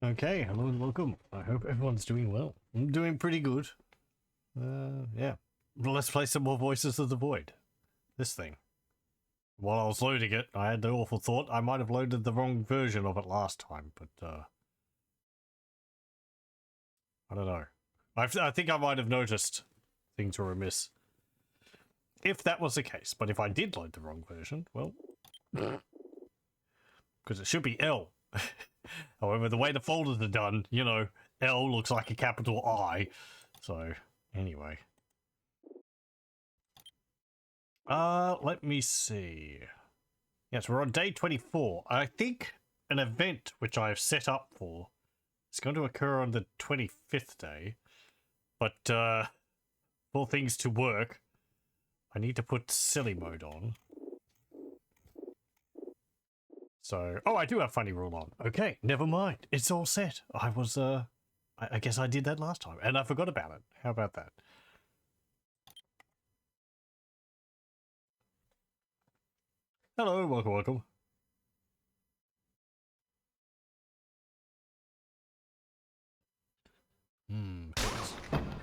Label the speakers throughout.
Speaker 1: Okay, hello and welcome. I hope everyone's doing well. I'm doing pretty good. Yeah. Let's play some more Voices of the Void. This thing. While I was loading it, I had the awful thought I might have loaded the wrong version of it last time, but, I don't know. I think I might have noticed things were amiss. If that was the case, but if I did load the wrong version, well... Because it should be L. However, the way the folders are done, you know, L looks like a capital I. So, anyway. Let me see. Yes, we're on day 24. I think an event which I have set up for is going to occur on the 25th day. But, for things to work, I need to put silly mode on. So, oh, I do have funny rule on. Okay, never mind. It's all set. I was, I guess I did that last time, and I forgot about it. How about that? Hello, welcome. It's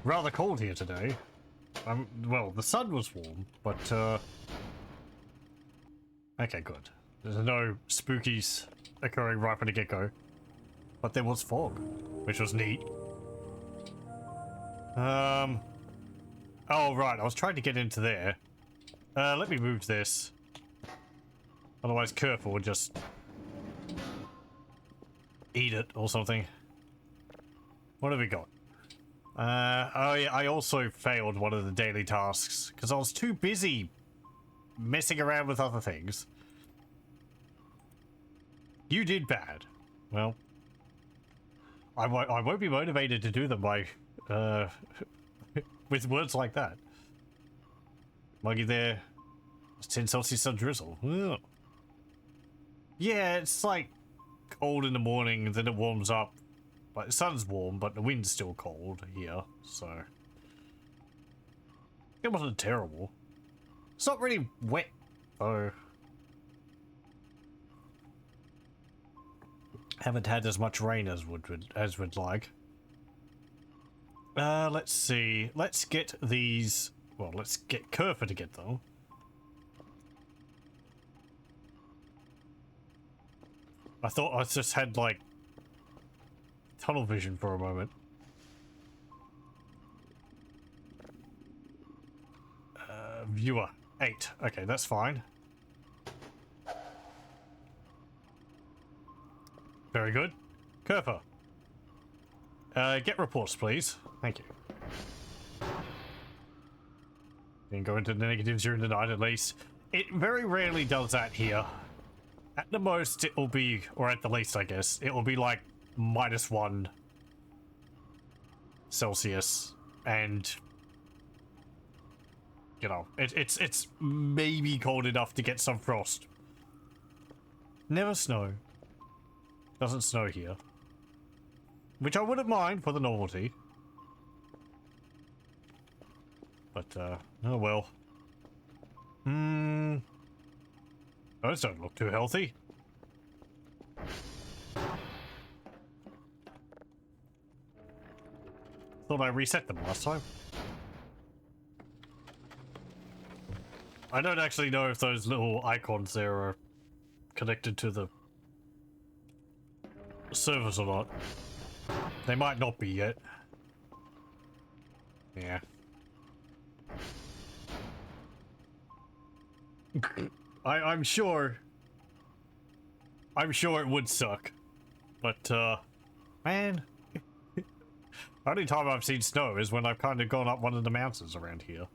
Speaker 1: rather cold here today. Well, the sun was warm, but, okay, good. There's no spookies occurring right from the get-go. But there was fog, which was neat. Oh, right, I was trying to get into there. Let me move this. Otherwise, Kerfur would just eat it or something. What have we got? Oh yeah, I also failed one of the daily tasks because I was too busy messing around with other things. You did bad. Well, I won't be motivated to do them by, with words like that. Muggy there. It's 10 Celsius sun drizzle. Ugh. Yeah, it's like cold in the morning and then it warms up. Like, the sun's warm, but the wind's still cold here, so... It wasn't terrible. It's not really wet, though. Haven't had as much rain as we'd like. Let's see. Let's get these... Well, let's get Kerfur to get them. I thought I just had, like, tunnel vision for a moment. Viewer 8. Okay, that's fine. Very good. Kerfur. Get reports, please. Thank you. You can go into the negatives during the night at least. It very rarely does that here. At the most, it will be, or at the least, I guess, it will be like -1 Celsius, and you know, it's maybe cold enough to get some frost. Never snow. Doesn't snow here, which I wouldn't mind for the novelty. But oh well. Those don't look too healthy. Thought I reset them last time. I don't actually know if those little icons there are connected to the servers or not. They might not be yet. Yeah. I'm sure it would suck. But man, the only time I've seen snow is when I've kind of gone up one of the mountains around here.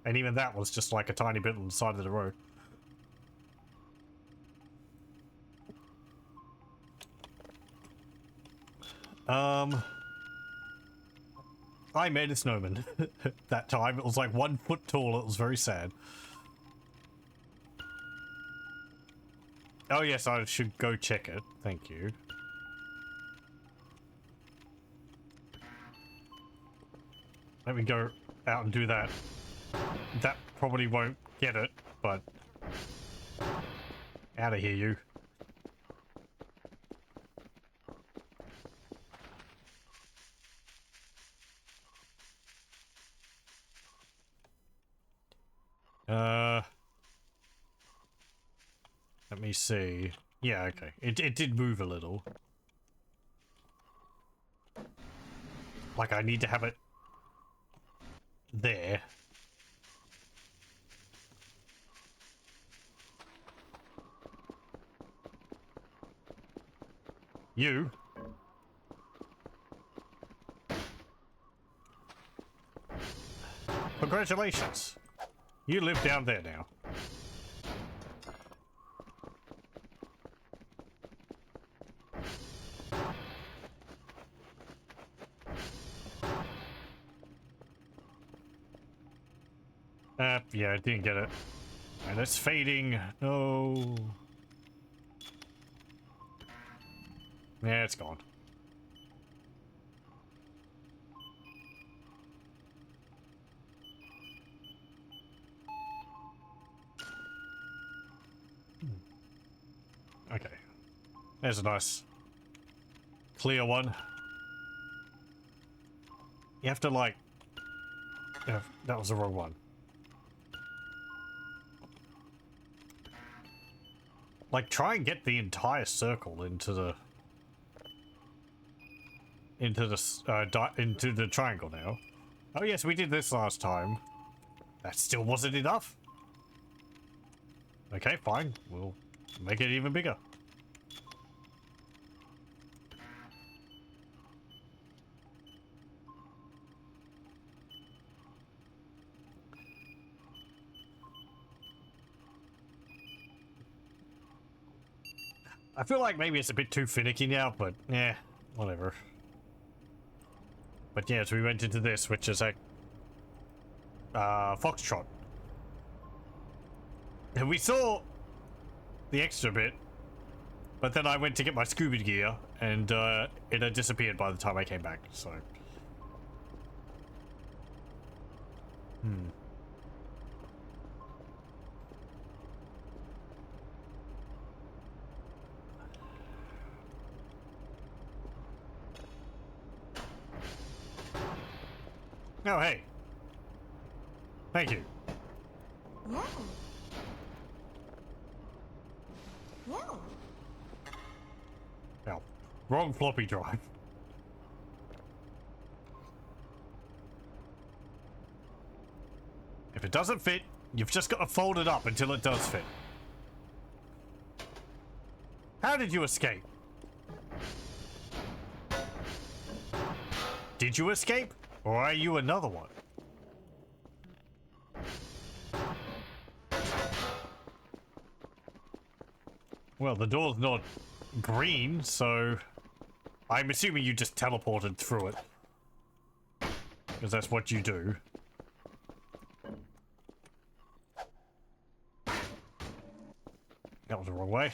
Speaker 1: And even that was just like a tiny bit on the side of the road. I made a snowman that time. It was like 1 foot tall. It was very sad. Oh yes, I should go check it. Thank you. Let me go out and do that. That probably won't get it, but... Out of here, you. Let me see. Yeah, okay. It did move a little. Like, I need to have it there. You? Congratulations. You live down there now. Yeah, I didn't get it. And it's fading. No. Yeah, it's gone. Okay. There's a nice clear one. You have to, like... Yeah, that was the wrong one. Like, try and get the entire circle into the... into the triangle now. Oh yes, we did this last time. That still wasn't enough. Okay, fine. We'll make it even bigger. I feel like maybe it's a bit too finicky now, but yeah, whatever. But yes, we went into this, which is a Foxtrot. And we saw the extra bit, but then I went to get my scuba gear, and it had disappeared by the time I came back, so... Oh, hey. Thank you.
Speaker 2: Yeah. Yeah.
Speaker 1: Oh, wrong floppy drive. If it doesn't fit, you've just got to fold it up until it does fit. How did you escape? Did you escape? Or are you another one? Well, the door's not green, so I'm assuming you just teleported through it. Because that's what you do. That was the wrong way.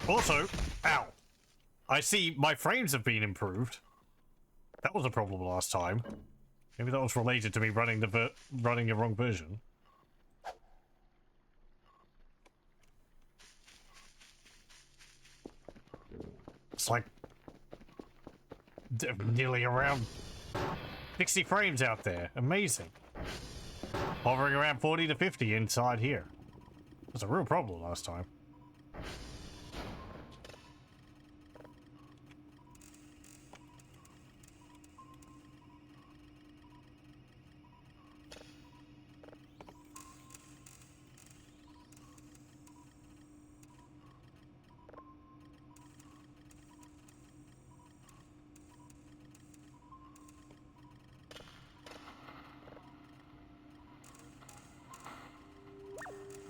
Speaker 1: Also, ow. I see my frames have been improved. That was a problem last time. Maybe that was related to me running the wrong version. It's like nearly around 60 frames out there. Amazing. Hovering around 40 to 50 inside here. It was a real problem last time.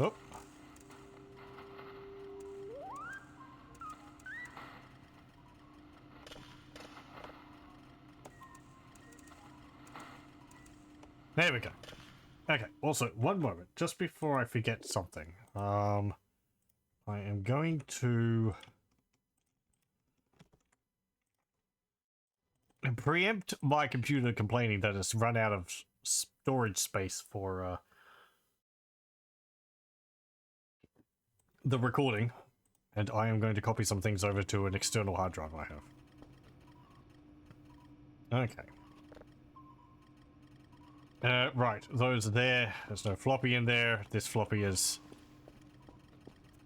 Speaker 1: Oh. There we go. Okay, also, one moment, just before I forget something. I am going to preempt my computer complaining that it's run out of storage space for the recording, and I am going to copy some things over to an external hard drive I have. Okay. Right, those are there. There's no floppy in there. This floppy is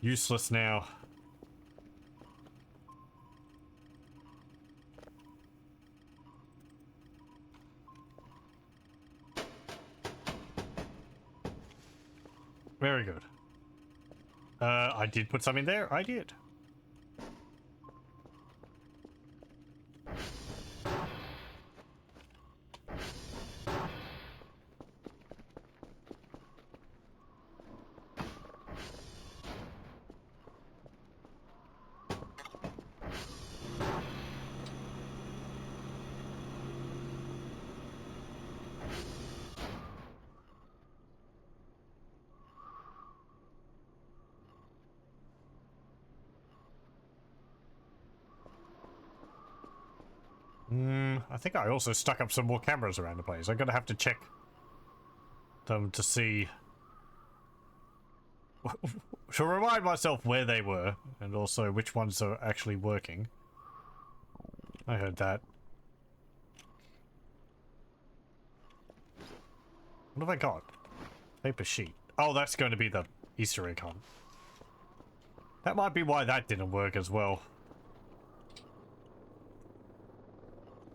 Speaker 1: useless now. Very good. I did put some in there. I did. I think I also stuck up some more cameras around the place. I'm gonna have to check them to see... to remind myself where they were, and also which ones are actually working. I heard that. What have I got? Paper sheet. Oh, that's going to be the Easter egg hunt. That might be why that didn't work as well.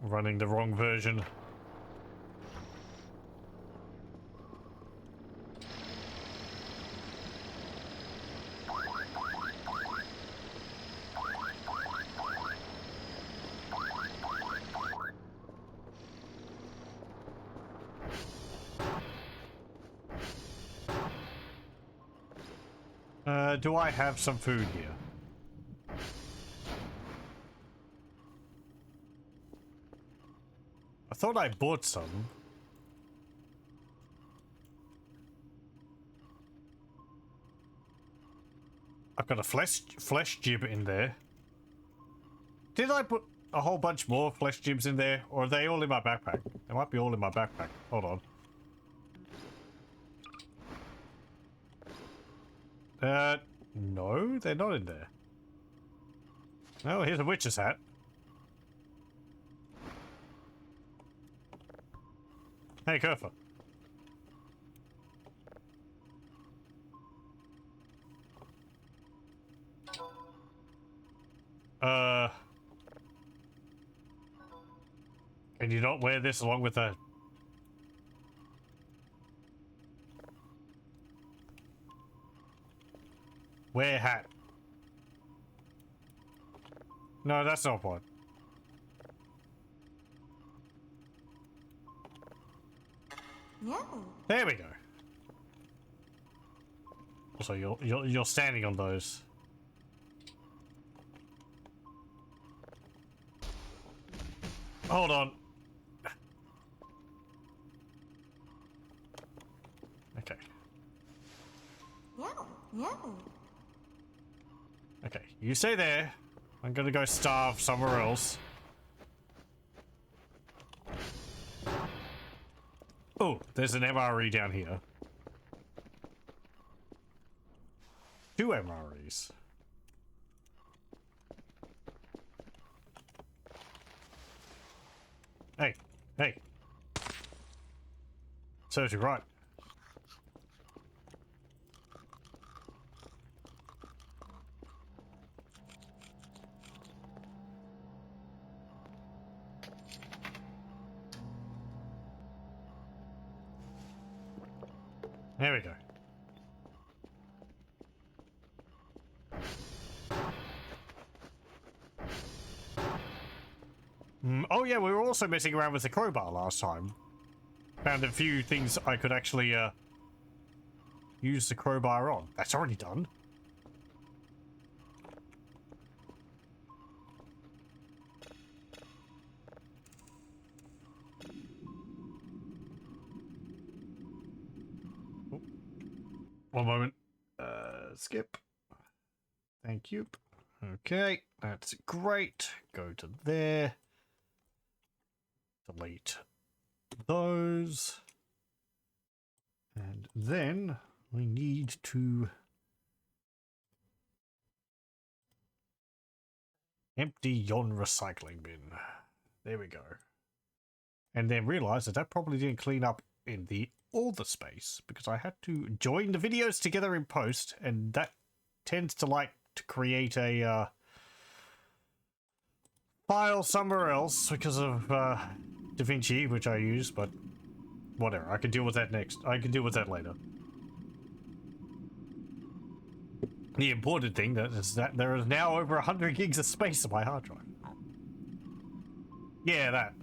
Speaker 1: Running the wrong version. Do I have some food here? I thought I bought some. I've got a flesh jib in there. Did I put a whole bunch more flesh jibs in there? Or are they all in my backpack? They might be all in my backpack. Hold on. No, they're not in there. Oh, here's a witch's hat. Hey, Kerfa. Can you not wear this along with a... Wear hat. No, that's not one.
Speaker 2: No.
Speaker 1: There we go. So you're standing on those. Hold on. Okay.
Speaker 2: No. No.
Speaker 1: Okay, you stay there. I'm gonna go starve somewhere else. Oh, there's an MRE down here. 2 MREs. Hey, hey. Serves you right. There we go. Oh yeah, we were also messing around with the crowbar last time. Found a few things I could actually use the crowbar on. That's already done. Oh. One moment. Skip. Thank you. Okay, that's great. Go to there. Delete those. And then we need to empty yon recycling bin. There we go. and then realized that that probably didn't clean up in all the space because I had to join the videos together in post, and that tends to like to create a file somewhere else because of DaVinci, which I use, but whatever. I can deal with that next. I can deal with that later. The important thing is that there is now over 100 gigs of space on my hard drive. Yeah, that.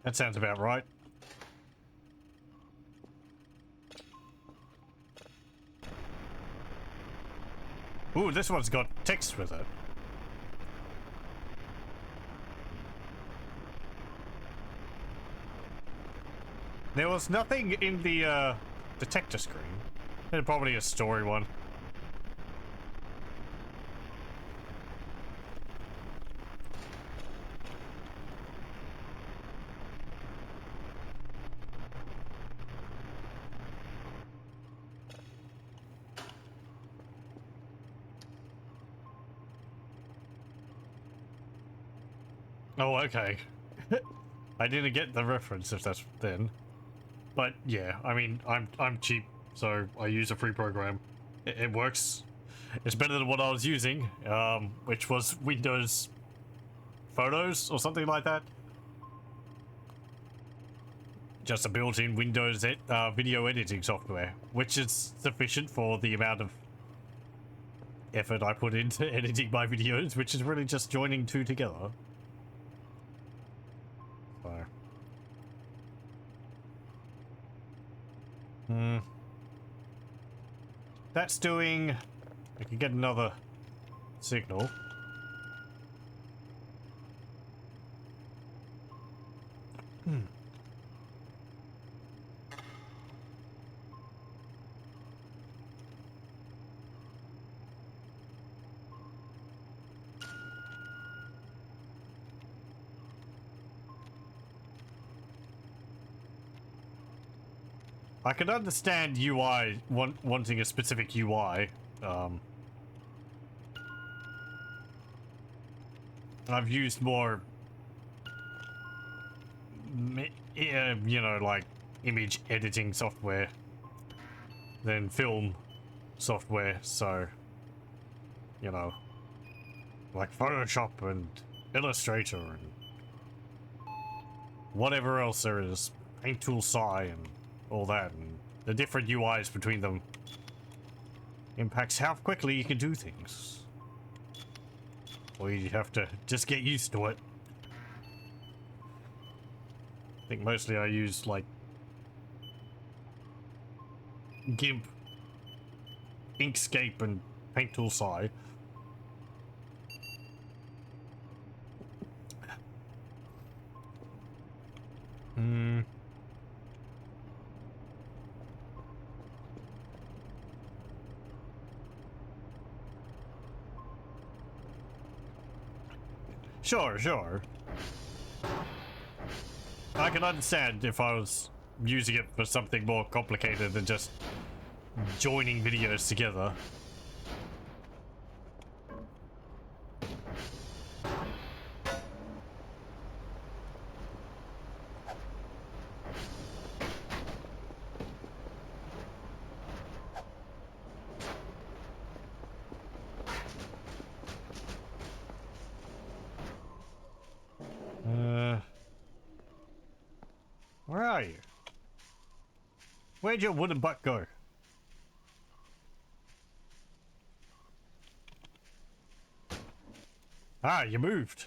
Speaker 1: That sounds about right. Ooh, this one's got text with it. There was nothing in the detector screen. It's probably a story one. Oh, okay. I didn't get the reference if that's then. But yeah, I mean, I'm cheap, so I use a free program. It works. It's better than what I was using, which was Windows Photos or something like that. Just a built-in Windows video editing software, which is sufficient for the amount of effort I put into editing my videos, which is really just joining two together. So. That's doing... I can get another signal. I can understand UI wanting a specific UI. I've used more, you know, like image editing software than film software, so, you know, like Photoshop and Illustrator and whatever else there is, Paint Tool Sai and all that, and the different UIs between them impacts how quickly you can do things. Or you have to just get used to it. I think mostly I use like GIMP, Inkscape, and Paint Tool Sai. Sure. I can understand if I was using it for something more complicated than just joining videos together. Where are you? Where'd your wooden butt go? Ah, you moved.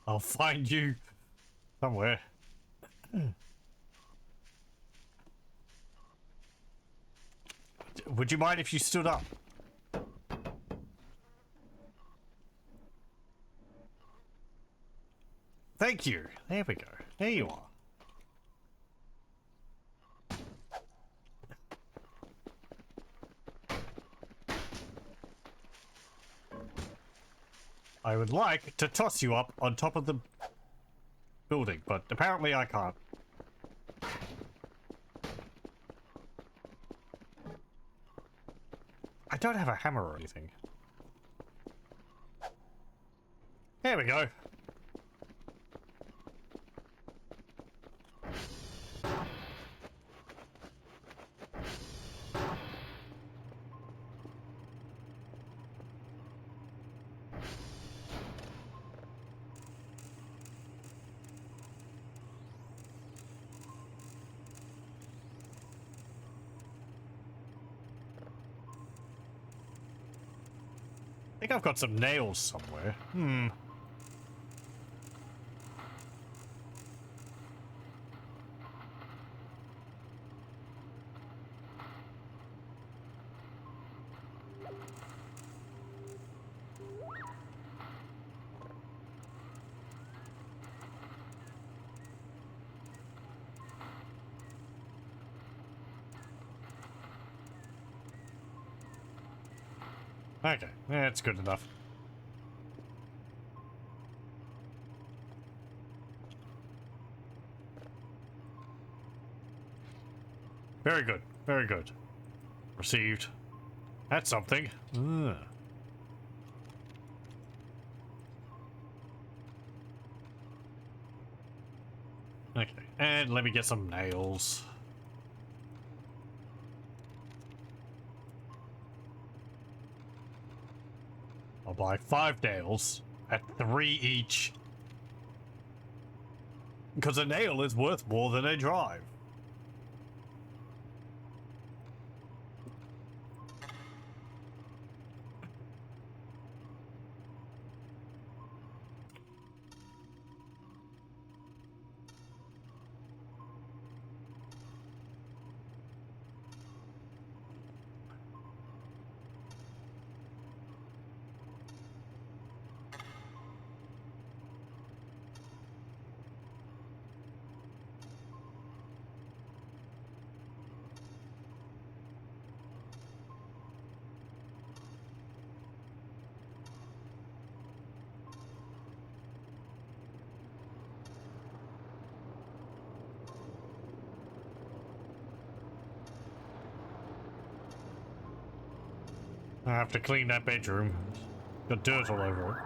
Speaker 1: I'll find you somewhere. Would you mind if you stood up? Thank you. There we go. There you are. I would like to toss you up on top of the building, but apparently I can't. I don't have a hammer or anything. There we go. I think I've got some nails somewhere. Okay, that's good enough. Very good, very good. Received. That's something. Okay, and let me get some nails. I'll buy 5 nails at 3 each. Because a nail is worth more than a drive. I have to clean that bedroom. Got dirt all over it.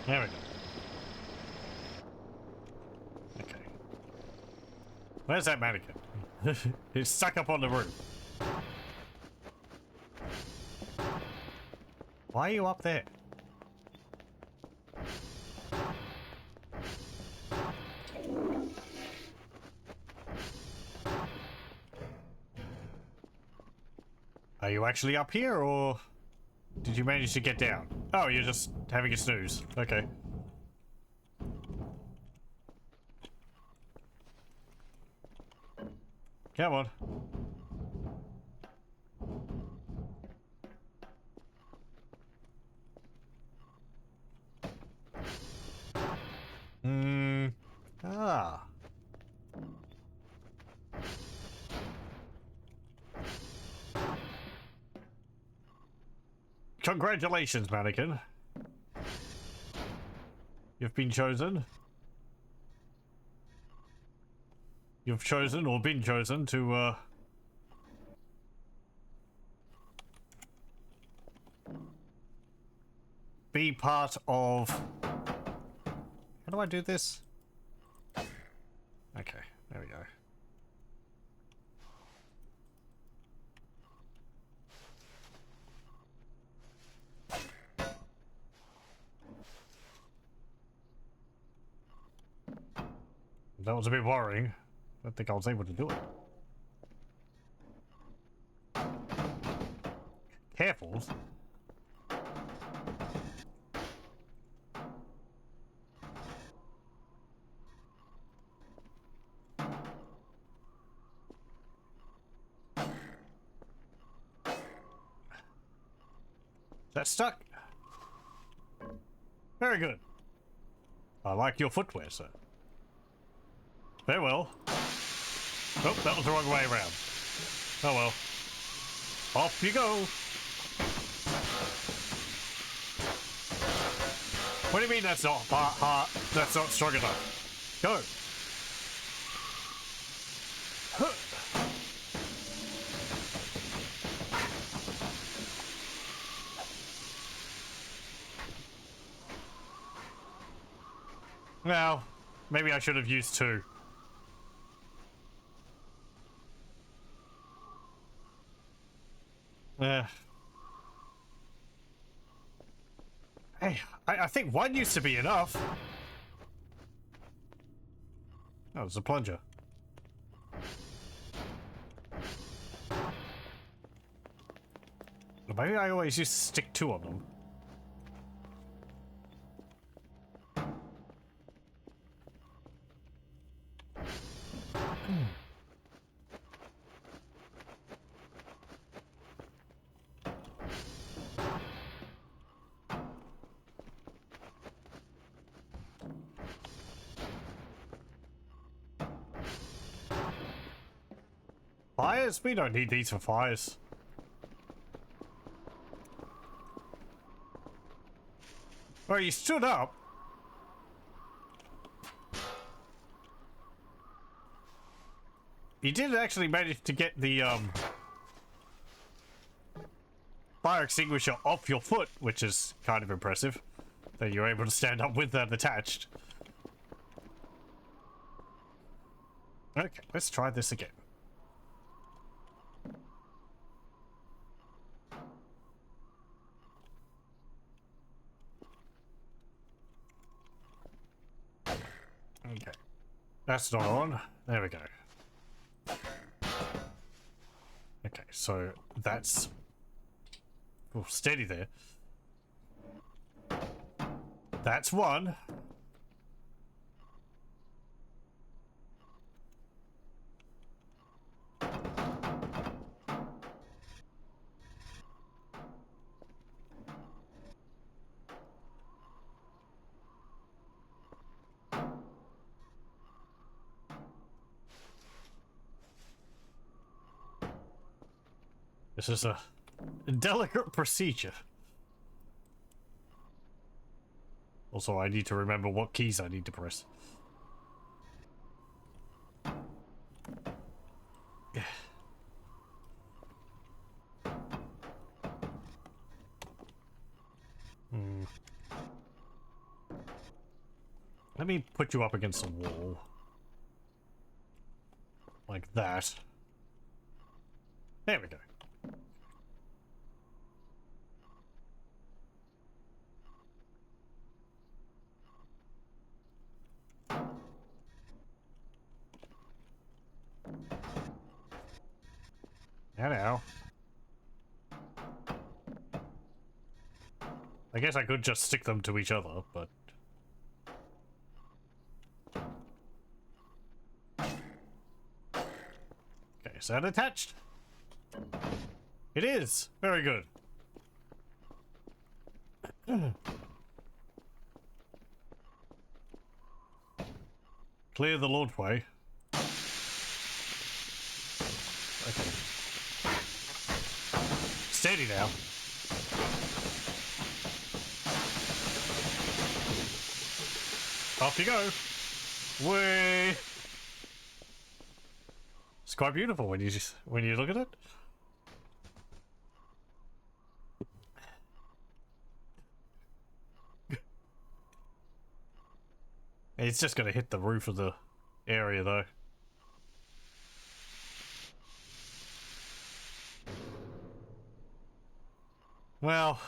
Speaker 1: There we go. Okay. Where's that mannequin? It's stuck up on the roof. Why are you up there? Are you actually up here, or did you manage to get down? Oh, you're just having a snooze. Okay. Come on. Ah. Congratulations, mannequin. You've been chosen. You've chosen or been chosen to, be part of... How do I do this? Okay, there we go. That was a bit worrying. I don't think I was able to do it. Careful. That's stuck. Very good. I like your footwear, sir. Farewell. Oh, that was the wrong way around. Oh well. Off you go. What do you mean that's not hard? That's not strong enough? Go. Huh. Well, maybe I should have used two. Hey, I think one used to be enough. Oh, it's a plunger. Maybe I always used to stick two on them. Fires? We don't need these for fires. Oh, you stood up? You did actually manage to get the, fire extinguisher off your foot, which is kind of impressive. That you're able to stand up with that attached. Okay, let's try this again. Okay. That's not on. There we go. Okay, so that's... Oh, steady there. That's one. This is a delicate procedure. Also, I need to remember what keys I need to press. Let me put you up against the wall. Like that. There we go. Now. I guess I could just stick them to each other, but... Okay, is that attached? It is! Very good. Clear the Lordway. Okay. Steady now. Off you go. Way. It's quite beautiful when you look at it. It's just gonna hit the roof of the area though. Well,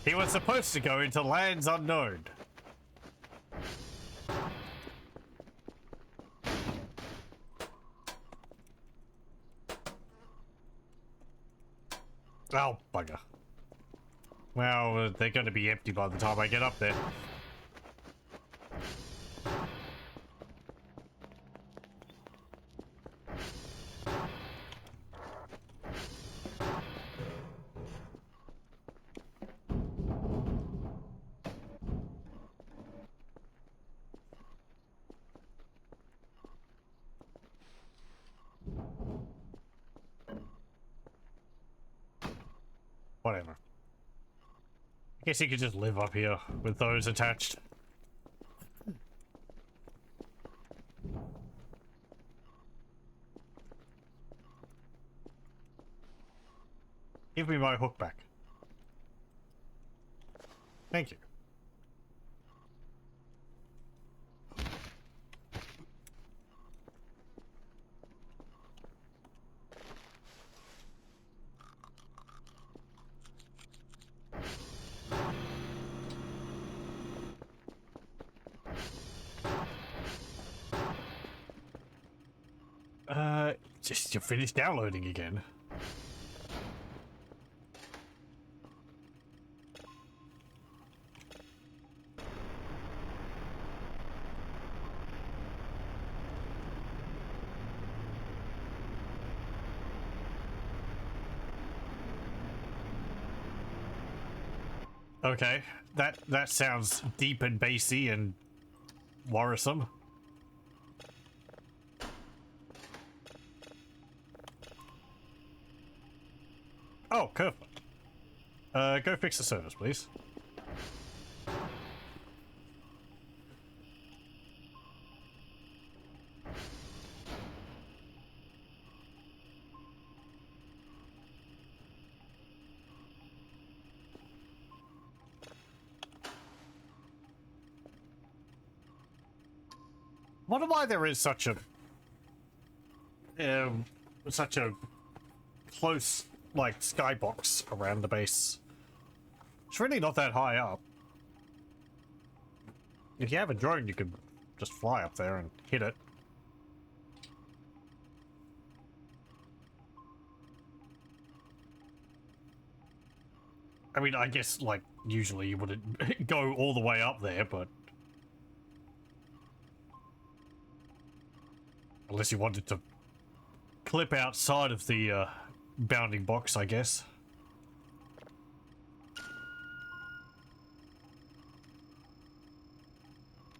Speaker 1: he was supposed to go into lands unknown. Oh, bugger. Well, they're going to be empty by the time I get up there. Whatever. I guess you could just live up here with those attached. Give me my hook back. Thank you. Just you finished downloading again. Okay, that sounds deep and bassy and worrisome. Oh, Kerfoot. Go fix the service, please. Wonder why there is such a close, like, skybox around the base. It's really not that high up. If you have a drone, you could just fly up there and hit it. I mean, I guess, like, usually you wouldn't go all the way up there, but... Unless you wanted to clip outside of the bounding box, I guess.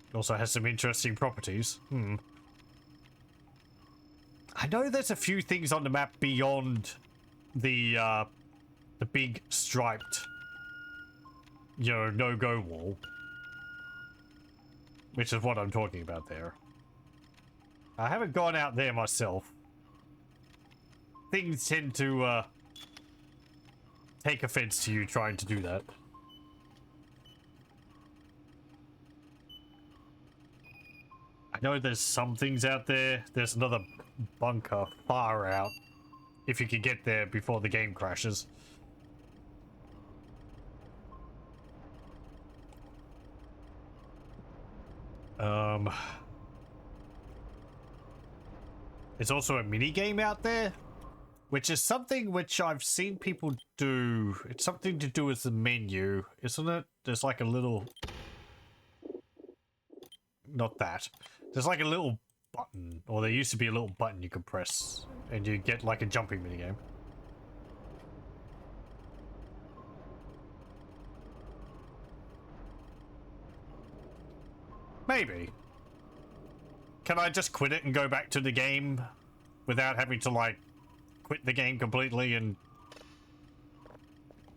Speaker 1: It also has some interesting properties. I know there's a few things on the map beyond the big striped, you know, no-go wall. Which is what I'm talking about there. I haven't gone out there myself. Things tend to take offense to you trying to do that. I know there's some things out there. There's another bunker far out. If you could get there before the game crashes. There's also a mini game out there, which is something which I've seen people do. It's something to do with the menu, isn't it? There's like a little... Not that. There's like a little button, or there used to be a little button you could press, and you get like a jumping minigame. Maybe. Can I just quit it and go back to the game without having to, like, quit the game completely and...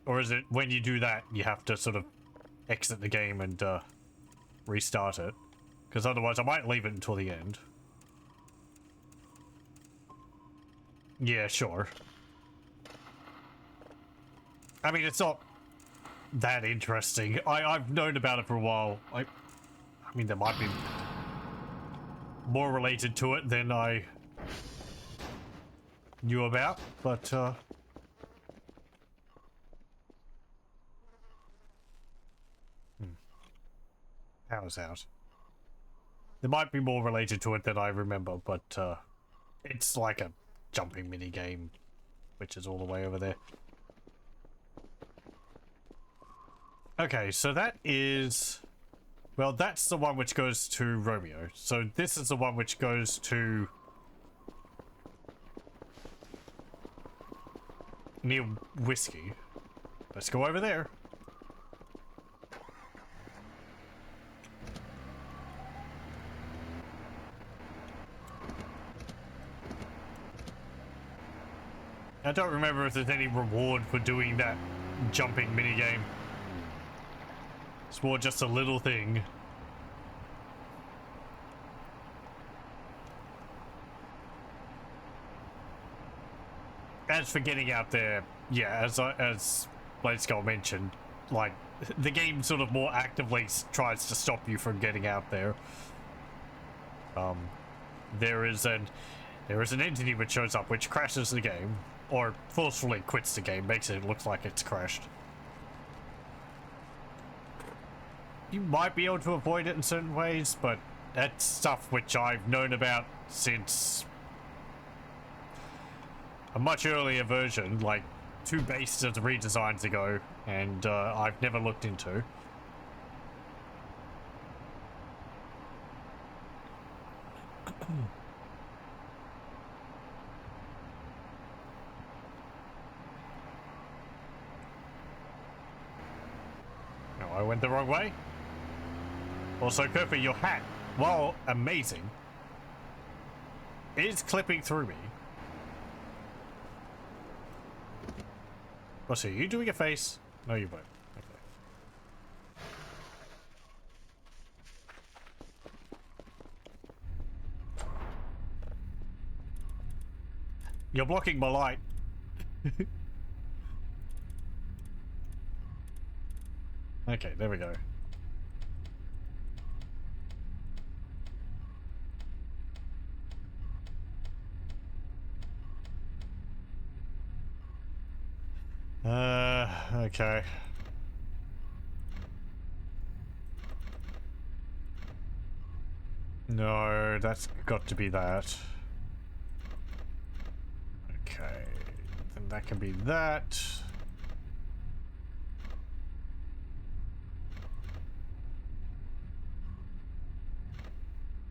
Speaker 1: Or is it when you do that, you have to sort of exit the game and restart it? Because otherwise I might leave it until the end. Yeah, sure. I mean, it's not that interesting. I've known about it for a while. I mean, there might be more related to it than I knew about, but Power's out. There might be more related to it than I remember, but it's like a jumping mini game, which is all the way over there. Okay, so that is... Well, that's the one which goes to Romeo. So this is the one which goes to... near Whiskey. Let's go over there. I don't remember if there's any reward for doing that jumping minigame. It's more just a little thing. As for getting out there, yeah, as Blade Skull mentioned, like, the game sort of more actively tries to stop you from getting out there. There is an entity which shows up which crashes the game, or forcefully quits the game, makes it look like it's crashed. You might be able to avoid it in certain ways, but that's stuff which I've known about since a much earlier version, like 2 base redesigns ago, and I've never looked into. No, I went the wrong way. Also, Kirby, your hat, while amazing, is clipping through me. What's it? You doing a face? No, you won't. Okay. You're blocking my light. Okay, there we go. Okay. No, that's got to be that. Okay, then that can be that.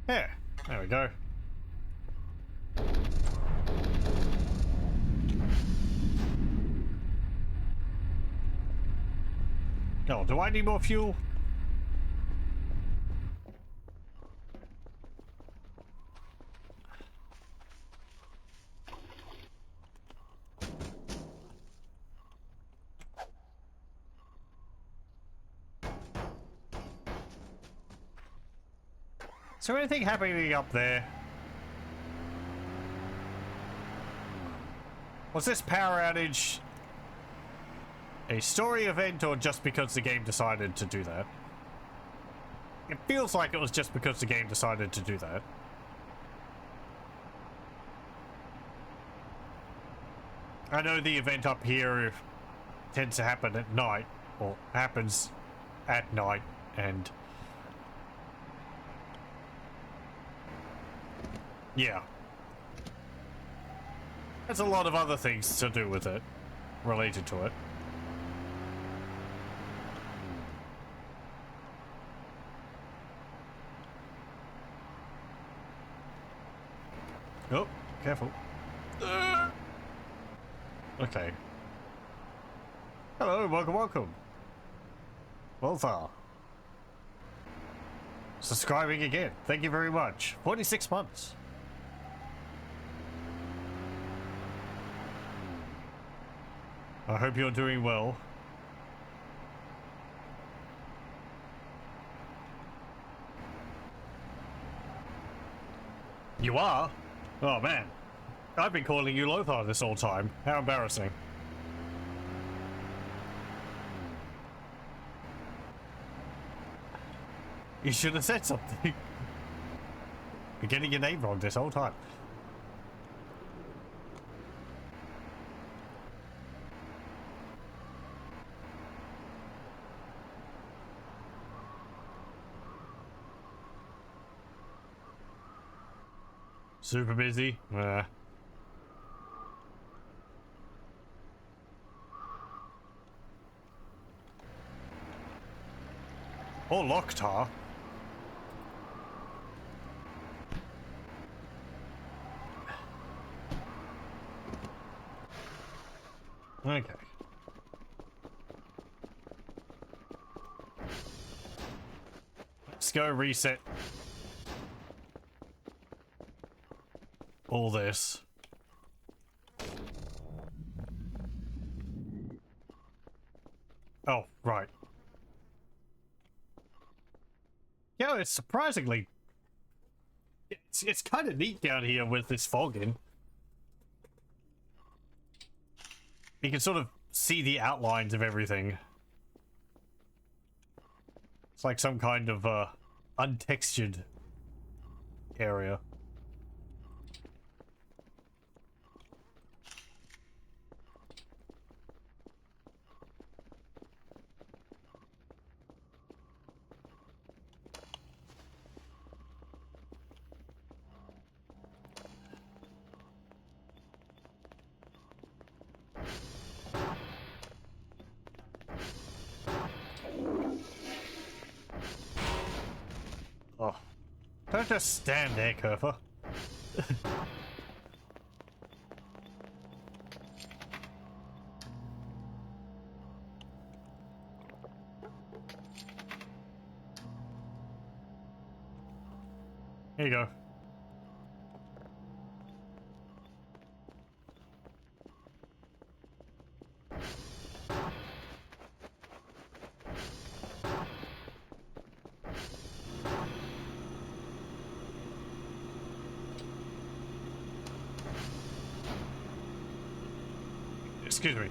Speaker 1: Yeah, there we go. Oh, do I need more fuel? Is there anything happening up there? Was this power outage a story event or just because the game decided to do that? It feels like it was just because the game decided to do that. I know the event up here tends to happen at night, or happens at night, and yeah. There's a lot of other things to do with it, related to it. Oh, careful. Okay. Hello, welcome. Wolfar. Subscribing again. Thank you very much. 46 months. I hope you're doing well. You are? Oh man. I've been calling you Lothar this whole time. How embarrassing. You should have said something. You're getting your name wrong this whole time. Super busy? Oh, Loktar. Okay. Let's go reset all this. Oh, right. Yeah, it's surprisingly... It's kind of neat down here with this fog in. You can sort of see the outlines of everything. It's like some kind of untextured area. Oh. Don't just stand there, Kerfer. Here you go. Excuse me.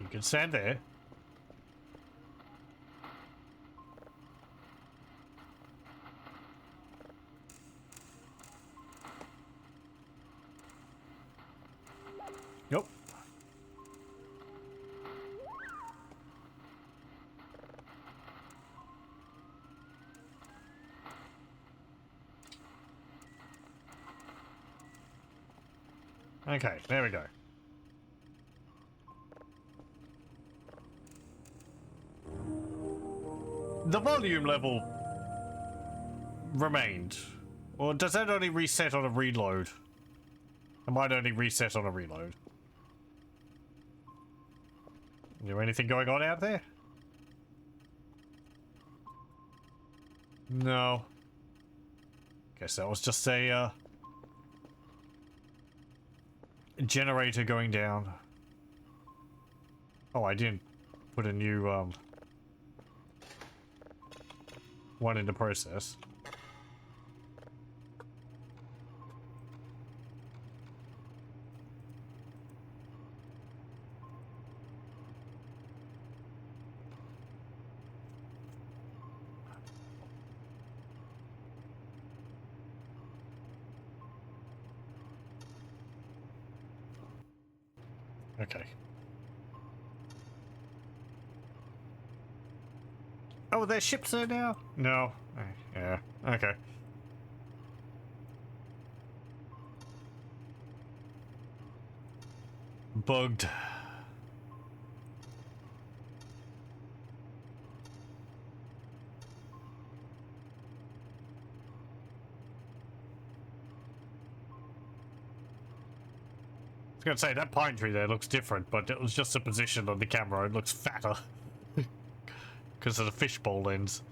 Speaker 1: You can stand there. Nope. Okay, there we go. The volume level remained. Or does that only reset on a reload? It might only reset on a reload. Is there anything going on out there? No. Guess that was just a generator going down. Oh, I didn't put a new one into process. Okay. Oh, there's ships there now? No. Yeah. Okay. Bugged. I was gonna say, that pine tree there looks different, but it was just the position on the camera. It looks fatter. Because of the fishbowl lens.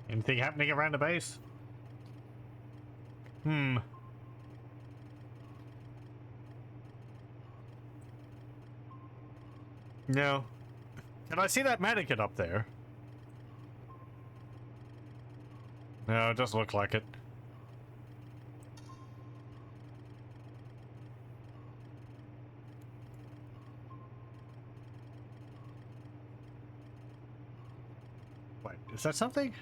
Speaker 1: Anything happening around the base? Hmm. No. Can I see that mannequin up there? No, it doesn't look like it. Wait, is that something?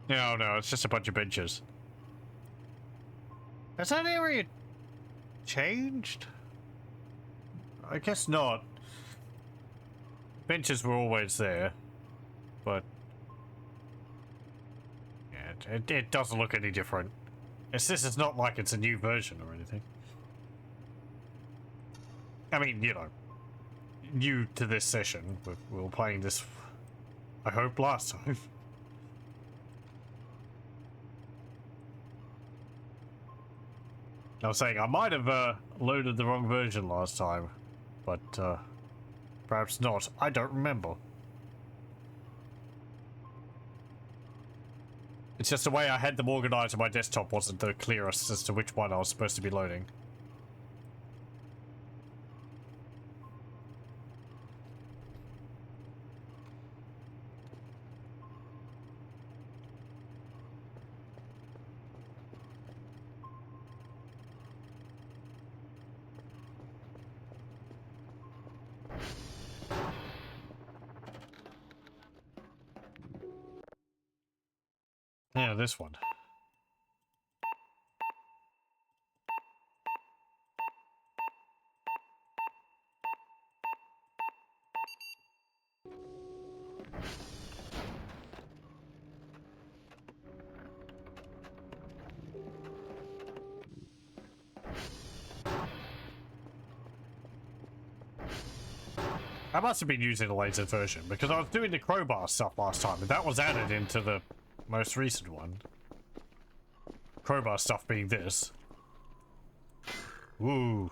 Speaker 1: No, no, it's just a bunch of benches. Has that area changed? I guess not. Benches were always there, but yeah, it doesn't look any different. This is not like it's a new version or anything. I mean, you know, new to this session. We were playing this, I hope, last time. I was saying I might have loaded the wrong version last time, but perhaps not. I don't remember. It's just the way I had them organized on my desktop wasn't the clearest as to which one I was supposed to be loading. Yeah, this one. I must have been using the later version because I was doing the crowbar stuff last time, and that was added into the most recent one. Crowbar stuff being this. Woo.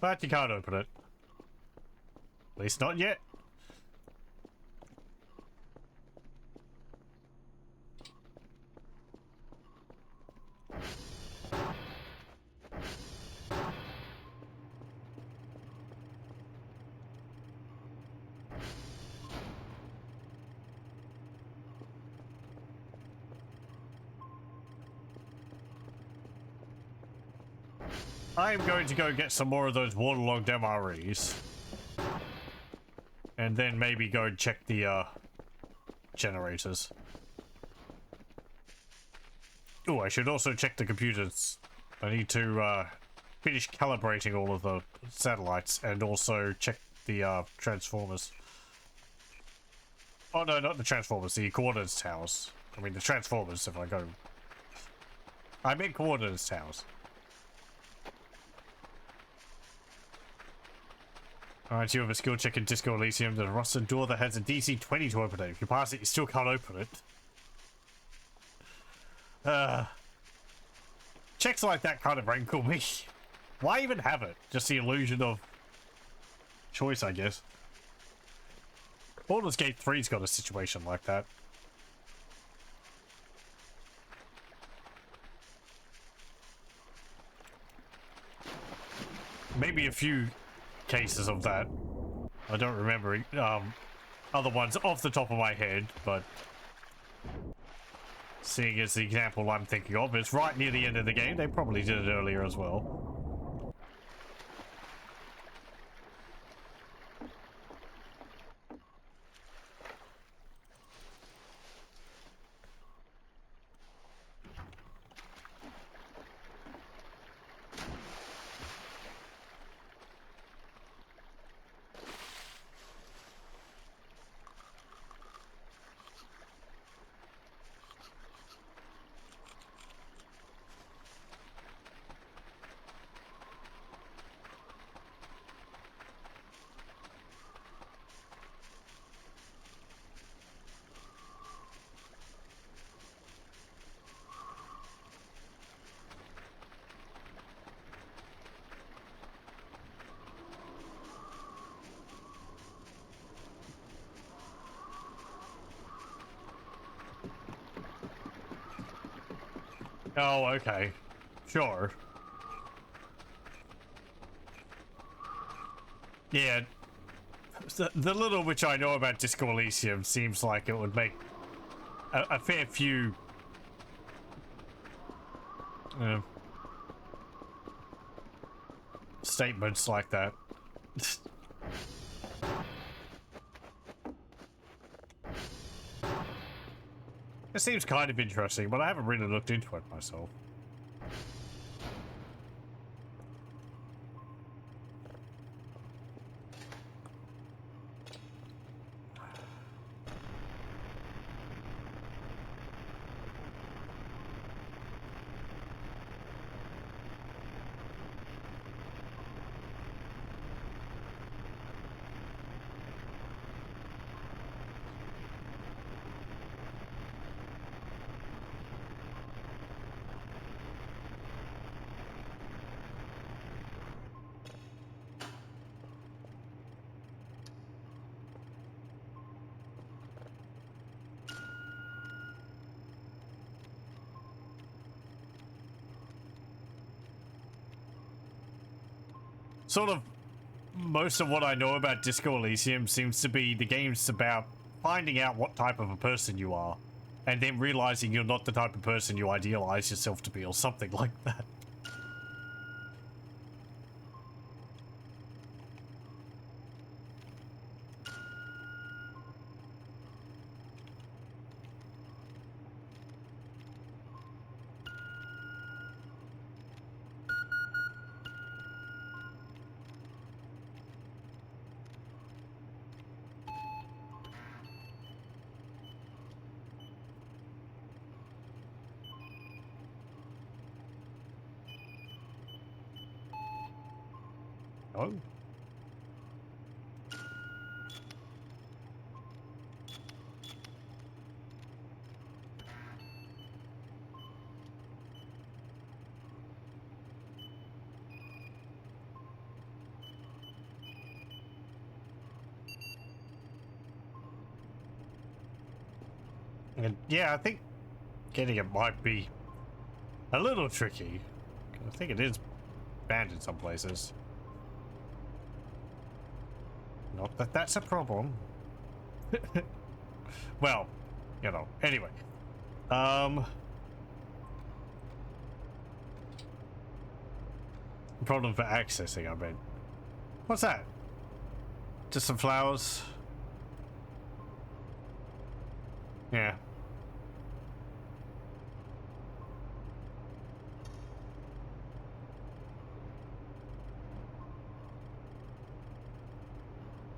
Speaker 1: But you can't open it. At least not yet. I am going to go get some more of those waterlogged MREs. And then maybe go and check the generators. Oh, I should also check the computers. I need to finish calibrating all of the satellites and also check the transformers. Oh no, not the transformers, the coordinates towers. I mean the transformers if I go... I meant coordinates towers. Alright, you have a skill check in Disco Elysium. There's a rusted door that has a DC 20 to open it. If you pass it, you still can't open it. Checks like that kind of rankle me. Why even have it? Just the illusion of choice, I guess. Baldur's Gate 3's got a situation like that. Maybe a few cases of that. I don't remember other ones off the top of my head, but seeing as the example I'm thinking of is right near the end of the game, they probably did it earlier as well. Oh, okay. Sure. Yeah. The little which I know about Disco Elysium seems like it would make a fair few statements like that. It seems kind of interesting, but I haven't really looked into it myself. Sort of most of what I know about Disco Elysium seems to be the game's about finding out what type of a person you are, and then realizing you're not the type of person you idealize yourself to be, or something like that. Oh. And yeah, I think getting it might be a little tricky. I think it is banned in some places. Not that that's a problem. Well, you know, anyway. Problem for accessing, I mean. What's that? Just some flowers? Yeah.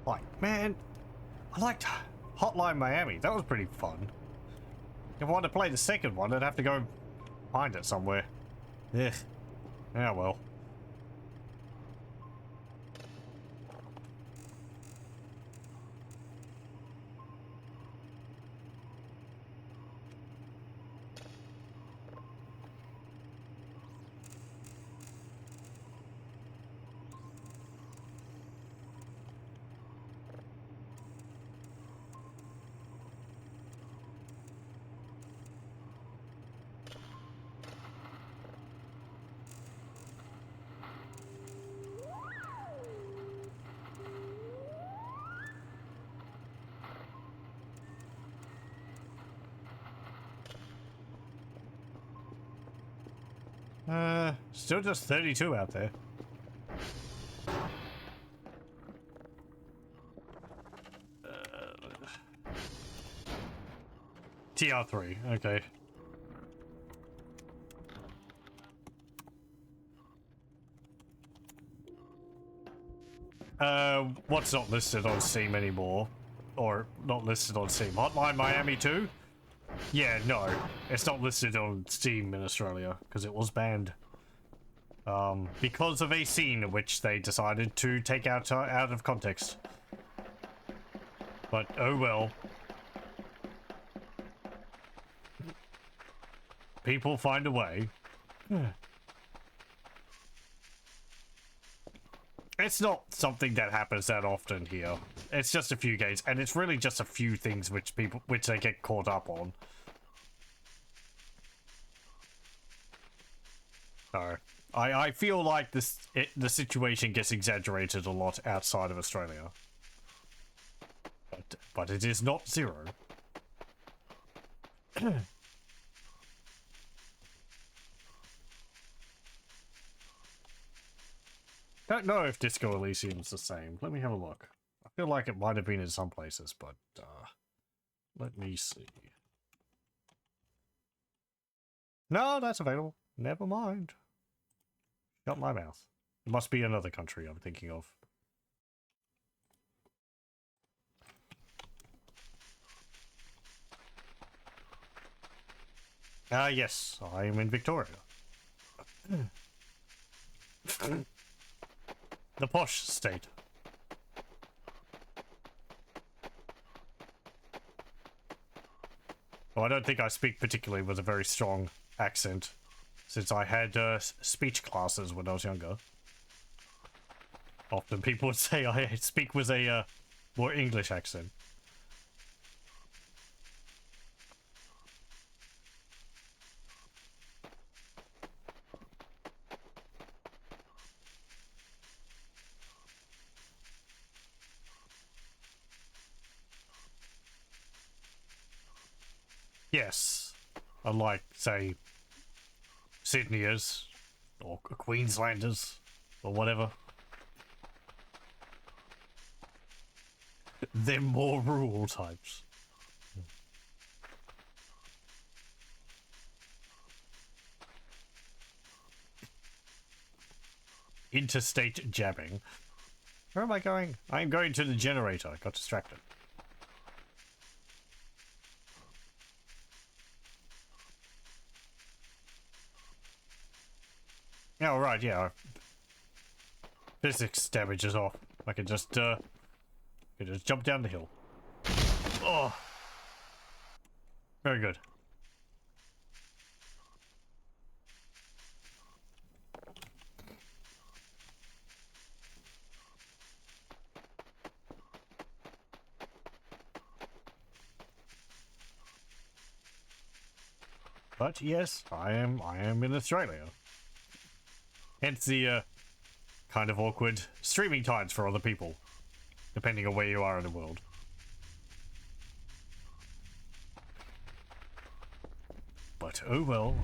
Speaker 1: Like, man, I liked Hotline Miami. That was pretty fun. If I wanted to play the second one, I'd have to go find it somewhere. Ugh. Yeah, well. Still just 32 out there. TR3, okay. What's not listed on Steam anymore? Or not listed on Steam? Hotline Miami 2? Yeah, no. It's not listed on Steam in Australia, because it was banned. Because of a scene which they decided to take out of context. But, oh well. People find a way. It's not something that happens that often here. It's just a few games, and it's really just a few things which they get caught up on. So, I feel like the situation gets exaggerated a lot outside of Australia. But it is not zero. Don't know if Disco Elysium's the same. Let me have a look. I feel like it might have been in some places, but let me see. No, that's available. Never mind. Shut my mouth. It must be another country I'm thinking of. Yes, I am in Victoria. The posh state. Well, I don't think I speak particularly with a very strong accent, since I had speech classes when I was younger. Often people would say I speak with a more English accent. Yes, unlike, say, Sydneyers or Queenslanders or whatever. They're more rural types. Interstate jabbing. Where am I going? I'm going to the generator. I got distracted. Oh, right, yeah. Physics damage is off. I can just jump down the hill. Oh. Very good. But yes, I am in Australia. Hence the kind of awkward streaming times for other people, depending on where you are in the world. But oh well.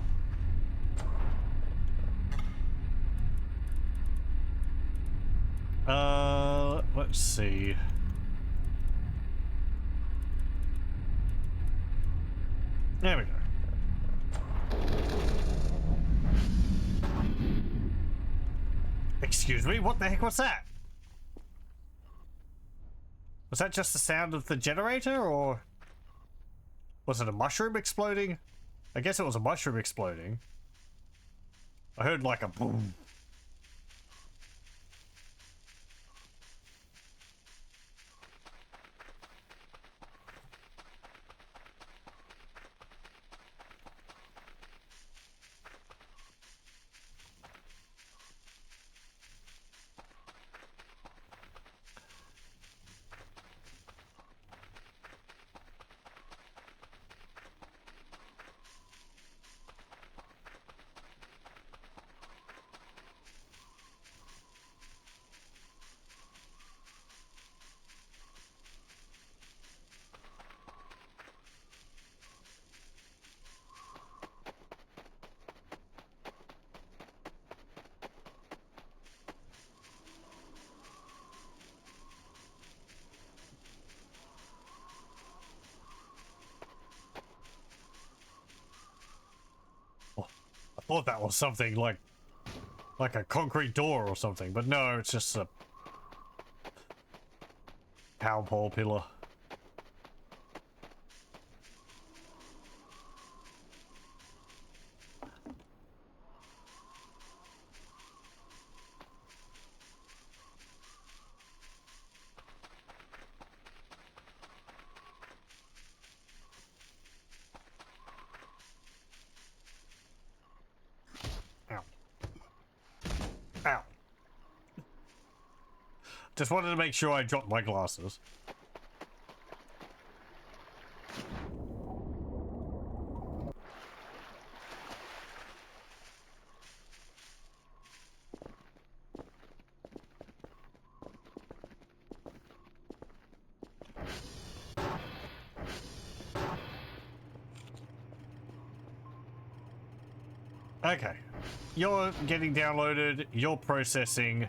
Speaker 1: Let's see. There we go. Excuse me, what the heck was that? Was that just the sound of the generator, or was it a mushroom exploding? I guess it was a mushroom exploding. I heard like a boom. Oh, I thought that was something like a concrete door or something, but no, it's just a power pole pillar. Ow. Ow. Just wanted to make sure I dropped my glasses. Okay. You're getting downloaded. You're processing.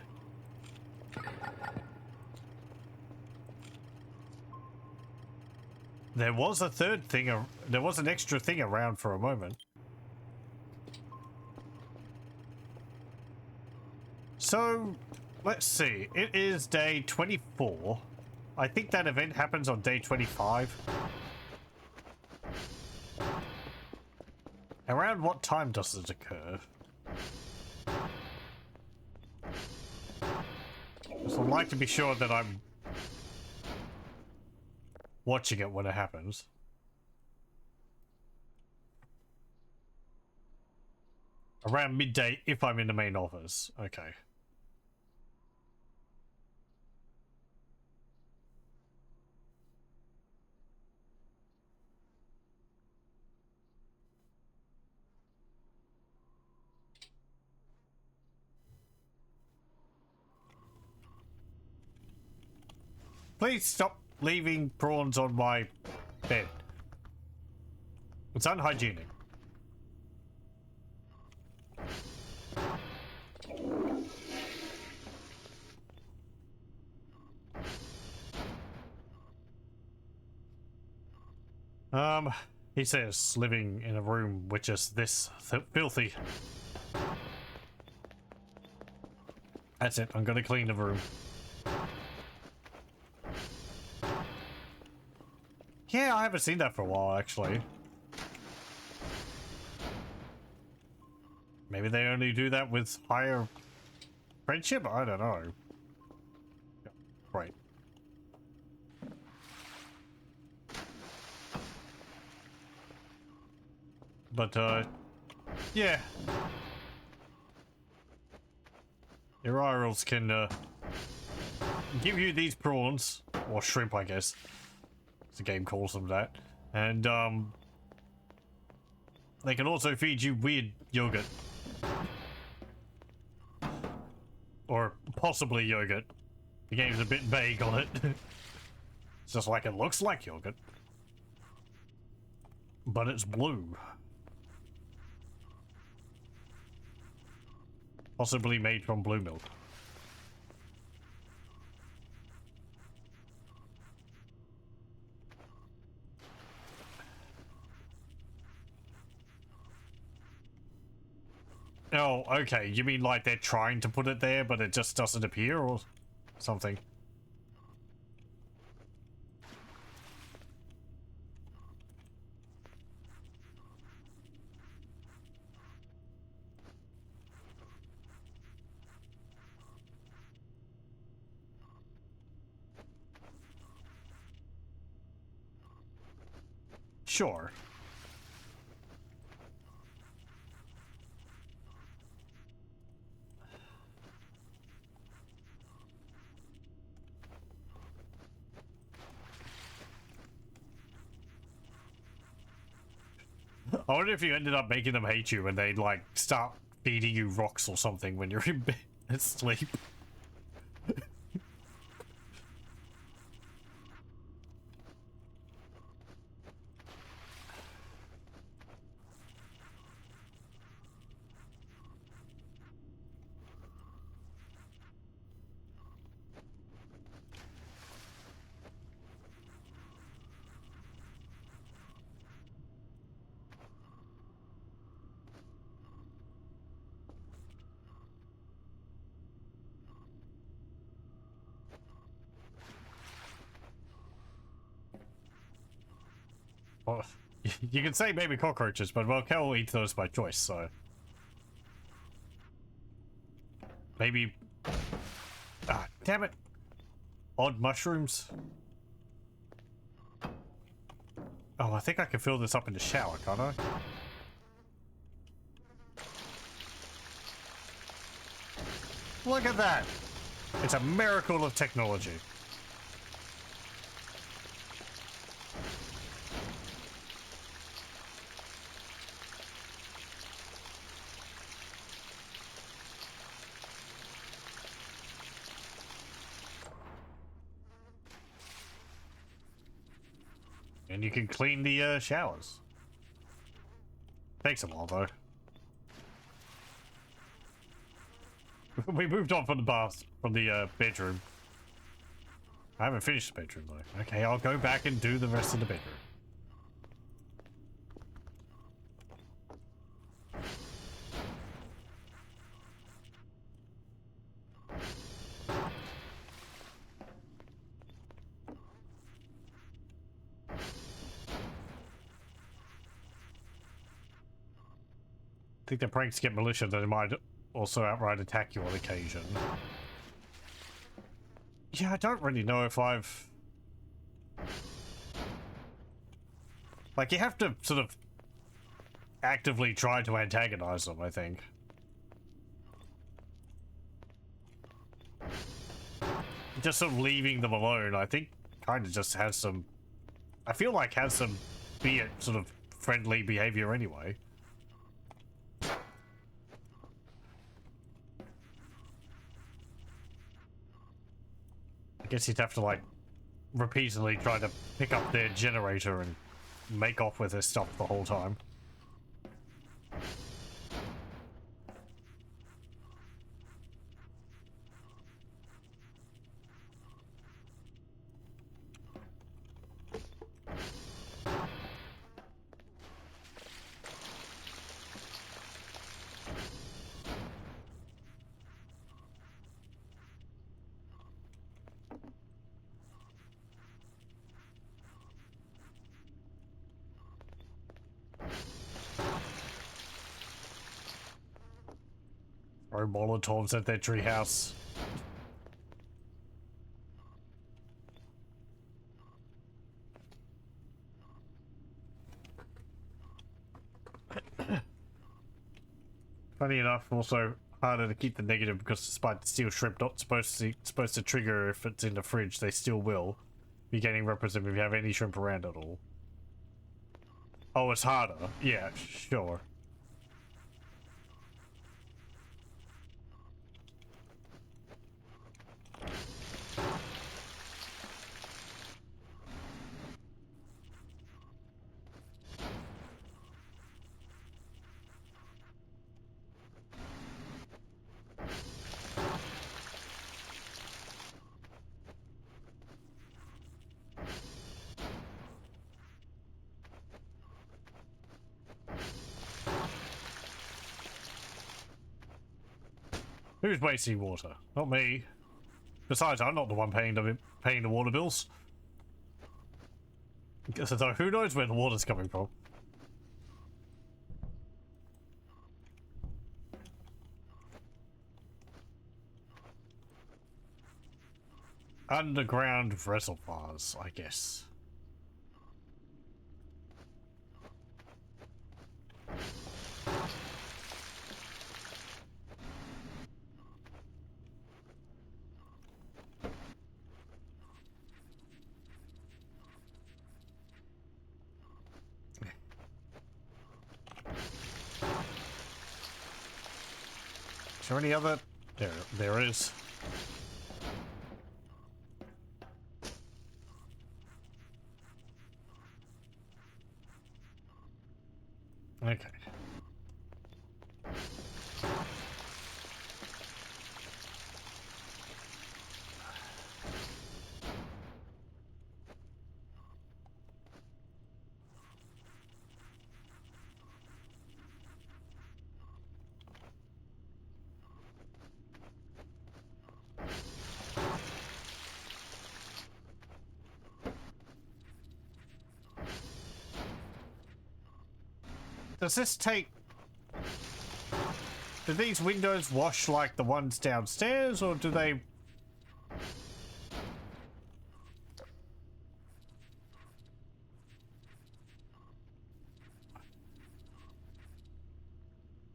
Speaker 1: There was a third thing. There was an extra thing around for a moment. So, let's see. It is day 24. I think that event happens on day 25. Around what time does it occur? So I'd like to be sure that I'm watching it when it happens. Around midday if I'm in the main office. Okay. Please stop leaving prawns on my bed. It's unhygienic. He says living in a room which is this filthy. That's it, I'm gonna clean the room. Yeah, I haven't seen that for a while, actually. Maybe they only do that with higher friendship? I don't know. Right. But, yeah. Your IRLs can, give you these prawns, or shrimp, I guess. The game calls them that. And, they can also feed you weird yogurt. Or possibly yogurt. The game's a bit vague on it. It's just like it looks like yogurt. But it's blue. Possibly made from blue milk. Oh, okay. You mean like they're trying to put it there, but it just doesn't appear or something? Sure. I wonder if you ended up making them hate you and they'd like start feeding you rocks or something when you're in bed asleep. Well, you can say maybe cockroaches, but well, Kel eats those by choice, so maybe. Ah, damn it! Odd mushrooms. Oh, I think I can fill this up in the shower, can't I? Look at that! It's a miracle of technology. And you can clean the showers. Takes a while though. we moved on from the bath, from the bedroom. I haven't finished the bedroom though. Okay, I'll go back and do the rest of the bedroom. I think the pranks get malicious, they might also outright attack you on occasion. Yeah, I don't really know if I've... Like, you have to sort of actively try to antagonize them, I think. Just sort of leaving them alone, I think, kind of just has some... I feel like has some, be it sort of friendly behavior anyway. I guess you'd have to, like, repeatedly try to pick up their generator and make off with their stuff the whole time. Throw Molotovs at their treehouse. Funny enough, also harder to keep the negative because despite the steel shrimp not supposed to trigger if it's in the fridge, they still will be getting represented if you have any shrimp around at all. Oh, it's harder. Yeah, sure. Who's wasting water? Not me. Besides, I'm not the one paying the water bills. So who knows where the water's coming from? Underground reservoirs, I guess. Is there any other? There is. Okay. Does this take... Do these windows wash like the ones downstairs, or do they...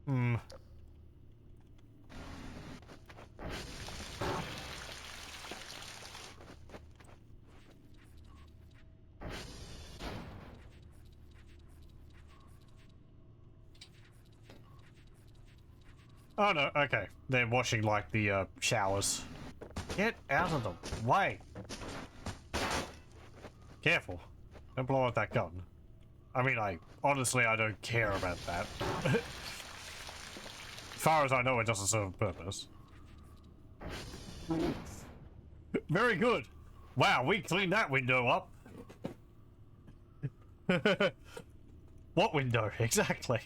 Speaker 1: Hmm. Oh no, okay. They're washing like the showers. Get out of the way. Careful. Don't blow out that gun. I mean, honestly, I don't care about that. As far as I know, it doesn't serve a purpose. Very good. Wow, we cleaned that window up. What window? Exactly.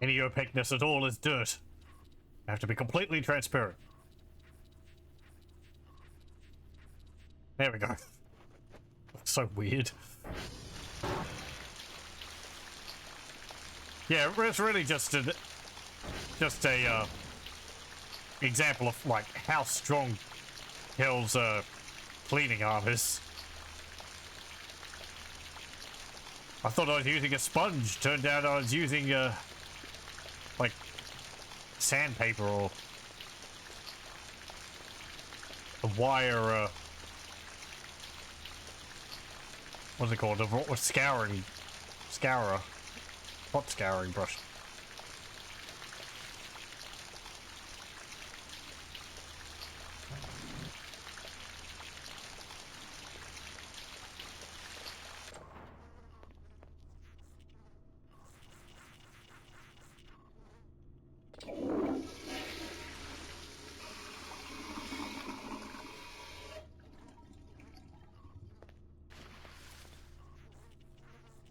Speaker 1: Any opaqueness at all is dirt. I have to be completely transparent. There we go. So weird. Yeah, it's really just a example of like how strong Hell's cleaning arm is. I thought I was using a sponge. Turned out I was using like sandpaper or a wire. What's it called? A scourer, hot scouring brush.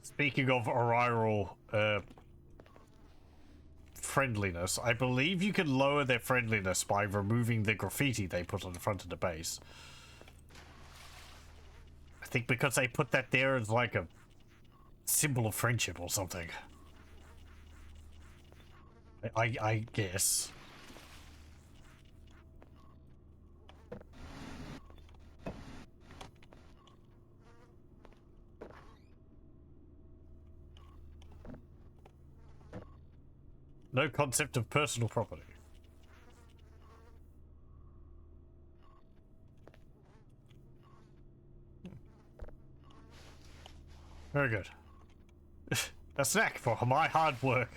Speaker 1: Speaking of Auroral friendliness, I believe you can lower their friendliness by removing the graffiti they put on the front of the base. I think because they put that there as like a symbol of friendship or something. I guess. No concept of personal property. Very good. A snack for my hard work.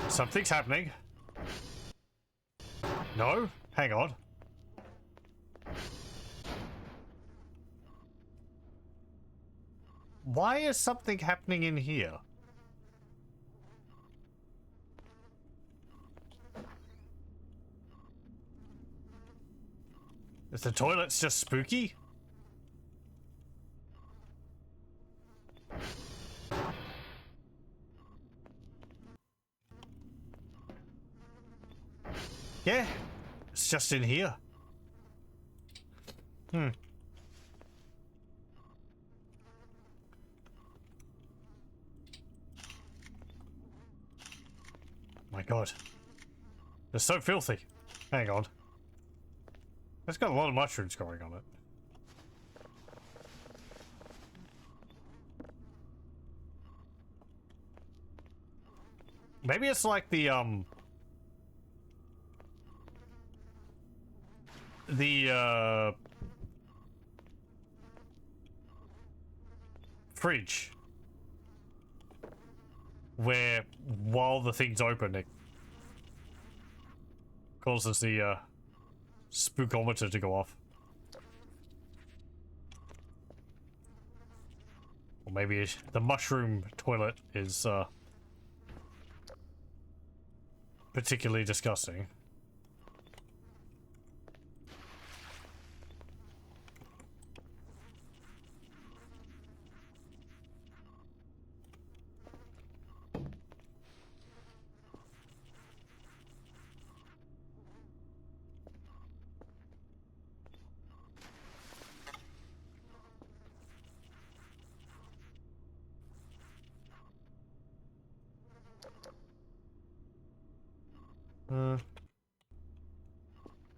Speaker 1: Something's happening. No? Hang on. Why is something happening in here? Is the toilet's just spooky? Yeah, it's just in here. My god. They're so filthy. Hang on. It's got a lot of mushrooms going on it. Maybe it's like the fridge, where while the thing's open it causes the spookometer to go off. Or maybe the mushroom toilet is particularly disgusting.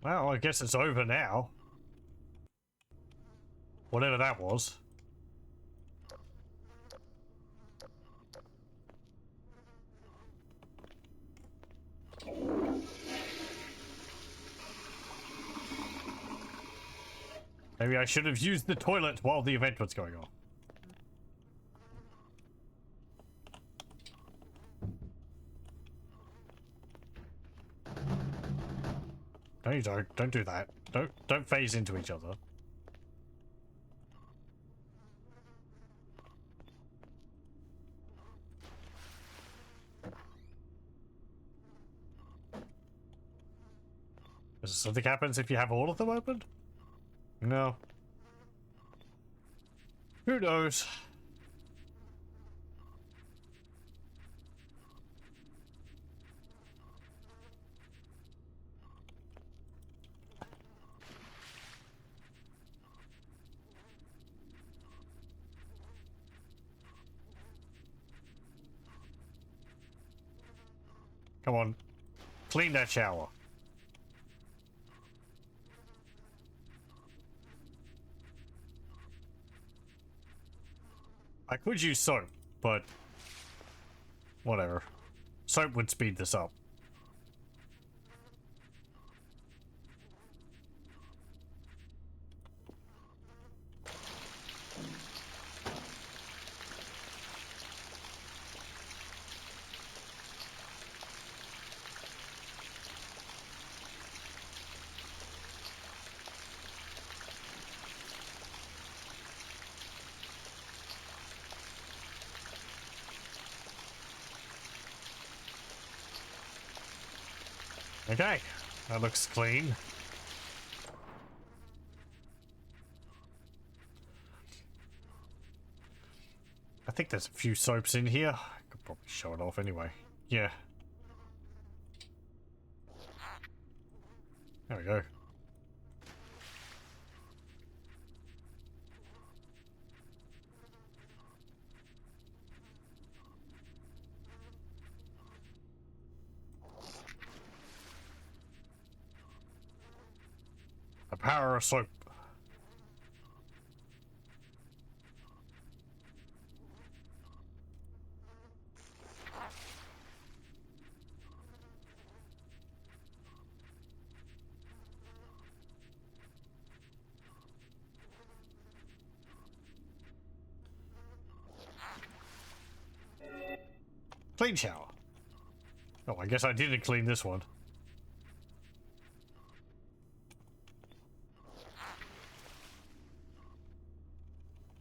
Speaker 1: Well, I guess it's over now. Whatever that was. Maybe I should have used the toilet while the event was going on. No, you don't. Don't do that. Don't phase into each other. Does something happens if you have all of them open? No. Who knows? Come on. Clean that shower. I could use soap, but whatever. Soap would speed this up. Okay, that looks clean. I think there's a few soaps in here. I could probably show it off anyway. Yeah. There we go. The power of soap. Clean shower. Oh, I guess I didn't clean this one.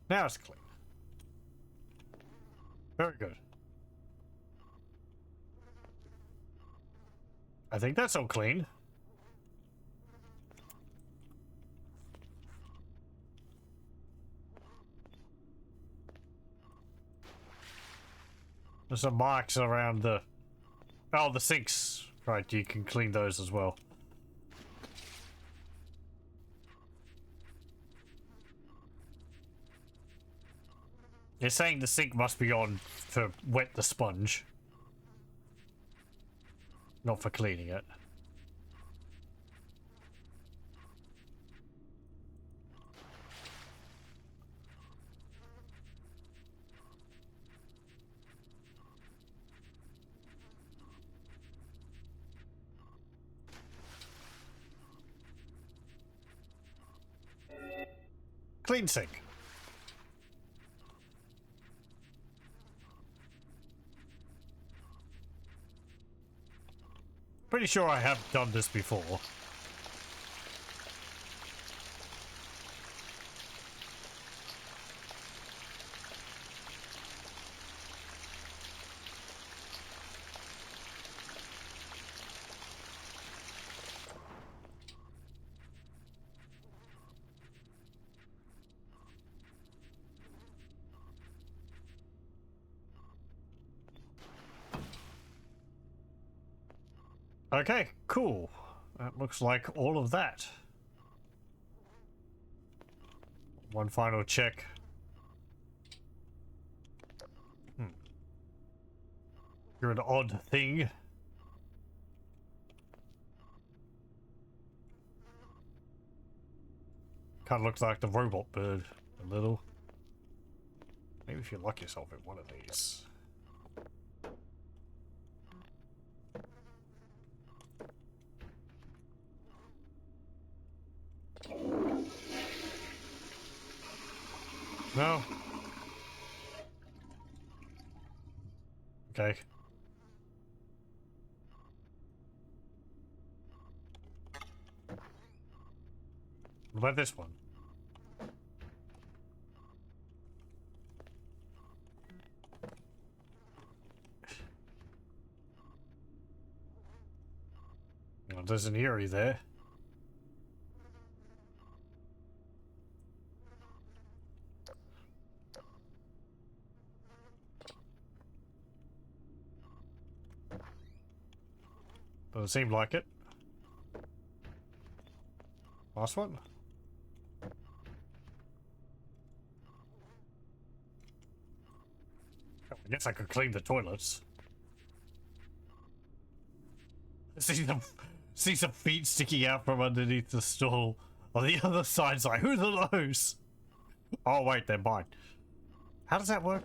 Speaker 1: Now it's clean. Very good. I think that's all clean. There's some marks around the... Oh, the sinks. Right, you can clean those as well. It's saying the sink must be on to wet the sponge. Not for cleaning it. Clean sink. Pretty sure I have done this before. Okay, cool. That looks like all of that. One final check. You're an odd thing. Kind of looks like the robot bird, a little. Maybe if you lock yourself in one of these. No. Okay. What about this one? Oh, there's an Eerie there. Doesn't seem like it. Last one? Oh, I guess I could clean the toilets. See some feet sticking out from underneath the stall. On the other side's like, who are those? Oh wait, they're mine. How does that work?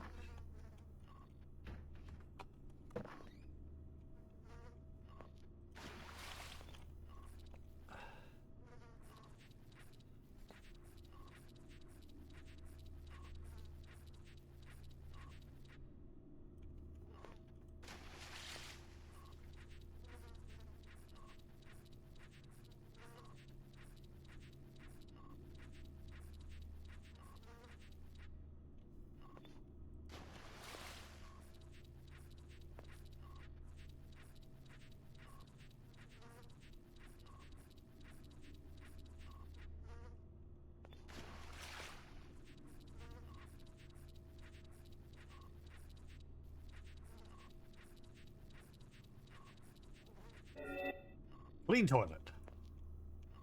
Speaker 1: Clean toilet.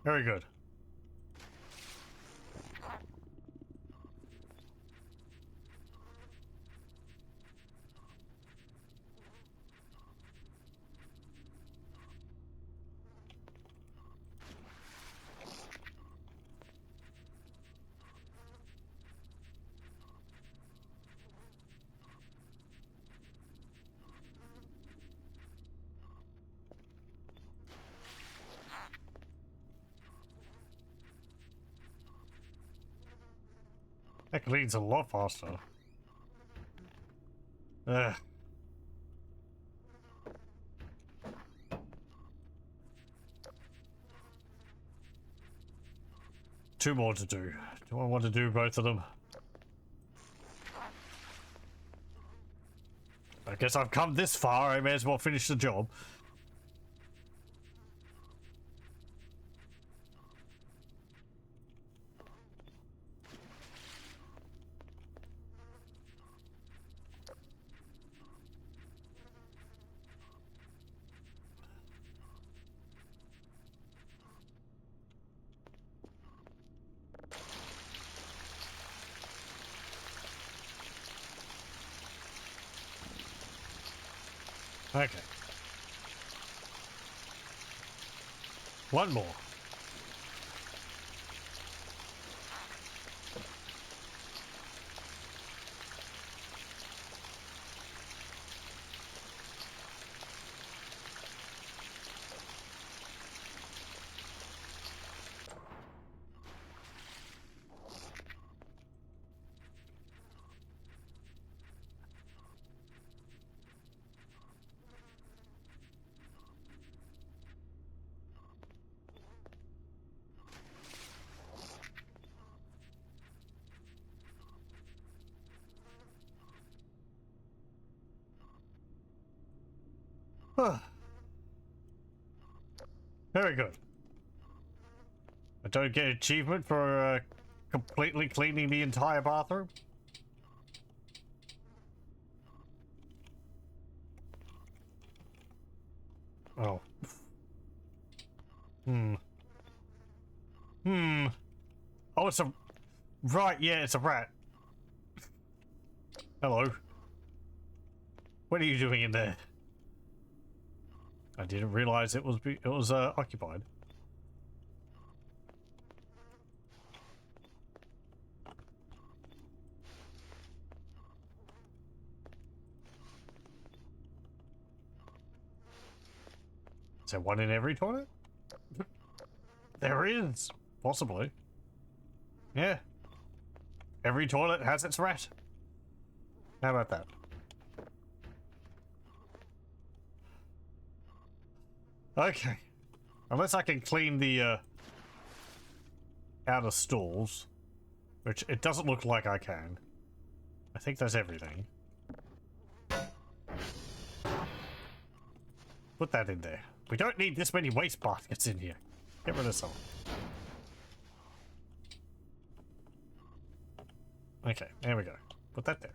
Speaker 1: Very good. That cleans a lot faster. Ugh. Two more to do. Do I want to do both of them? I guess I've come this far, I may as well finish the job. Okay. One more. Very good. I don't get achievement for completely cleaning the entire bathroom. Oh. Oh, it's a... Right, yeah, it's a rat. Hello. What are you doing in there? I didn't realize it was occupied. Is there one in every toilet? There is, possibly. Yeah. Every toilet has its rat. How about that? Okay. Unless I can clean the outer stalls, which it doesn't look like I can. I think that's everything. Put that in there. We don't need this many waste baskets in here. Get rid of some. Okay, there we go. Put that there.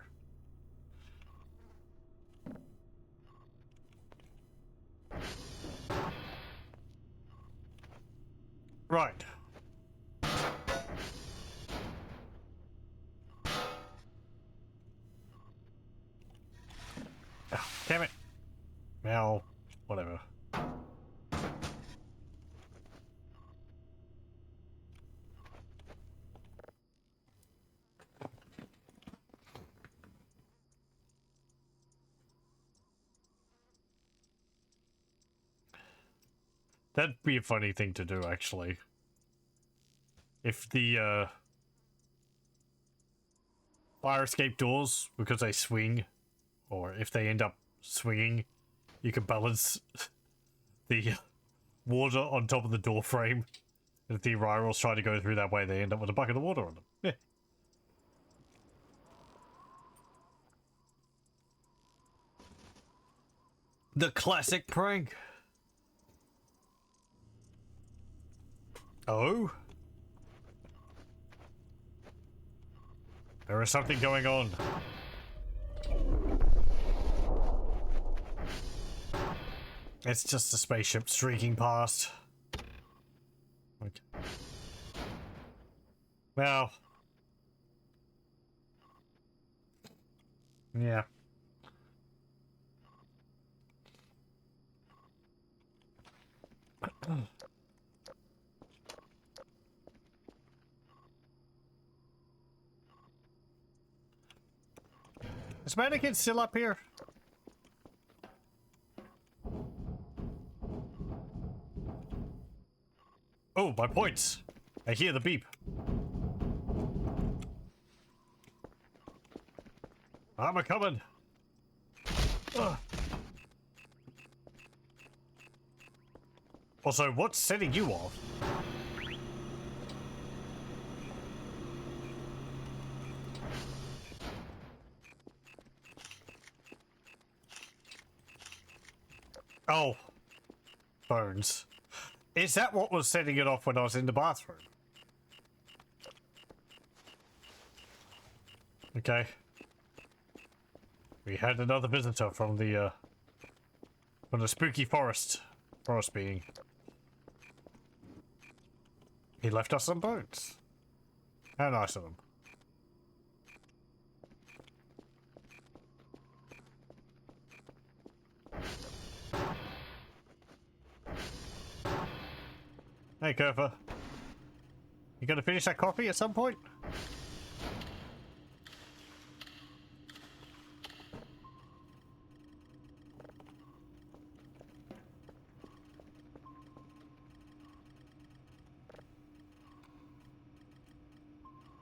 Speaker 1: Right. Oh, damn it. Well, whatever. That'd be a funny thing to do, actually. If the, fire escape doors, because they swing, or if they end up swinging, you can balance the water on top of the door frame. If the rivals try to go through that way, they end up with a bucket of water on them. Yeah. The classic prank. Oh? There is something going on. It's just a spaceship streaking past. Okay. Well. Yeah. Is Mannequin still up here? Oh, my points. I hear the beep. I'm a coming. Also, what's setting you off? Oh. Bones. Is that what was setting it off when I was in the bathroom? Okay. We had another visitor from the spooky forest. Forest being. He left us some bones. How nice of him. Hey, Kerfer. You gonna finish that coffee at some point?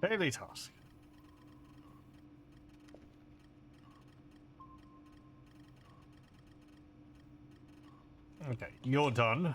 Speaker 1: Daily task. Okay, you're done.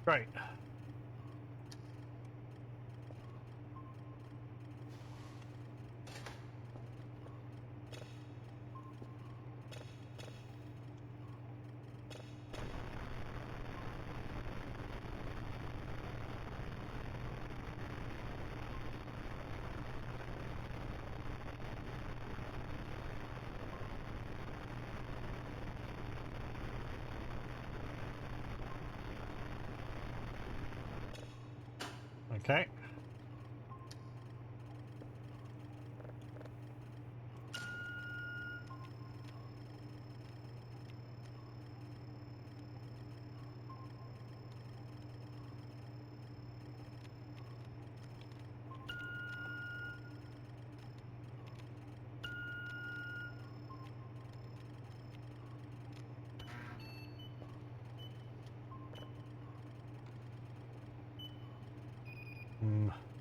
Speaker 1: Great. Okay.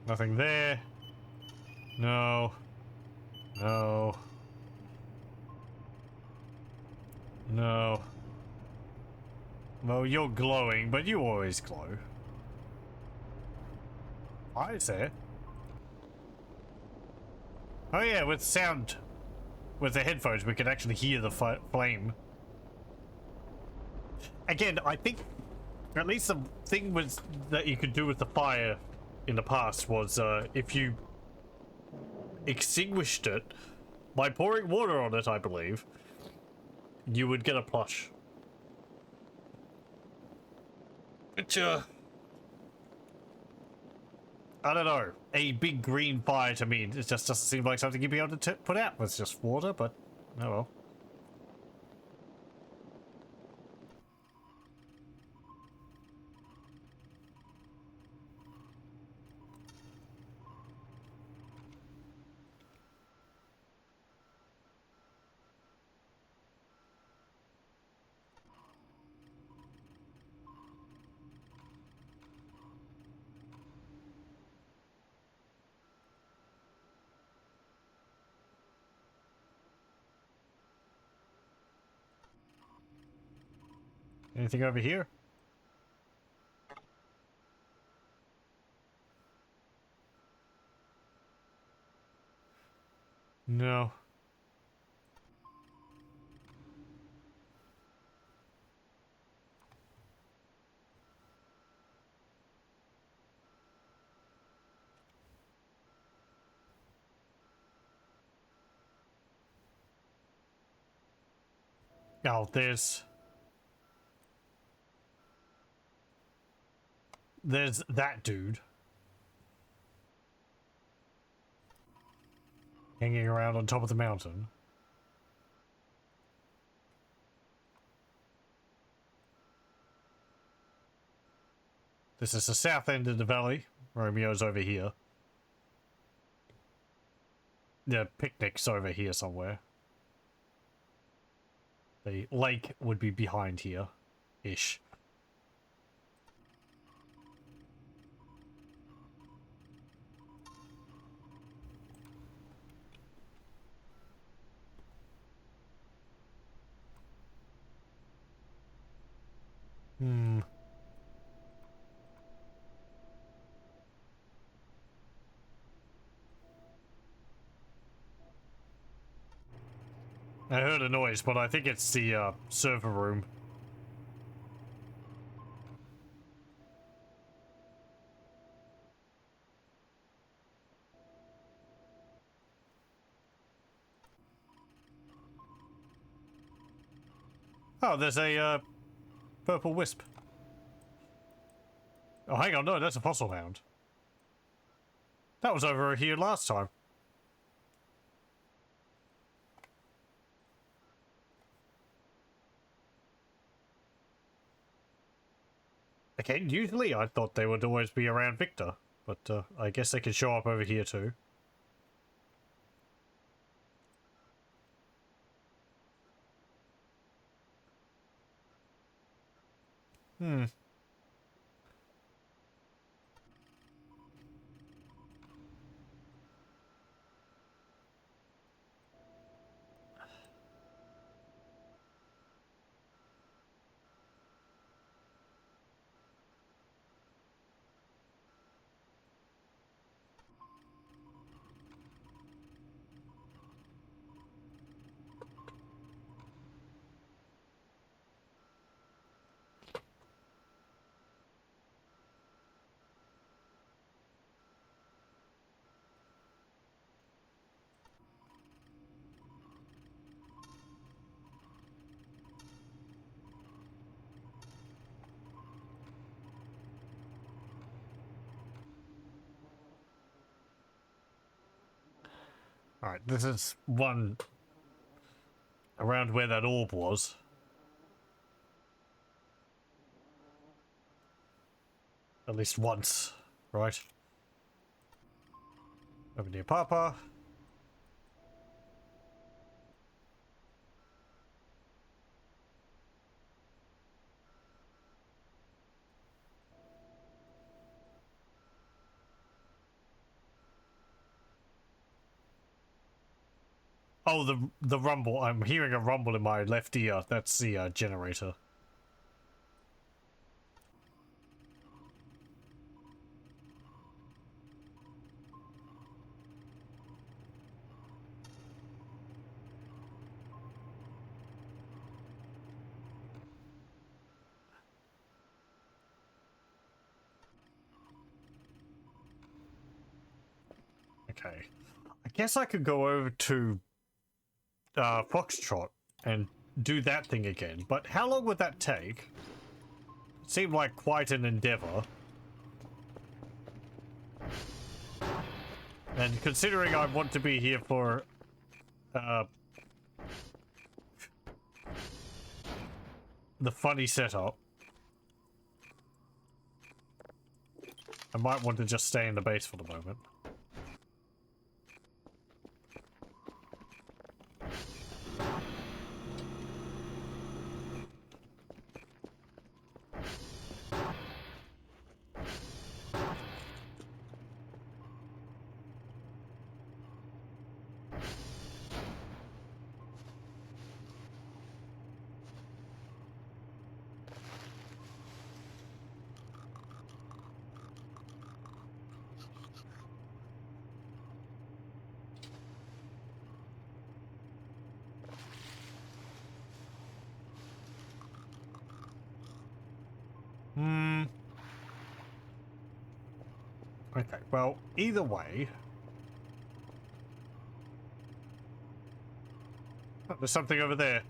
Speaker 1: Nothing there. No. No. No. Well, you're glowing, but you always glow. I say. Oh yeah, with sound. With the headphones, we could actually hear the flame. Again, I think at least the thing was that you could do with the fire in the past was if you extinguished it by pouring water on it, I believe, you would get a plush. Which, I don't know. A big green fire to me, it just doesn't seem like something you'd be able to put out with just water, but oh well. Anything over here? No. Oh, there's that dude hanging around on top of the mountain. This is the south end of the valley. Romeo's over here. The picnic's over here somewhere. The lake would be behind here. Ish. I heard a noise, but I think it's the server room. Oh, there's a purple wisp. Oh, hang on, no, that's a fossil hound. That was over here last time. Okay, usually I thought they would always be around Victor, but I guess they can show up over here too. Alright, this is one around where that orb was. At least once, right? Over near Papa. Oh, the rumble. I'm hearing a rumble in my left ear. That's the generator. Okay. I guess I could go over to Foxtrot and do that thing again, but how long would that take? It seemed like quite an endeavor. And considering I want to be here for the funny setup, I might want to just stay in the base for the moment. Okay, well, either way... Oh, there's something over there.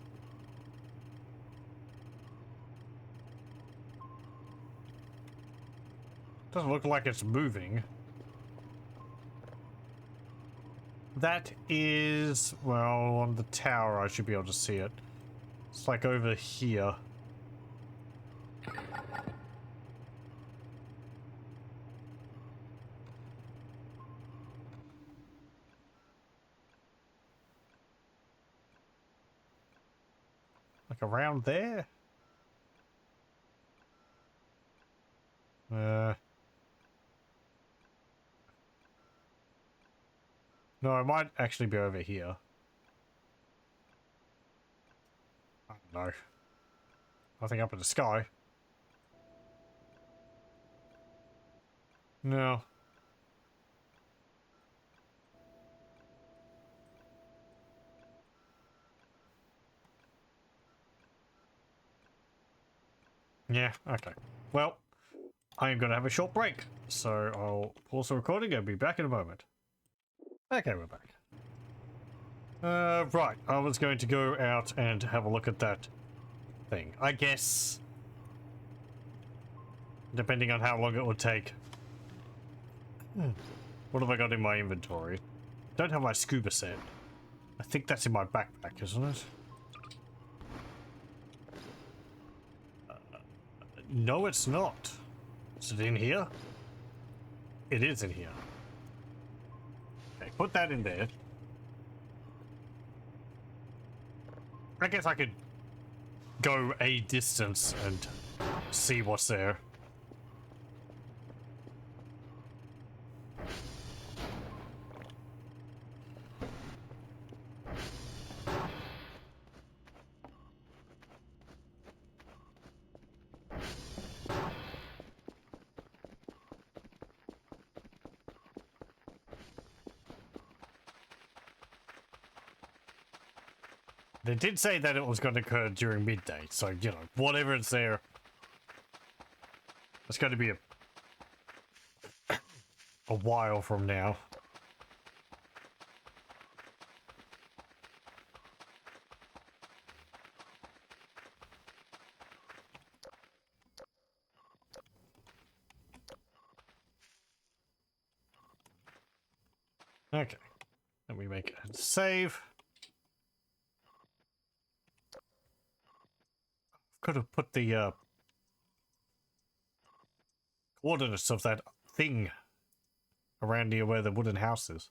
Speaker 1: Doesn't look like it's moving. That is... well, on the tower I should be able to see it. It's like over here. Like around there? No, it might actually be over here. I don't know. Nothing up in the sky. No. Yeah, okay. Well, I'm going to have a short break. So I'll pause the recording and be back in a moment. Okay, we're back. Right. I was going to go out and have a look at that thing. I guess... depending on how long it would take. What have I got in my inventory? Don't have my scuba set. I think that's in my backpack, isn't it? No, it's not. Is it in here? It is in here. Okay, put that in there. I guess I could go a distance and see what's there. They did say that it was going to occur during midday, so, you know, whatever it's there, it's going to be a while from now. Okay, let me make a save. Could have put the coordinates of that thing around near where the wooden house is,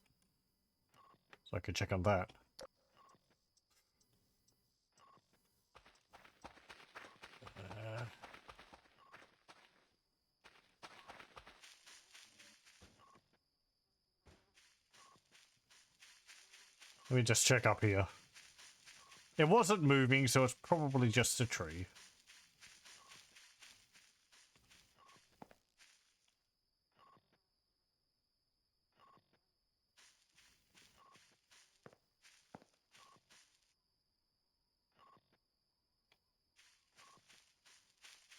Speaker 1: so I could check on that. Let me just check up here. It wasn't moving, so it's probably just a tree.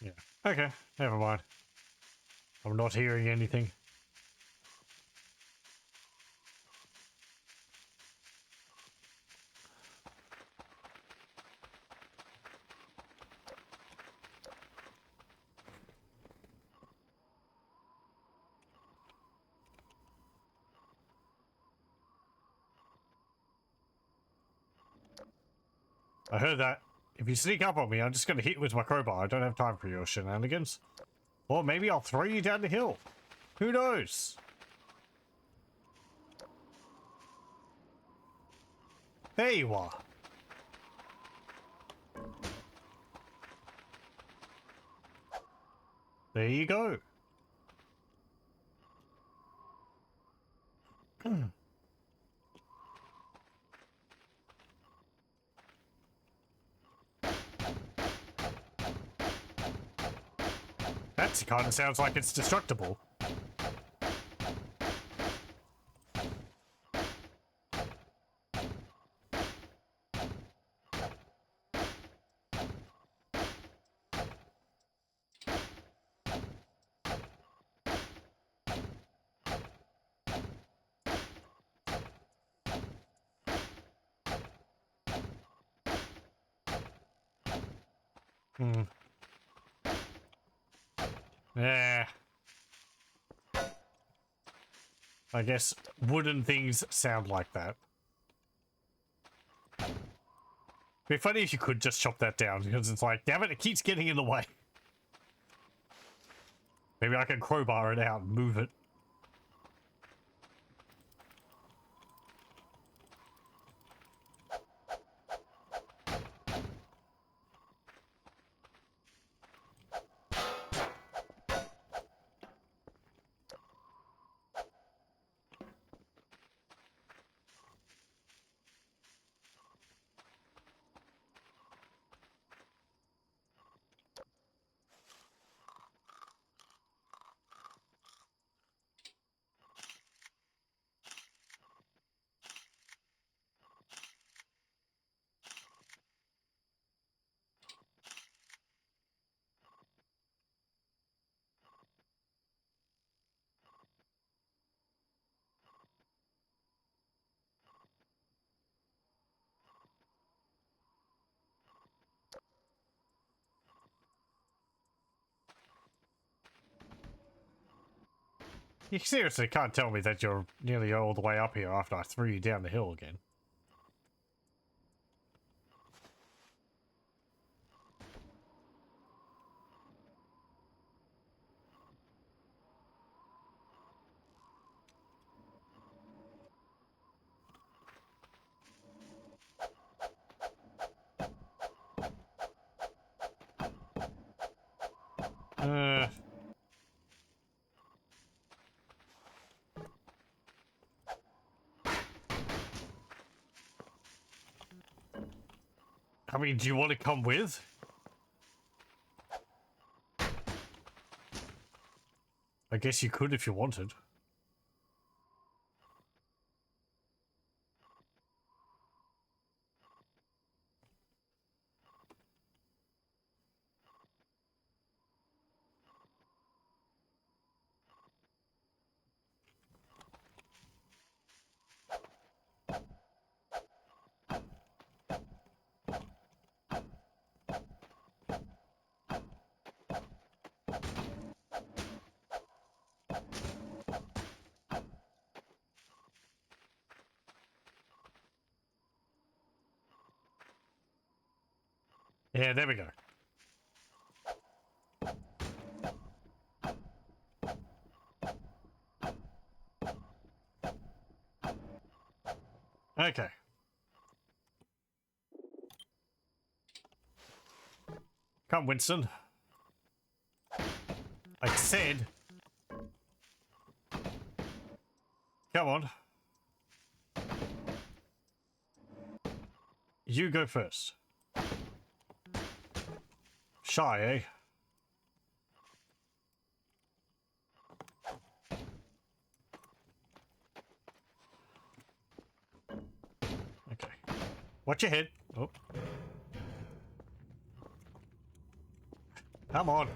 Speaker 1: Yeah. Okay, never mind. I'm not hearing anything. I heard that. If you sneak up on me, I'm just going to hit you with my crowbar. I don't have time for your shenanigans. Or maybe I'll throw you down the hill. Who knows? There you are. There you go. That kind of sounds like it's destructible. Hmm. Yeah. I guess wooden things sound like that. It'd be funny if you could just chop that down, because it's like, damn it, it keeps getting in the way. Maybe I can crowbar it out and move it. You seriously can't tell me that you're nearly all the way up here after I threw you down the hill again. Uh... I mean, do you want to come with? I guess you could if you wanted. Yeah, there we go. Okay. Come, Winston. I said... Come on. you go first. Shy, eh? Okay. Watch your head. Oh. Come on.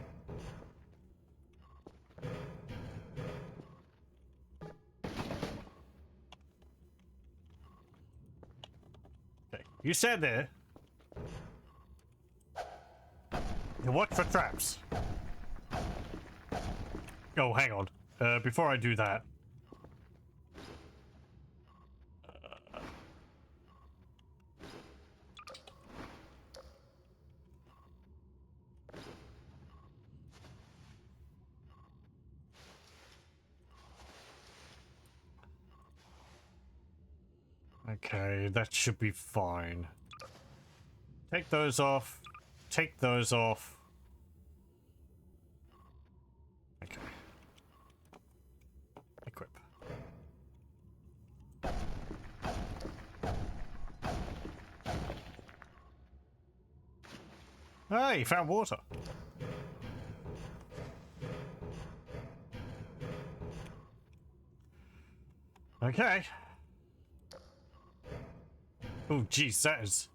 Speaker 1: Okay. You stand there. You watch for traps. Oh, hang on. Before I do that. Okay, that should be fine. Take those off. Take those off. Okay. Equip. Hey, found water. Okay. Oh, geez, that is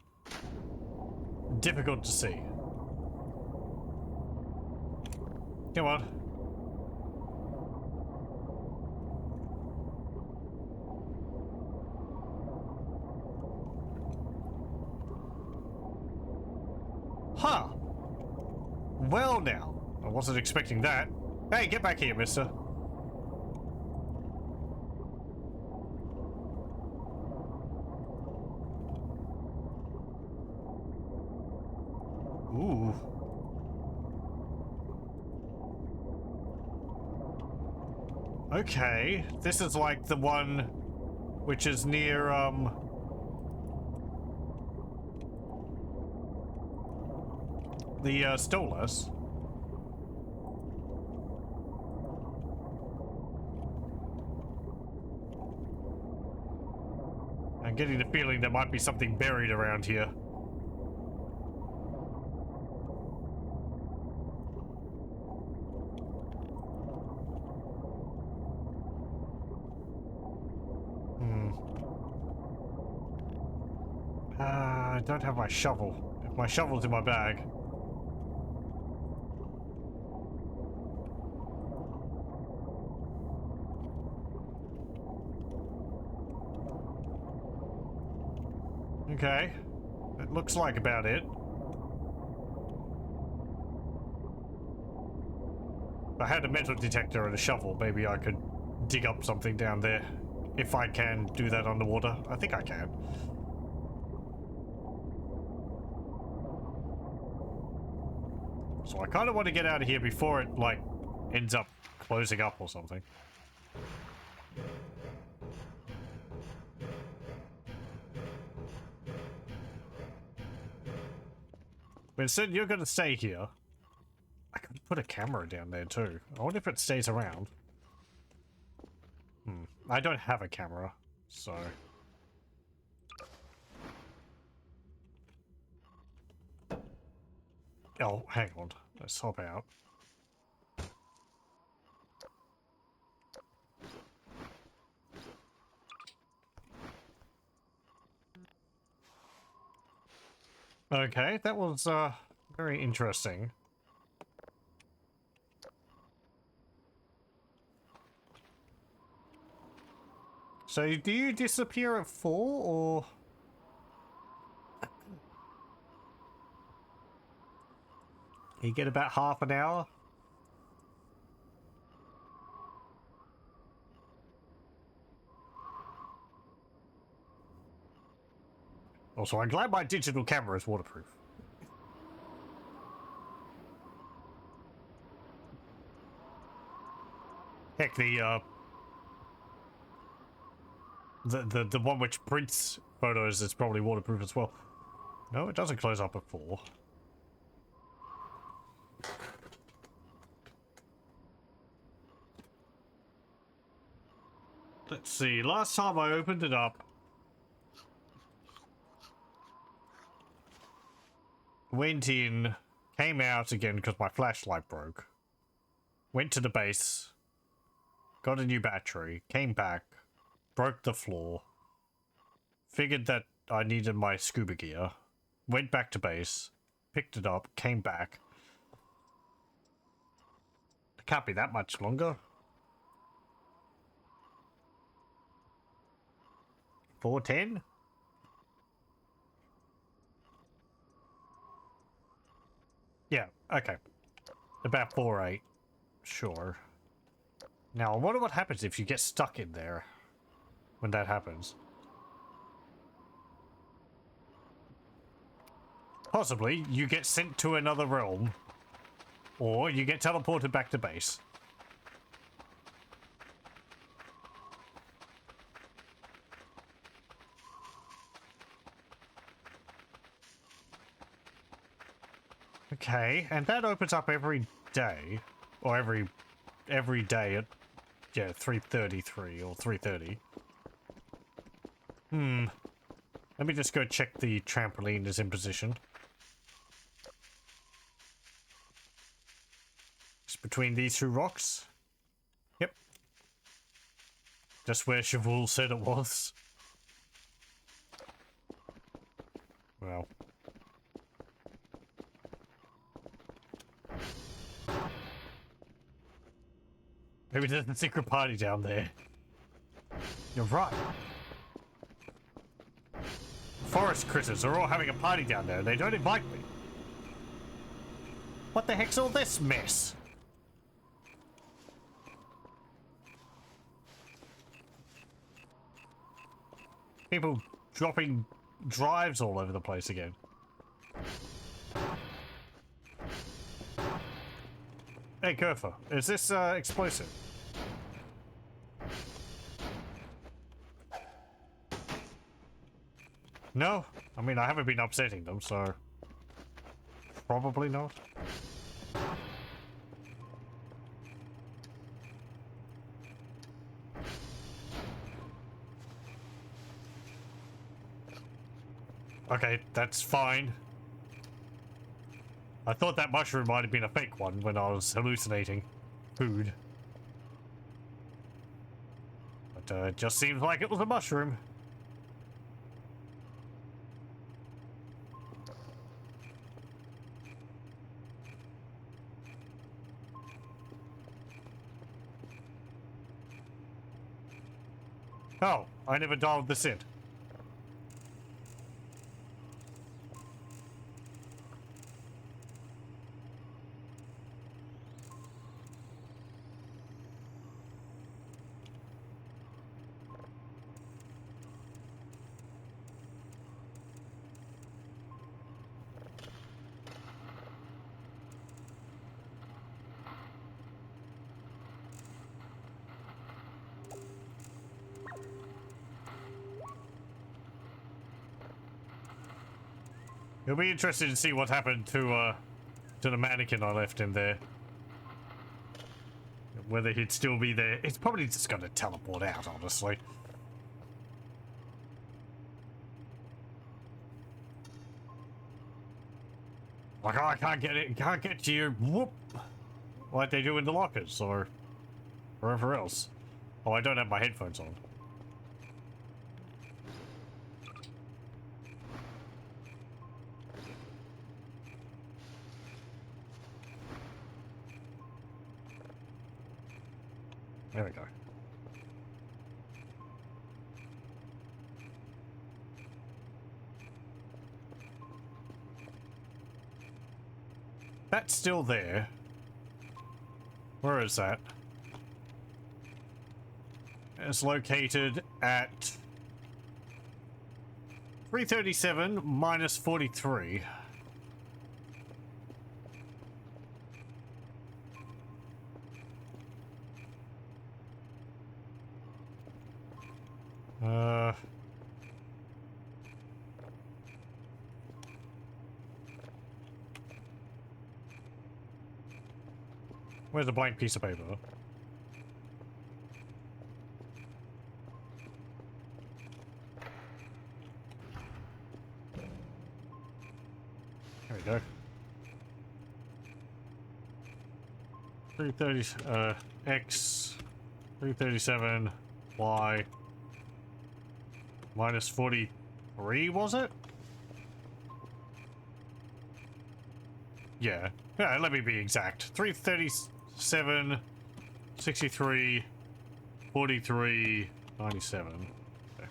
Speaker 1: difficult to see. Come on. Huh. Well now. I wasn't expecting that. Hey, get back here, mister. Ooh. Okay, this is like the one which is near, the, Stolas. I'm getting the feeling there might be something buried around here. I don't have my shovel. My shovel's in my bag. Okay. It looks like about it. If I had a metal detector and a shovel, maybe I could dig up something down there. If I can do that underwater. I think I can. So I kind of want to get out of here before it, like, ends up closing up or something. But instead, you're going to stay here. I could put a camera down there too. I wonder if it stays around. I don't have a camera, so... Oh, hang on. Let's hop out. Okay, that was, very interesting. So, do you disappear at 4, or...? You get about half an hour? Also, I'm glad my digital camera is waterproof. Heck, the one which prints photos is probably waterproof as well. No, it doesn't close up at 4. Let's see, last time I opened it up, went in, came out again because my flashlight broke, went to the base, got a new battery, came back, broke the floor, figured that I needed my scuba gear, went back to base, picked it up, came back. It can't be that much longer. 4:10? Yeah, okay. About 4:08. Sure. Now, I wonder what happens if you get stuck in there when that happens. Possibly, you get sent to another realm, or you get teleported back to base. Okay, and that opens up every day, or every day at, yeah, 3:33 or 3:30. Let me just go check the trampoline is in position. It's between these two rocks. Yep. Just where Shavul said it was. Well. Maybe there's a secret party down there. You're right. Forest critters are all having a party down there and they don't invite me. What the heck's all this mess? People dropping drives all over the place again. Hey, Kerfa, is this explosive? No? I mean, I haven't been upsetting them, so... Probably not. Okay, that's fine. I thought that mushroom might have been a fake one when I was hallucinating food. But it just seems like it was a mushroom. Oh, I never dialed this in. You'll be interested to see what happened to the mannequin I left in there. Whether he'd still be there. It's probably just gonna teleport out, honestly. Like, oh, I can't get it, can't get to you, whoop! Like they do in the lockers, or wherever else. Oh, I don't have my headphones on. There we go. That's still there. Where is that? It's located at 337 minus 43. Where's the blank piece of paper? There we go. 330, X, 337, Y, minus 43, was it? Yeah. Yeah, let me be exact. 337, 63, 43, 97. Okay.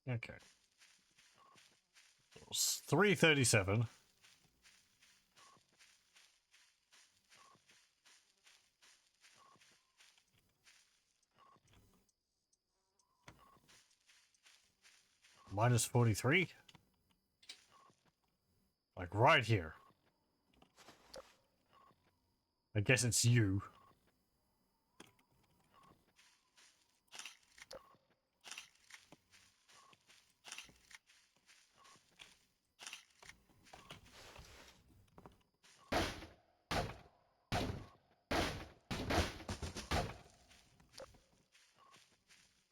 Speaker 1: Okay. It was 337. Minus 43? Like right here. I guess it's you.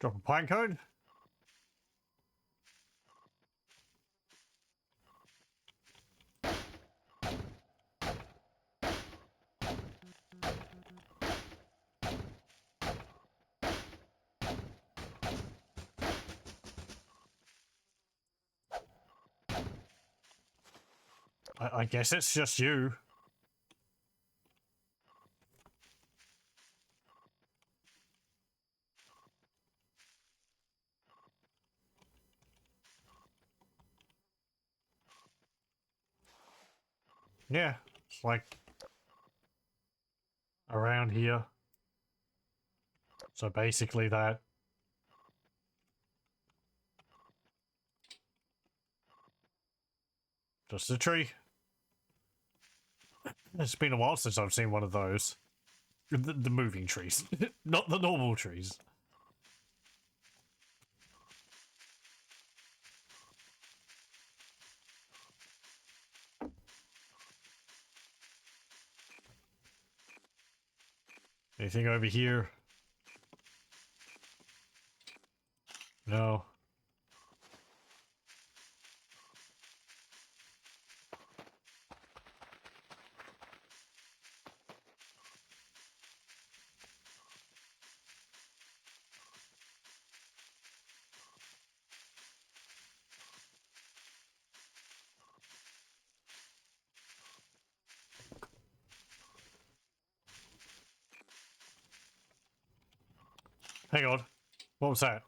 Speaker 1: Drop a pine cone? I guess it's just you. Yeah, it's like around here. So basically that. Just a tree. It's been a while since I've seen one of those. The moving trees, not the normal trees. Anything over here? No. Hang on. What was that?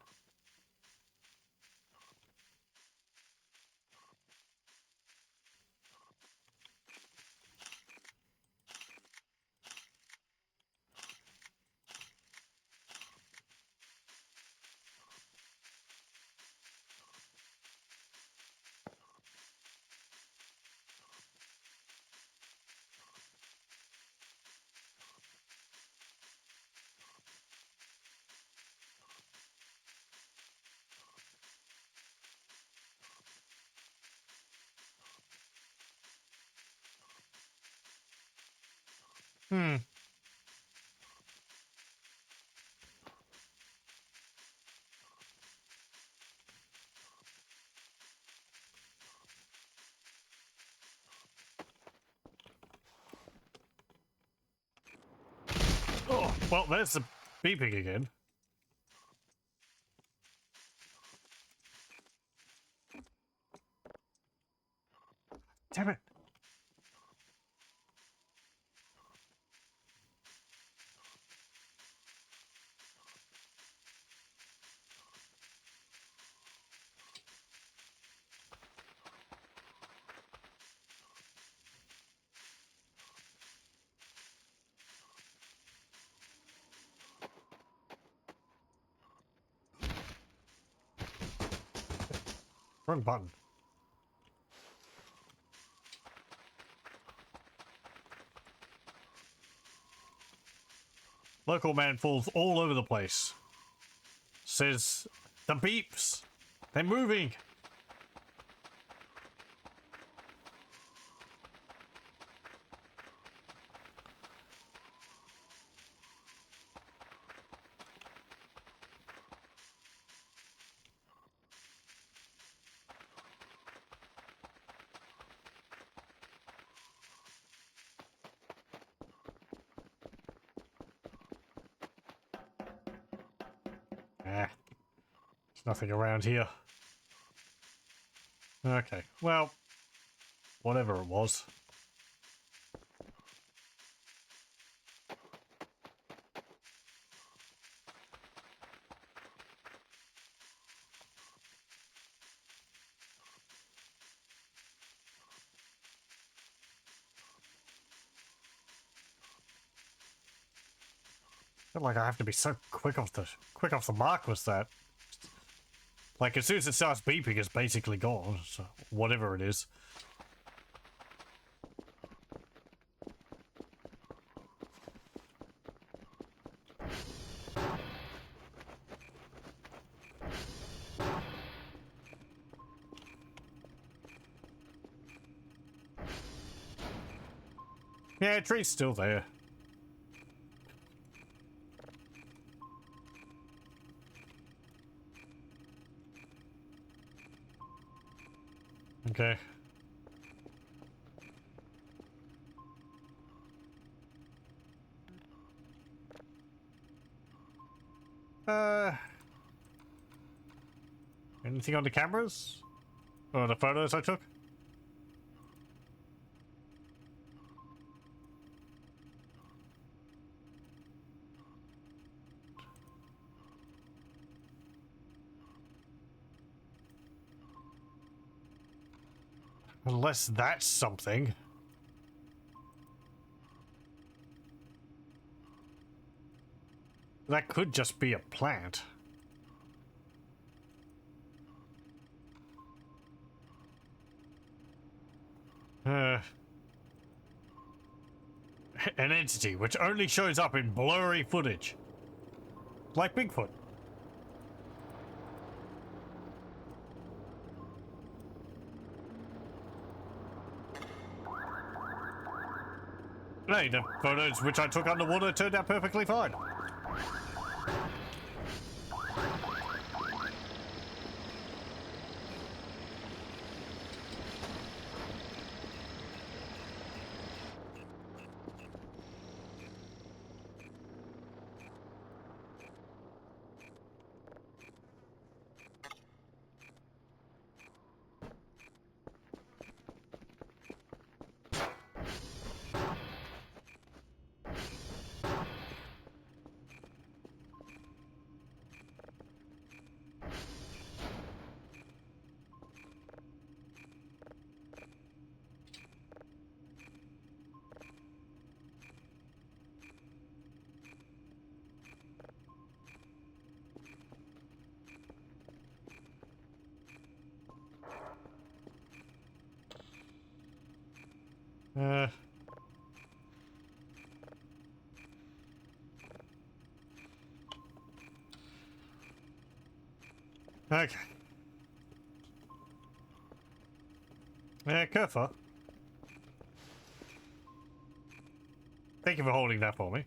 Speaker 1: Hmm. Oh, well, there's the beeping again. Damn it. Wrong button. Local man falls all over the place. Says, the beeps! They're moving! Ah, there's nothing around here. Okay, well, whatever it was. Feel like I have to be so quick off the mark with that. Like as soon as it starts beeping, it's basically gone. So whatever it is. Yeah, tree's still there. Okay. Anything on the cameras? Or the photos I took? Unless that's something. That could just be a plant. An entity which only shows up in blurry footage. Like Bigfoot. Hey, the photos which I took underwater turned out perfectly fine. Uh, okay. Kerfa. Thank you for holding that for me.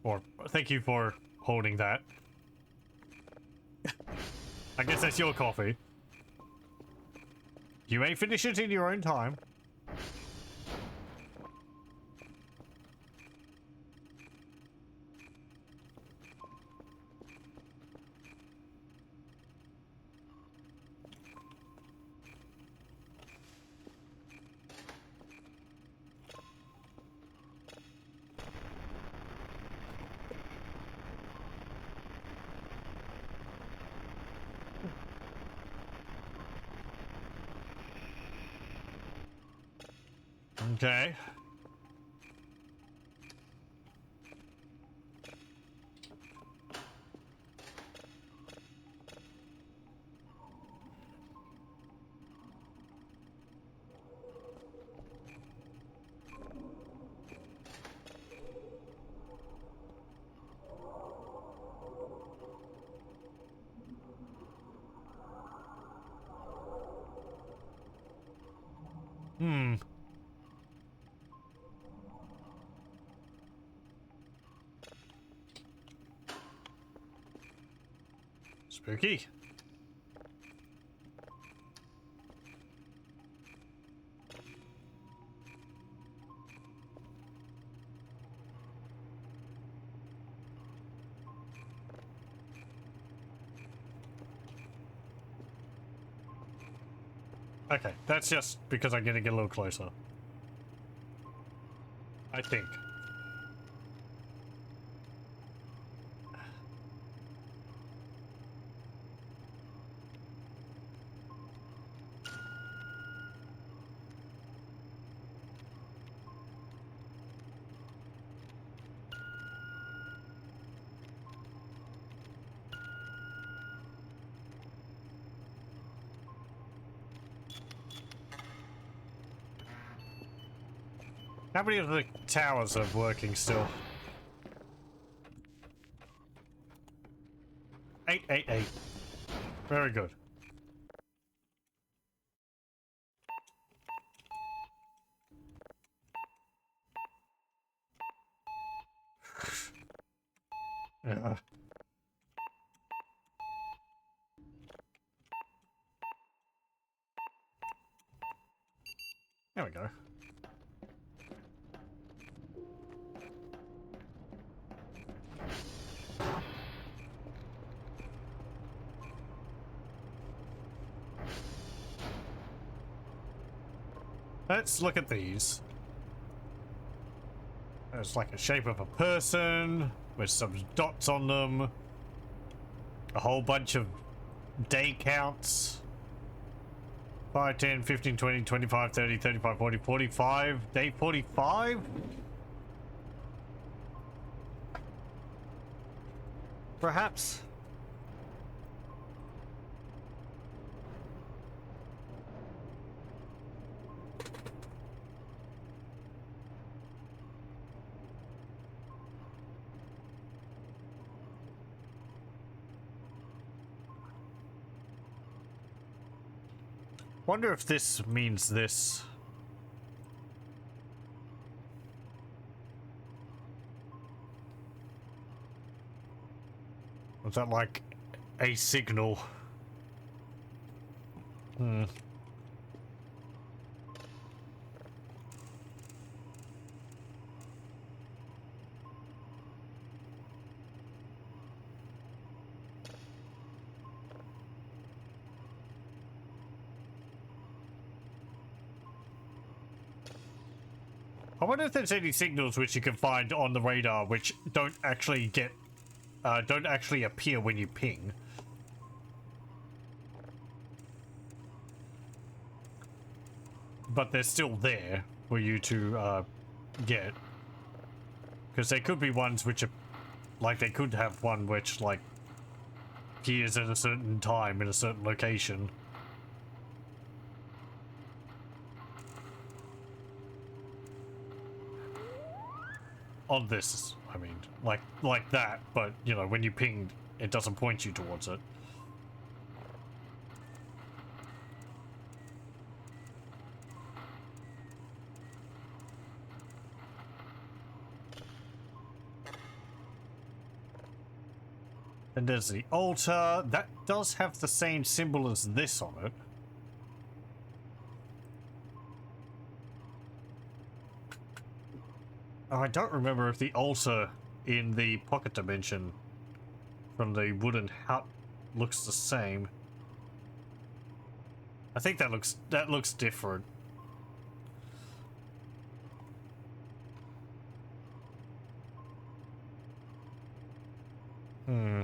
Speaker 1: Or, thank you for holding that. I guess that's your coffee. You may finish it in your own time. Okay. Hmm. Spooky. Okay, that's just because I'm gonna get a little closer. I think. How many of the towers are working still? 888. Very good. Yeah. There we go. Let's look at these. There's like a shape of a person with some dots on them. A whole bunch of day counts. 5, 10, 15, 20, 25, 30, 35, 40, 45. Day 45?
Speaker 3: Perhaps.
Speaker 1: Wonder if this means this. Was that like a signal? Hmm. I wonder if there's any signals which you can find on the radar which don't actually get, don't actually appear when you ping. But they're still there for you to, get. Because there could be ones which are, like they could have one which, like, appears at a certain time in a certain location. On this, I mean, like that, but you know, when you ping, it doesn't point you towards it. And there's the altar. That does have the same symbol as this on it. Oh, I don't remember if the altar in the pocket dimension from the wooden hut looks the same. I think that looks different. Hmm.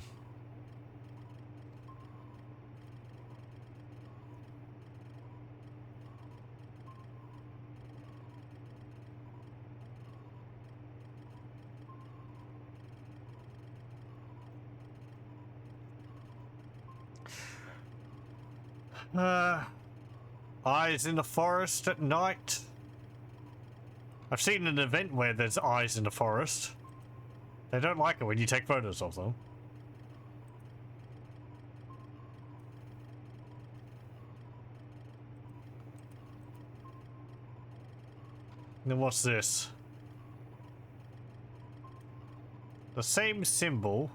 Speaker 1: Eyes in the forest at night. I've seen an event where there's eyes in the forest. They don't like it when you take photos of them. Then what's this? The same symbol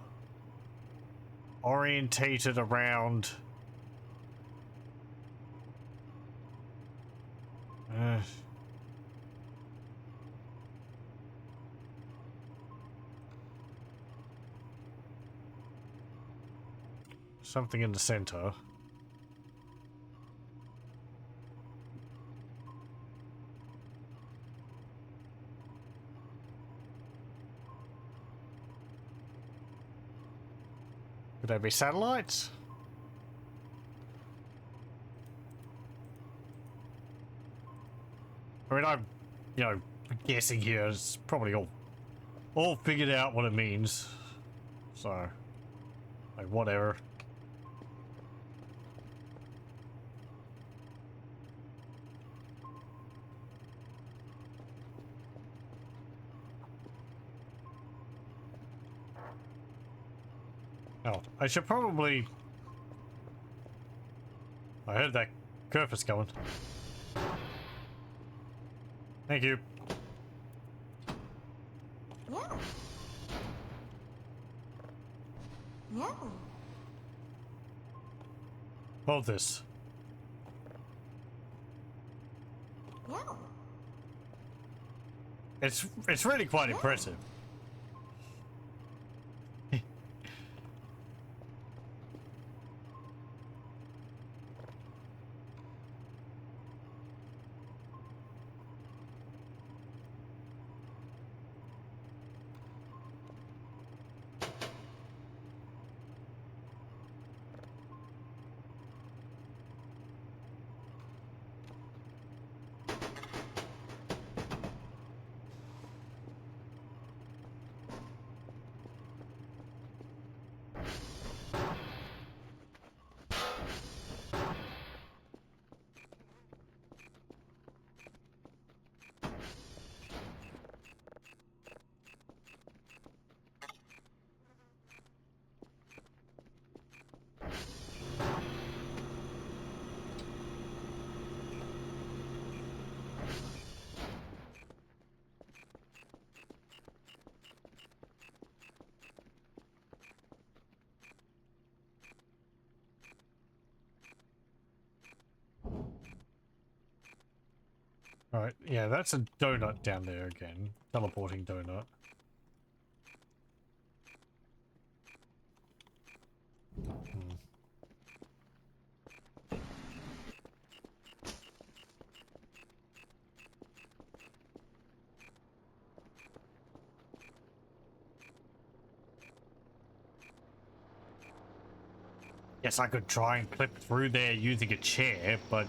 Speaker 1: orientated around something in the center. Could they be satellites? I mean, I'm, guessing here. It's probably all figured out what it means. So, like, whatever. Oh, I should probably... I heard that Kerfus going. Thank you.
Speaker 2: Yeah. Yeah.
Speaker 1: Hold this.
Speaker 2: Yeah.
Speaker 1: It's really quite impressive. Alright, yeah, that's a donut down there again. Teleporting donut. Yes, I could try and clip through there using a chair, but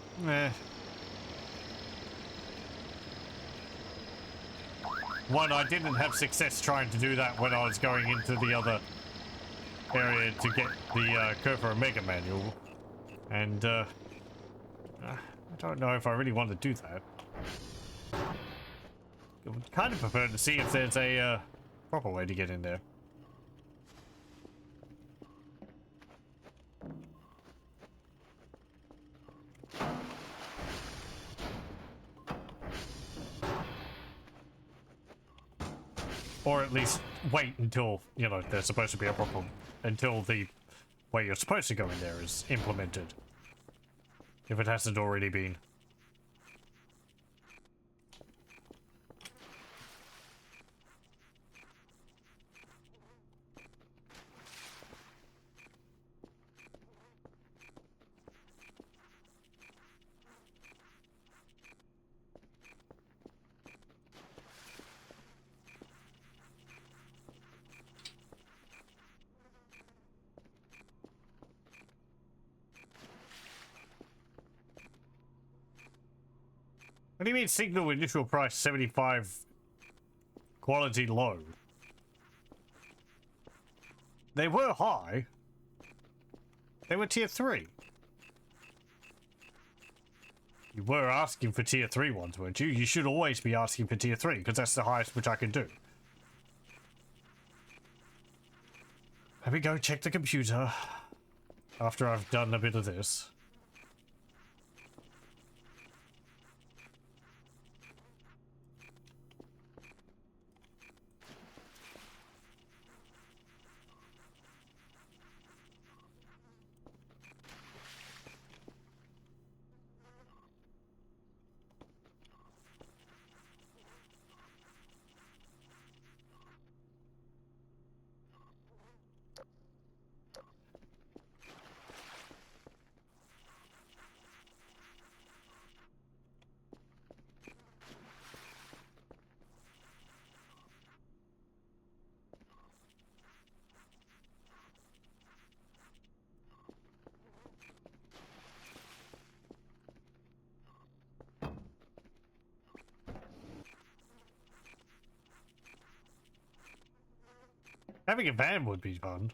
Speaker 1: one, I didn't have success trying to do that when I was going into the other area to get the Kerfer Omega manual. And, I don't know if I really want to do that. I would kind of prefer to see if there's a proper way to get in there. Or at least wait until, there's supposed to be a problem. Until the way you're supposed to go in there is implemented. If it hasn't already been. What do you mean signal initial price 75, quality low? They were high. They were tier 3. You were asking for tier 3 ones, weren't you? You should always be asking for tier 3, because that's the highest which I can do. Let me go check the computer after I've done a bit of this. Having a van would be fun.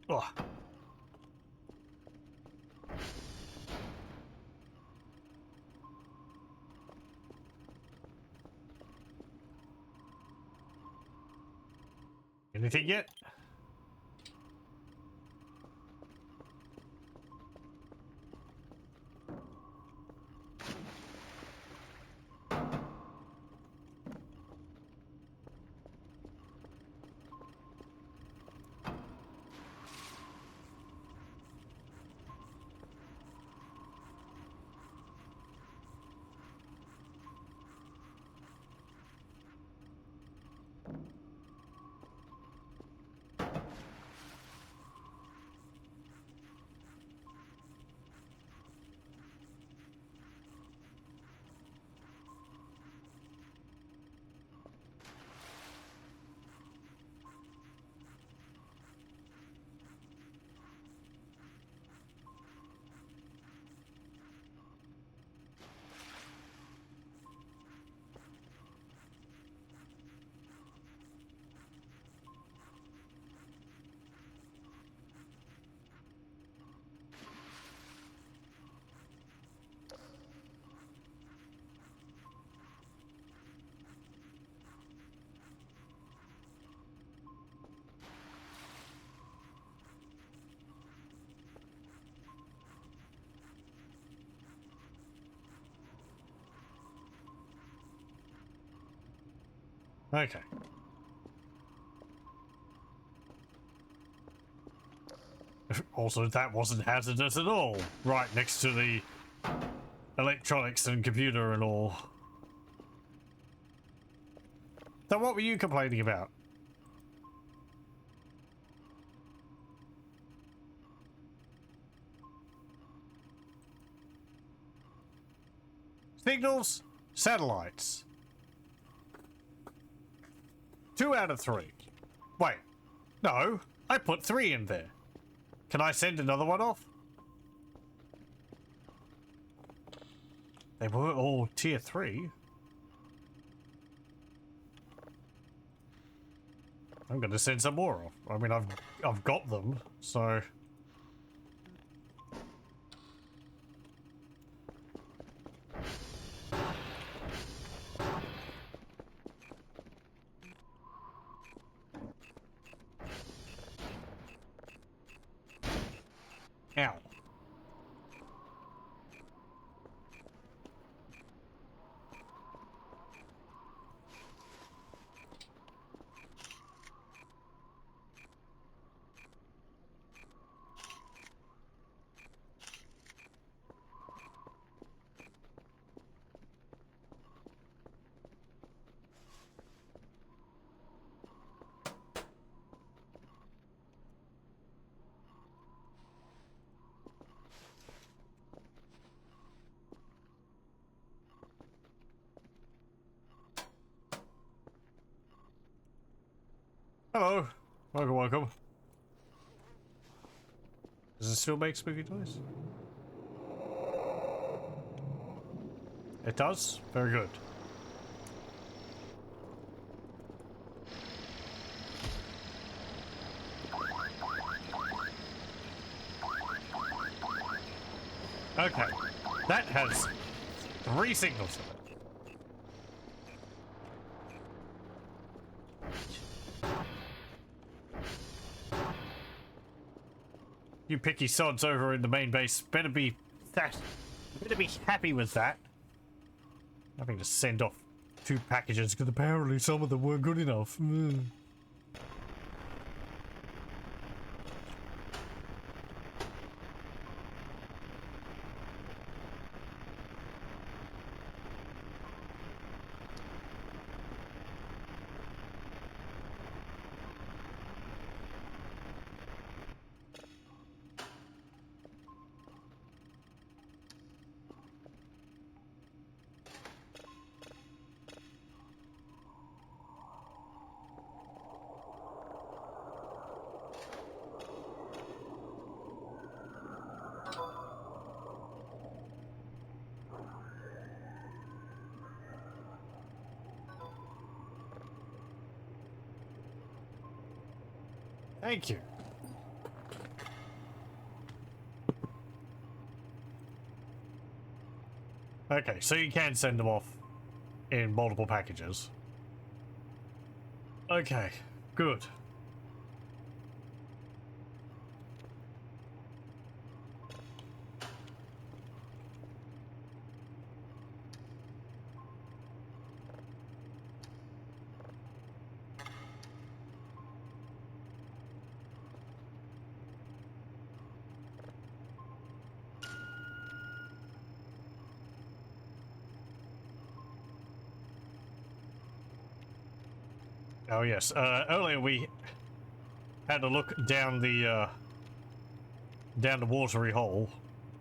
Speaker 1: Oh. Anything yet? Okay. Also, that wasn't hazardous at all. Right next to the electronics and computer and all. So what were you complaining about? Signals, satellites. 2 out of 3. Wait, no, I put 3 in there. Can I send another one off? They were all tier 3. I'm gonna send some more off. I mean, I've got them, so. Ow. Hello. Welcome, welcome. Does it still make spooky noise? It does? Very good. Okay. That has 3 signals in it. You picky sods over in the main base better be happy with that. Having to send off 2 packages because apparently some of them weren't good enough. Thank you. Okay, so you can send them off in multiple packages. Okay, good. Oh yes, earlier we had a look down the watery hole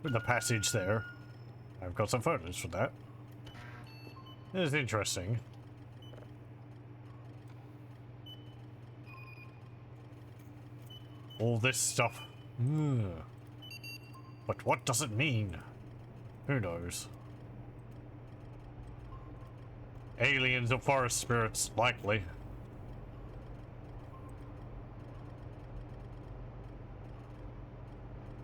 Speaker 1: with the passage there. I've got some photos for that. It is interesting. All this stuff. Ugh. But what does it mean? Who knows? Aliens or forest spirits, likely.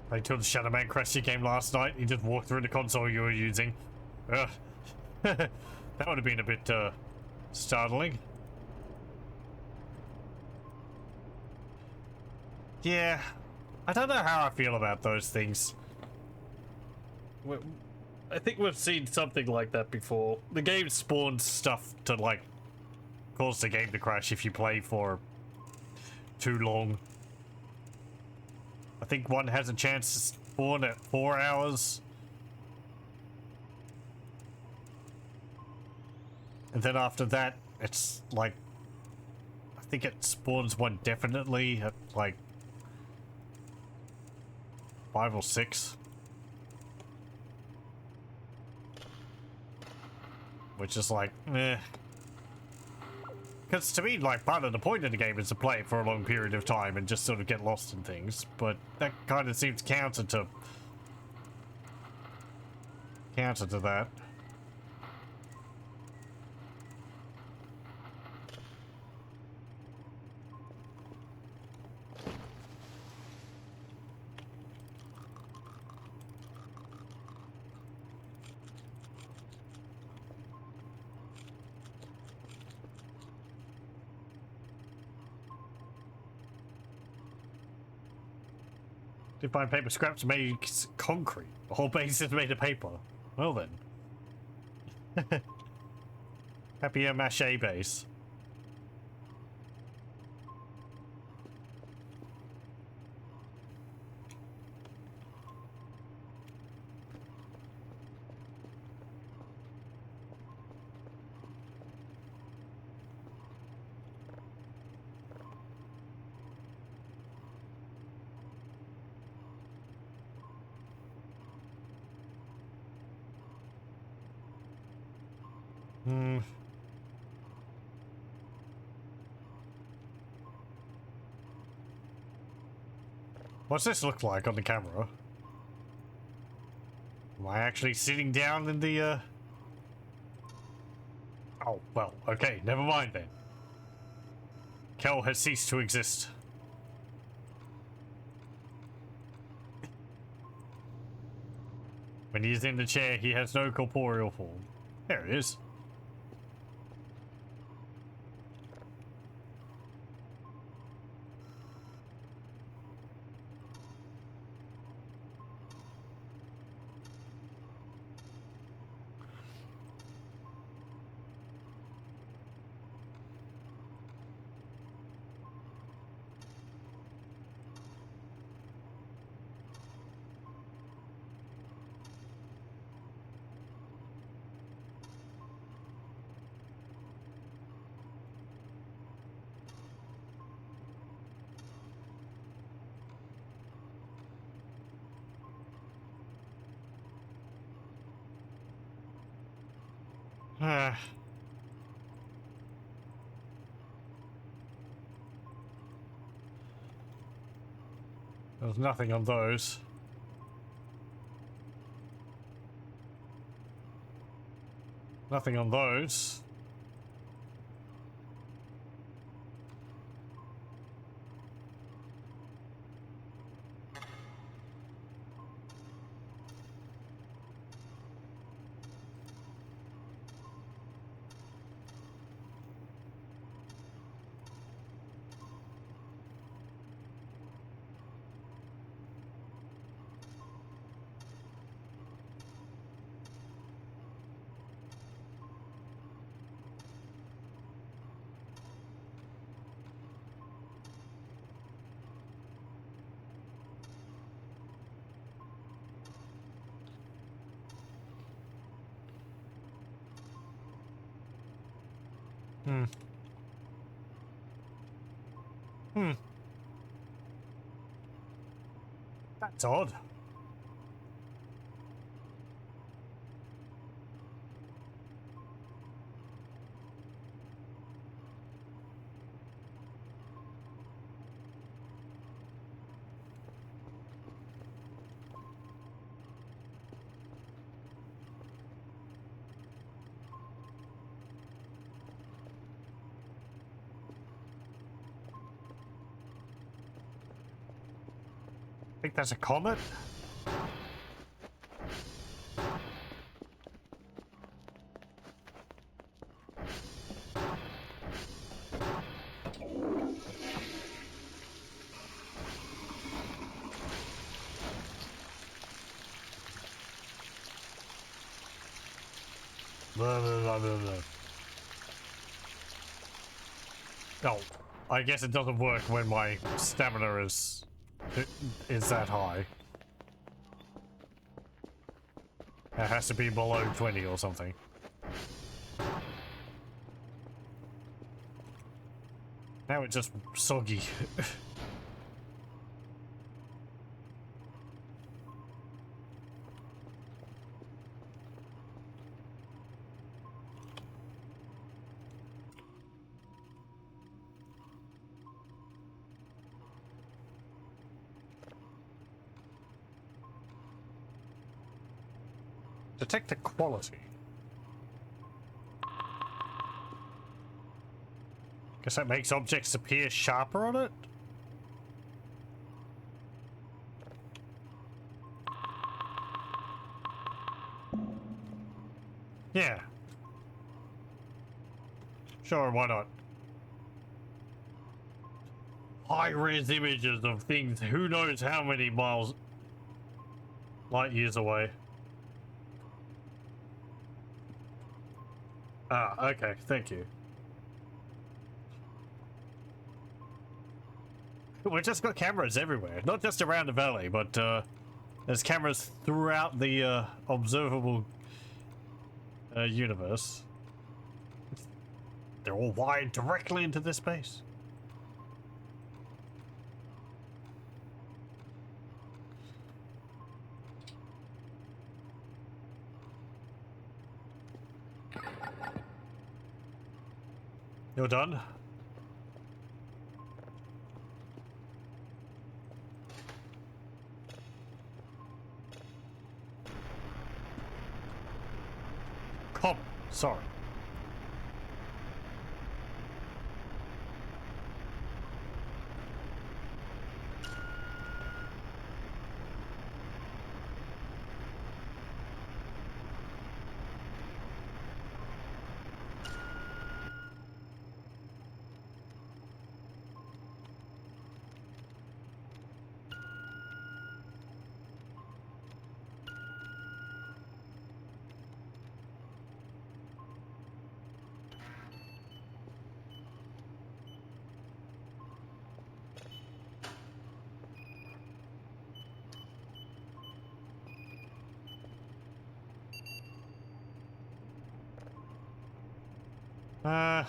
Speaker 1: Played till the Shadow Man Cressy game last night. He just walked through the console you were using. Ugh. That would have been a bit startling. Yeah, I don't know how I feel about those things. I think we've seen something like that before. The game spawns stuff to, like, cause the game to crash if you play for too long. I think one has a chance to spawn at 4 hours. And then after that, it's like, I think it spawns one definitely at like 5 or 6. Which is like, meh. Because to me, like, part of the point of the game is to play it for a long period of time and just sort of get lost in things. But that kind of seems counter to that. Did find paper scraps makes concrete. The whole base is made of paper. Well then. Papier mache base. What's this look like on the camera? Am I actually sitting down in the, Oh, well, okay, never mind then. Kel has ceased to exist. When he is in the chair, he has no corporeal form. There he is. There's nothing on those. Nothing on those. Hmm. Hmm. That's odd. I think that's a comet. Blah, blah, blah, blah, blah. Oh, I guess it doesn't work when my stamina is that high. It has to be below 20 or something. Now it's just soggy. Detect the quality. Guess that makes objects appear sharper on it? Yeah. Sure, why not? High-res images of things who knows how many light years away. Ah, okay, thank you. We've just got cameras everywhere, not just around the valley, but there's cameras throughout the observable universe. They're all wired directly into this space. You're done? Come, sorry. I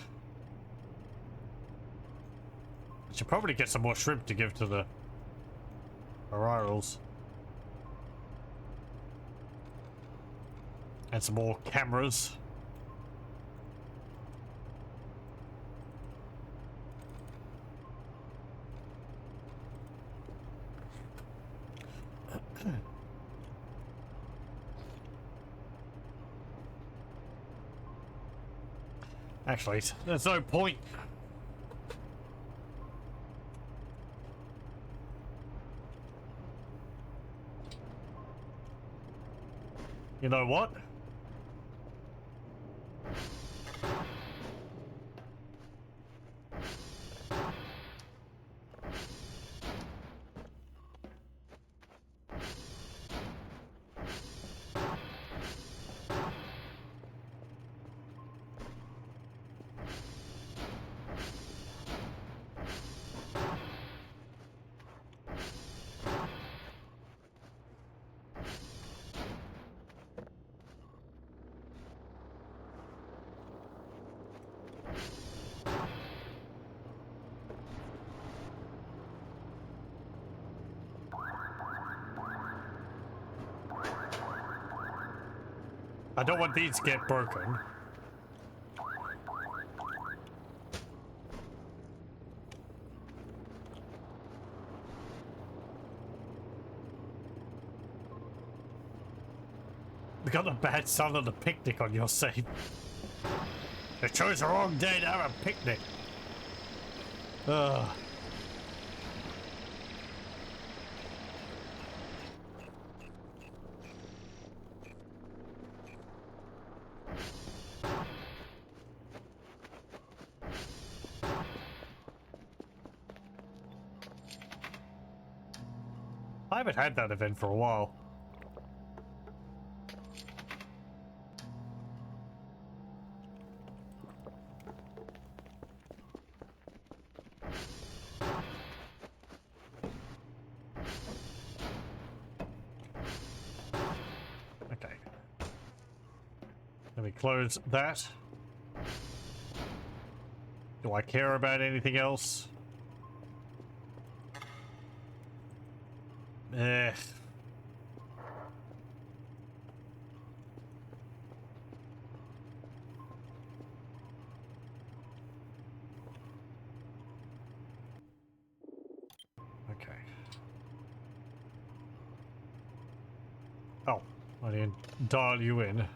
Speaker 1: should probably get some more shrimp to give to the Arirals. And some more cameras. Actually, there's no point. You know what? I don't want these to get broken. We got a bad son on a picnic on your side. They chose the wrong day to have a picnic. Ugh. I haven't had that event for a while. Okay. Let me close that. Do I care about anything else? Eh. Okay. Oh, I didn't dial you in.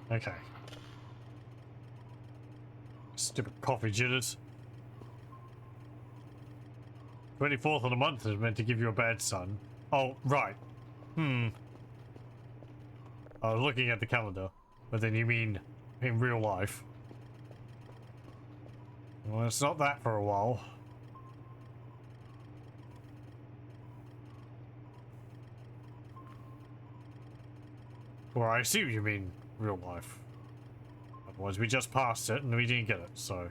Speaker 1: Okay. Stupid coffee jitters. 24th of the month is meant to give you a bad son. Oh, right. I was looking at the calendar, but then you mean in real life. Well, it's not that for a while. Or I assume you mean real life. Otherwise, we just passed it and we didn't get it, so.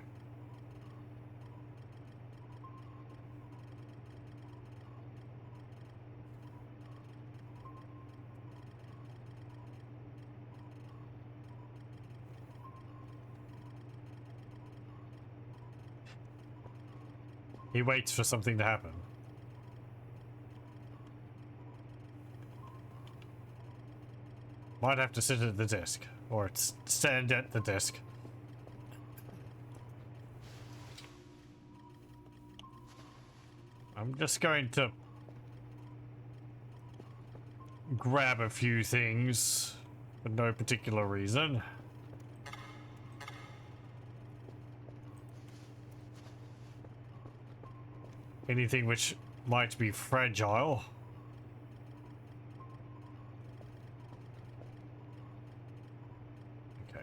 Speaker 1: He waits for something to happen. Might have to sit at the desk, or stand at the desk. I'm just going to grab a few things for no particular reason. Anything which might be fragile. Okay.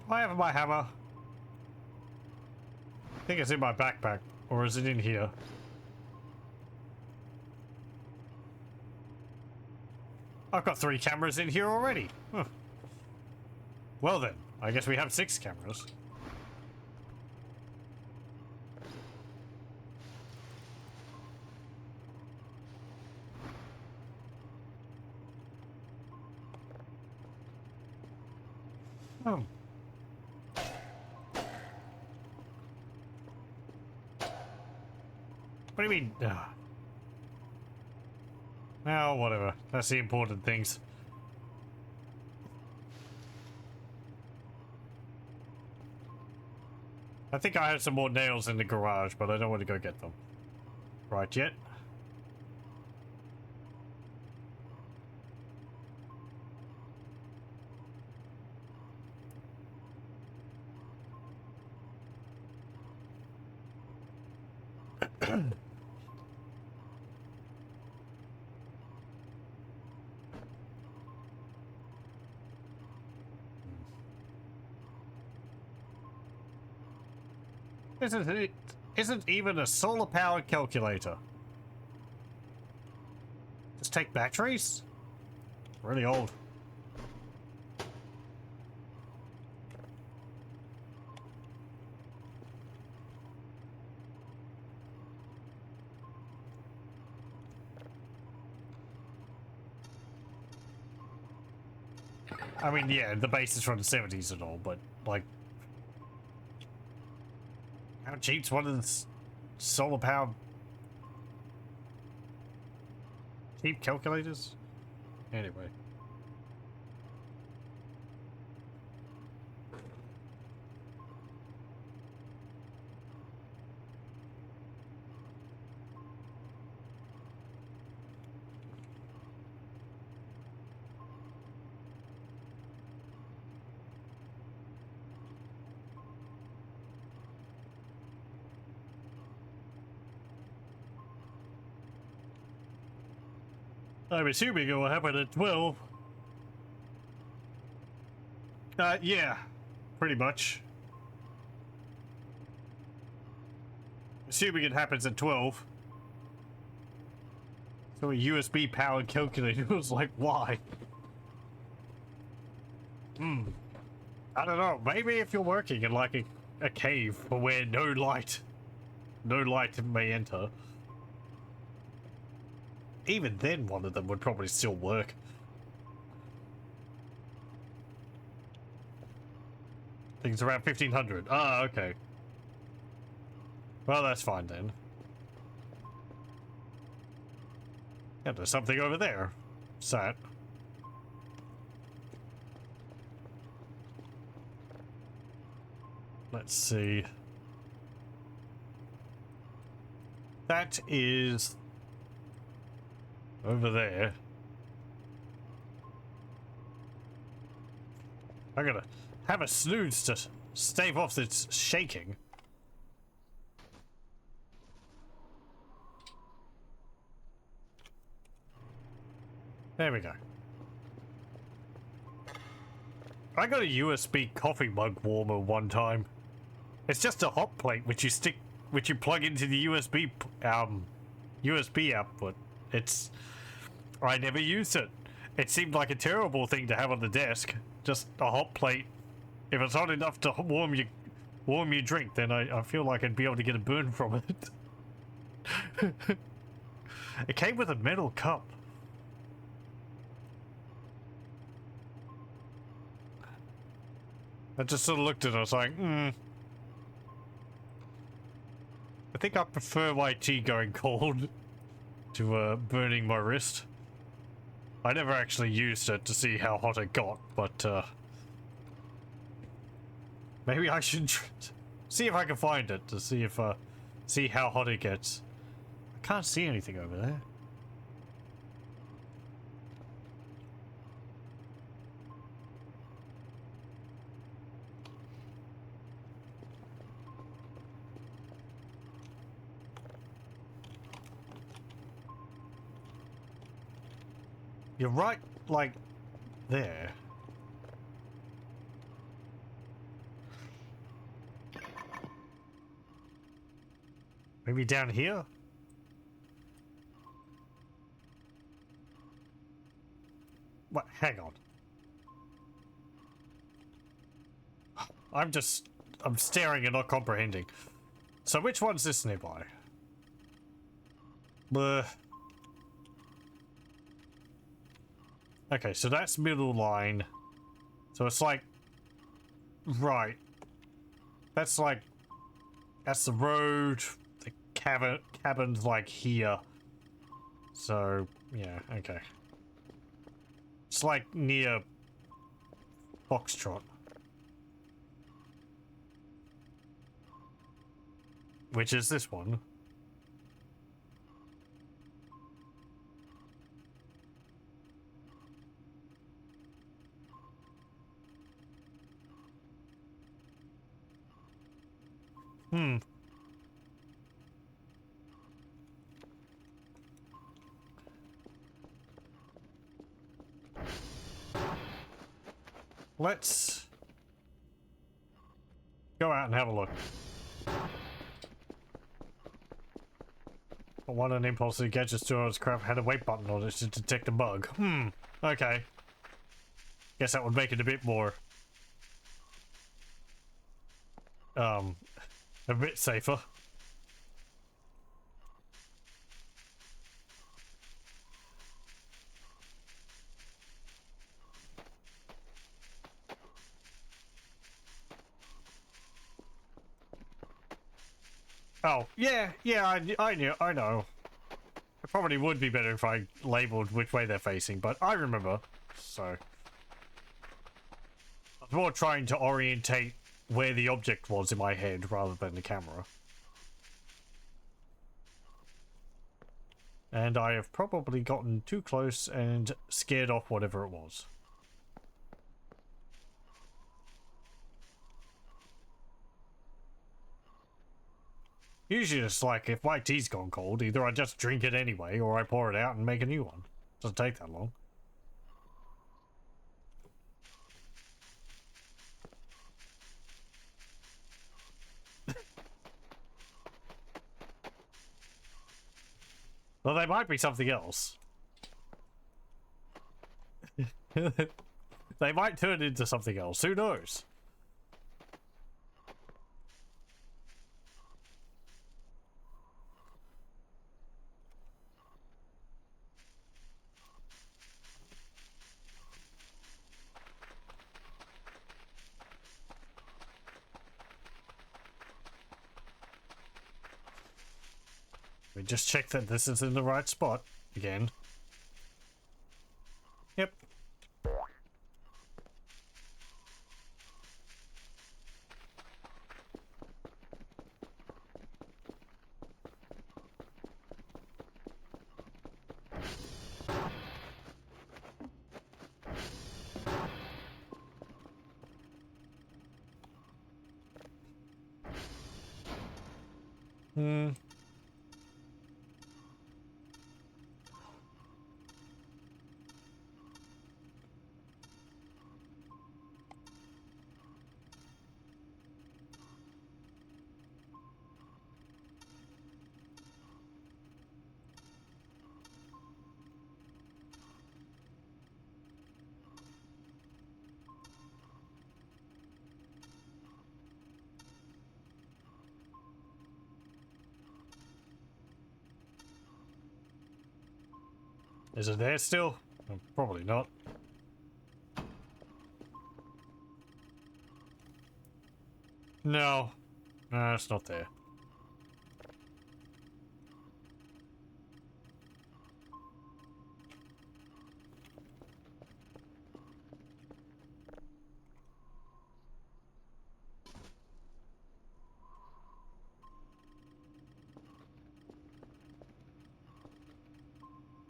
Speaker 1: Do I have my hammer? I think it's in my backpack, or is it in here? I've got 3 cameras in here already. Huh. Well then, I guess we have 6 cameras. Oh. What do you mean? Oh, whatever. That's the important things. I think I have some more nails in the garage, but I don't want to go get them. right yet. Isn't even a solar powered calculator. Just take batteries? Really old. I mean, yeah, the base is from the 70s and all, but like, how cheap's one of the solar powered cheap calculators? Anyway. I'm assuming it will happen at 12. Yeah, pretty much. Assuming it happens at 12. So a USB powered calculator was like, why? I don't know, maybe if you're working in like a cave where no light may enter. Even then, one of them would probably still work. I think it's around 1500. Ah, okay. Well, that's fine then. Yeah, there's something over there. Sat. Let's see. That is over there. I'm gonna have a snooze to stave off its shaking. There we go. I got a USB coffee mug warmer one time. It's just a hot plate which you plug into the USB output. I never used it. It seemed like a terrible thing to have on the desk. Just a hot plate. If it's hot enough to warm your drink, then I feel like I'd be able to get a burn from it. It came with a metal cup. I just sort of looked at it, I was like, I think I prefer my tea going cold to burning my wrist. I never actually used it to see how hot it got, but maybe I should see if I can find it to see how hot it gets. I can't see anything over there. You're right, like, there. Maybe down here? What? Hang on. I'm staring and not comprehending. So which one's this nearby? Bleh. Okay, so that's middle line. So it's like, right. That's like, that's the road. The cabin's like here. So, yeah, okay. It's like near Foxtrot. Which is this one. Let's go out and have a look. One of the impulse to gadgets to its craft had a wait button on it to detect a bug. Okay. Guess that would make it a bit more a bit safer. Oh, yeah, I know. It probably would be better if I labeled which way they're facing, but I remember, so. I was more trying to orientate where the object was in my head rather than the camera. And I have probably gotten too close and scared off whatever it was. Usually it's like, if my tea's gone cold, either I just drink it anyway, or I pour it out and make a new one. Doesn't take that long. Well, they might be something else. They might turn into something else, who knows? We just check that this is in the right spot again. Yep. Is it there still? Probably not. No. No, it's not there.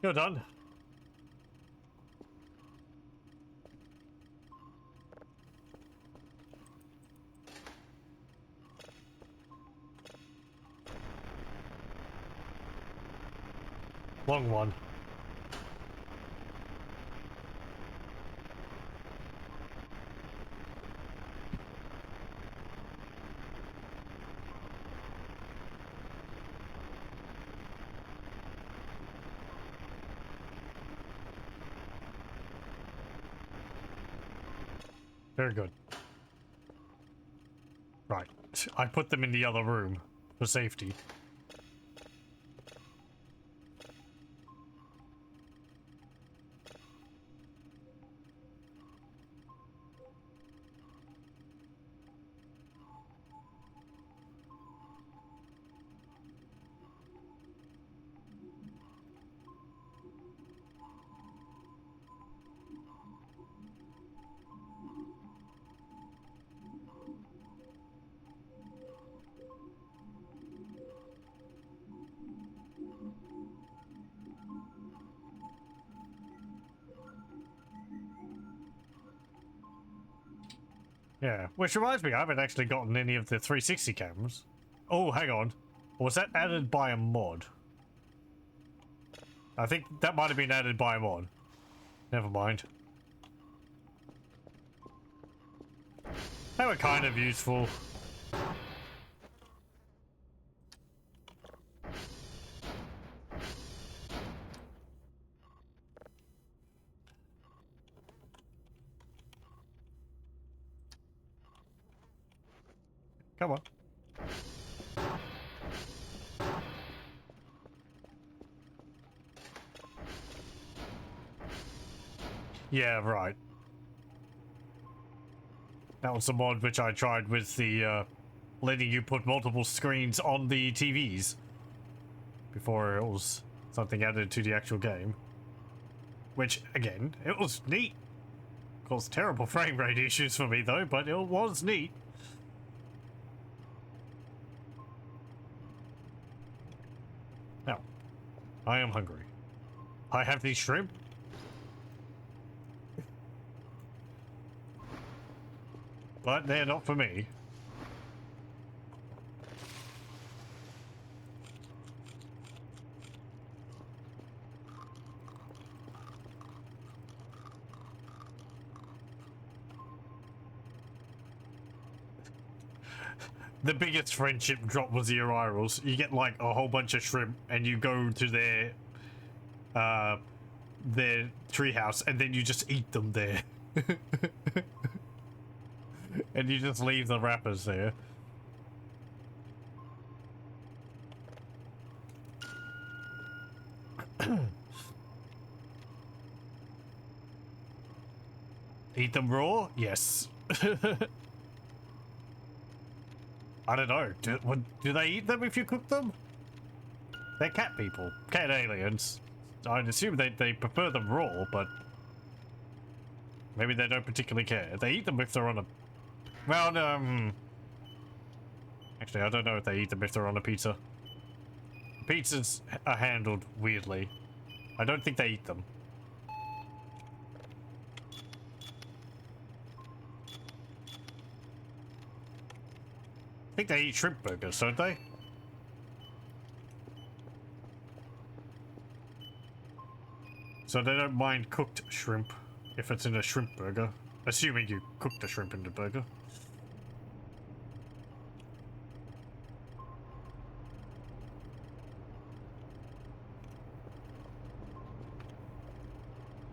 Speaker 1: You're done. Long one. Very good. Right. I put them in the other room for safety. Yeah, which reminds me, I haven't actually gotten any of the 360 cameras. Oh, hang on. Was that added by a mod? I think that might have been added by a mod. Never mind. They were kind of useful. Come on. Yeah, right. That was the mod which I tried with the, letting you put multiple screens on the TVs. Before it was something added to the actual game. Which, again, it was neat. Caused terrible frame rate issues for me though, but it was neat. Now, I am hungry. I have these shrimp. But they're not for me. The biggest friendship drop was the Irals. You get like a whole bunch of shrimp and you go to their treehouse and then you just eat them there. And you just leave the wrappers there. Eat them raw? Yes. I don't know. Do they eat them if you cook them? They're cat people. Cat aliens. I'd assume they prefer them raw, but maybe they don't particularly care. They eat them if they're on a... Well, actually, I don't know if they eat them if they're on a pizza. Pizzas are handled weirdly. I don't think they eat them. I think they eat shrimp burgers, don't they? So they don't mind cooked shrimp if it's in a shrimp burger. Assuming you cook the shrimp in the burger.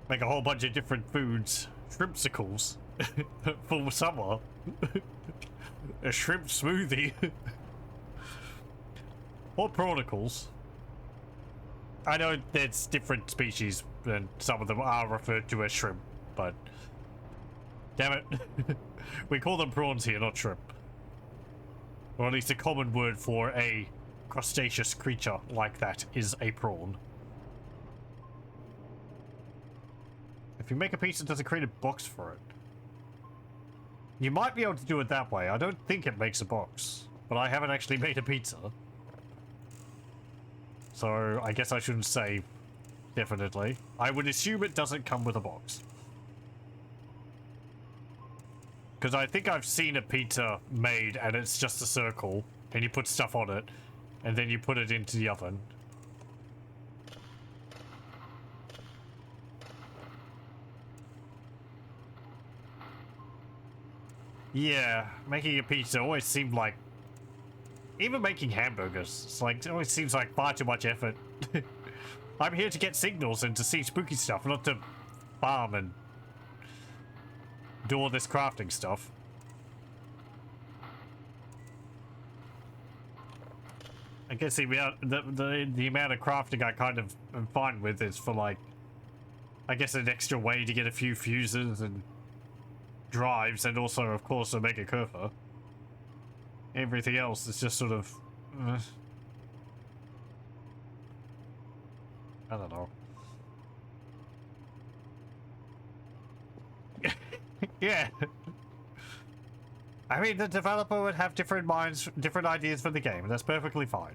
Speaker 1: Make a whole bunch of different foods. Shrimpsicles. For summer. A shrimp smoothie. Or prawnicles. I know there's different species and some of them are referred to as shrimp, but damn it. We call them prawns here, not shrimp. Or at least a common word for a crustaceous creature like that is a prawn. If you make a pizza, does it create a box for it? You might be able to do it that way. I don't think it makes a box, but I haven't actually made a pizza. So I guess I shouldn't say definitely. I would assume it doesn't come with a box. Because I think I've seen a pizza made and it's just a circle and you put stuff on it and then you put it into the oven. Yeah, making a pizza always seemed like... Even making hamburgers, it's like, it always seems like far too much effort. I'm here to get signals and to see spooky stuff, not to farm and do all this crafting stuff. I guess the amount of crafting I kind of am fine with is for like, I guess an extra way to get a few fuses and drives and also of course a Mega Kerfer. Everything else is just sort of I don't know. Yeah. I mean, the developer would have different minds, different ideas for the game, and that's perfectly fine.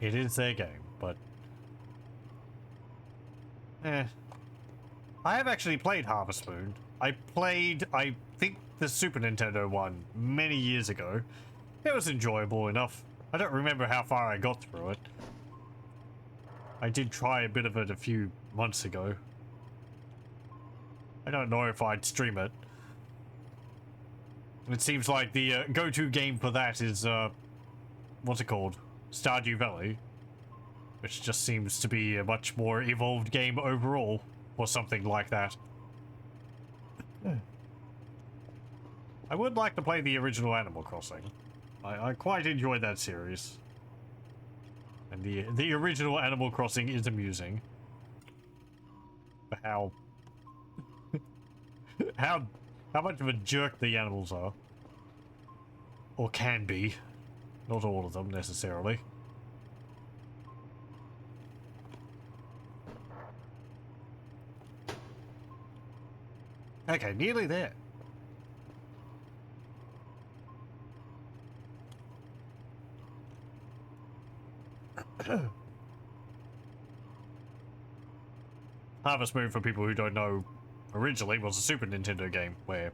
Speaker 1: It is their game, but I have actually played Harvest Moon. I played, I think, the Super Nintendo one many years ago. It was enjoyable enough. I don't remember how far I got through it. I did try a bit of it a few months ago. I don't know if I'd stream it. It seems like the go-to game for that is, what's it called? Stardew Valley. Which just seems to be a much more evolved game overall, or something like that. I would like to play the original Animal Crossing. I quite enjoyed that series. And the original Animal Crossing is amusing. For how how much of a jerk the animals are. Or can be. Not all of them necessarily. Okay, nearly there. Harvest Moon, for people who don't know, originally was a Super Nintendo game where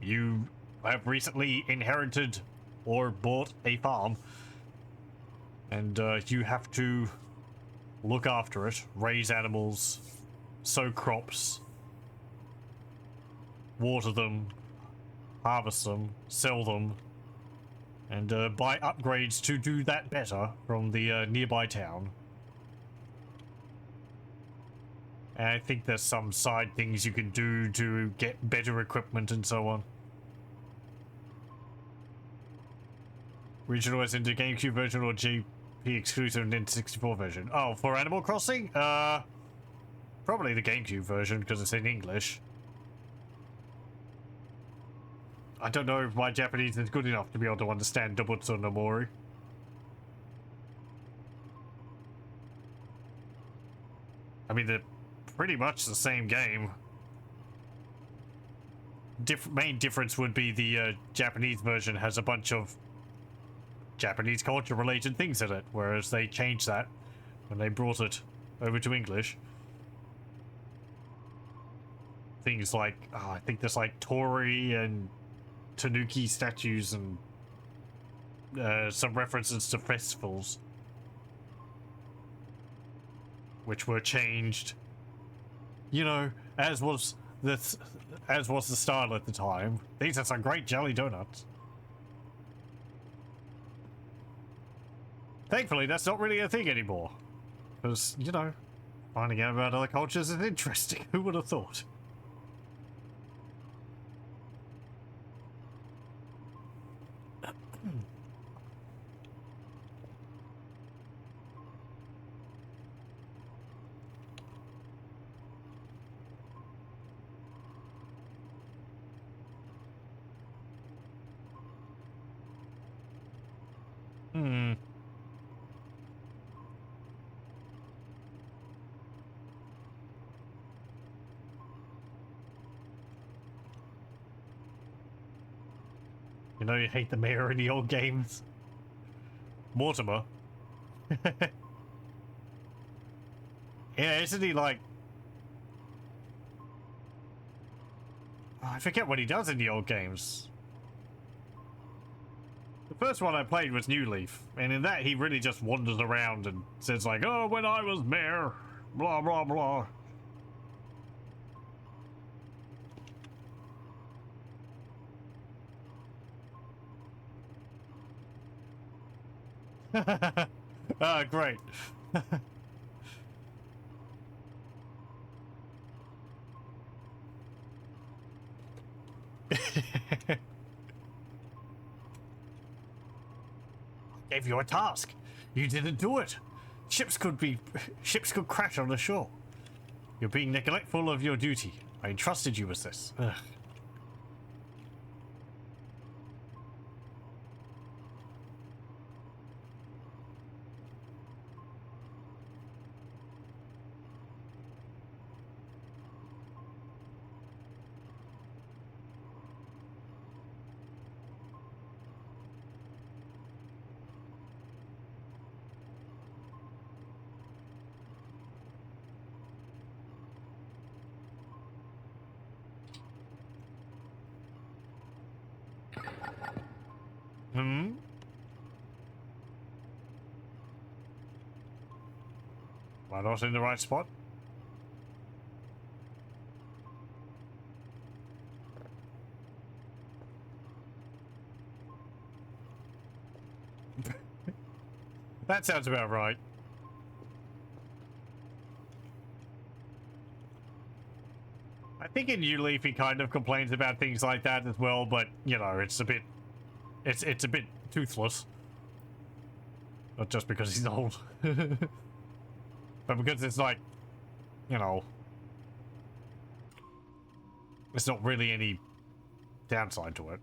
Speaker 1: you have recently inherited or bought a farm, and you have to look after it, raise animals, sow crops, water them, harvest them, sell them, and buy upgrades to do that better from the nearby town. And I think there's some side things you can do to get better equipment and so on. Original as in the GameCube version or GP exclusive Nintendo 64 version? Oh, for Animal Crossing? Probably the GameCube version because it's in English. I don't know if my Japanese is good enough to be able to understand Dobutsu no Mori. I mean, they're pretty much the same game. Main difference would be the Japanese version has a bunch of Japanese culture related things in it, whereas they changed that when they brought it over to English. Things like, I think there's like Tori and Tanuki statues and some references to festivals, which were changed. You know, as was the style at the time. These are some great jelly donuts. Thankfully, that's not really a thing anymore. Because, you know, finding out about other cultures is interesting. Who would have thought? You know you hate the mayor in the old games. Mortimer. Yeah, isn't he like... Oh, I forget what he does in the old games. The first one I played was New Leaf, and in that he really just wanders around and says like, oh, when I was mayor, blah, blah, blah. Ah, great. Gave you a task. You didn't do it. Ships could crash on the shore. You're being neglectful of your duty. I entrusted you with this. Ugh. Hmm? Am I not in the right spot? That sounds about right. I think in New Leaf he kind of complains about things like that as well, but you know, it's a bit toothless. Not just because he's old. But because it's like, you know, there's not really any downside to it.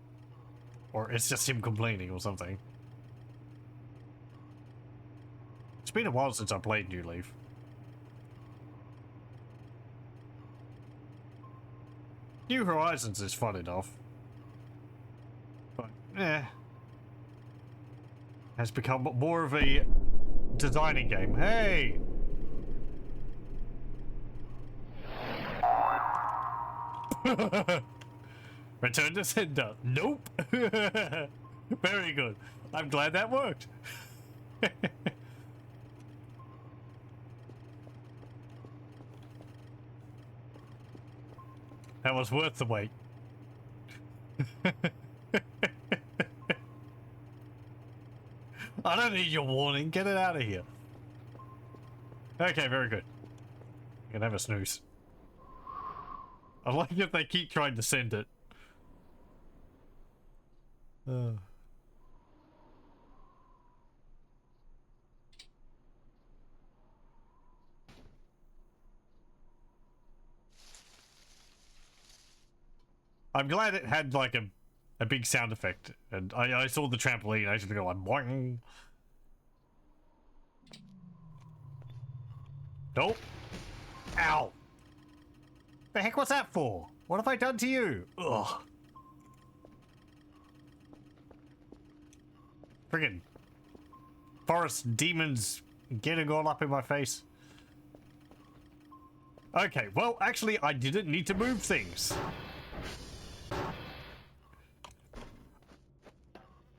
Speaker 1: Or it's just him complaining or something. It's been a while since I played New Leaf. New Horizons is fun enough. But, has become more of a designing game. Hey! Return to sender. Nope. Very good. I'm glad that worked. That was worth the wait. I don't need your warning. Get it out of here. Okay, very good. You can have a snooze. I like if they keep trying to send it. I'm glad it had like a big sound effect, and I saw the trampoline. I actually go like boing. Nope. Ow. The heck was that for? What have I done to you? Ugh. Friggin' forest demons getting all up in my face. Okay, well, actually, I didn't need to move things.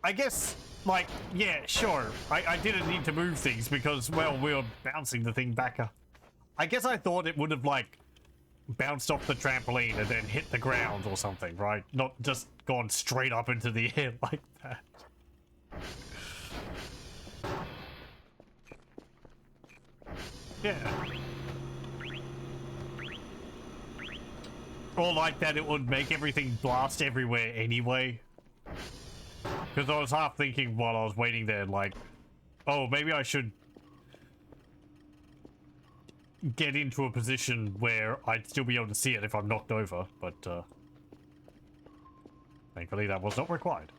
Speaker 1: I guess, like, yeah, sure. I didn't need to move things because, well, we were bouncing the thing back up. I guess I thought it would have, like, bounced off the trampoline and then hit the ground or something, right? Not just gone straight up into the air like that. Yeah. Or like that it would make everything blast everywhere anyway. Because I was half thinking while I was waiting there, like, oh, maybe I should get into a position where I'd still be able to see it if I'm knocked over, but thankfully that was not required.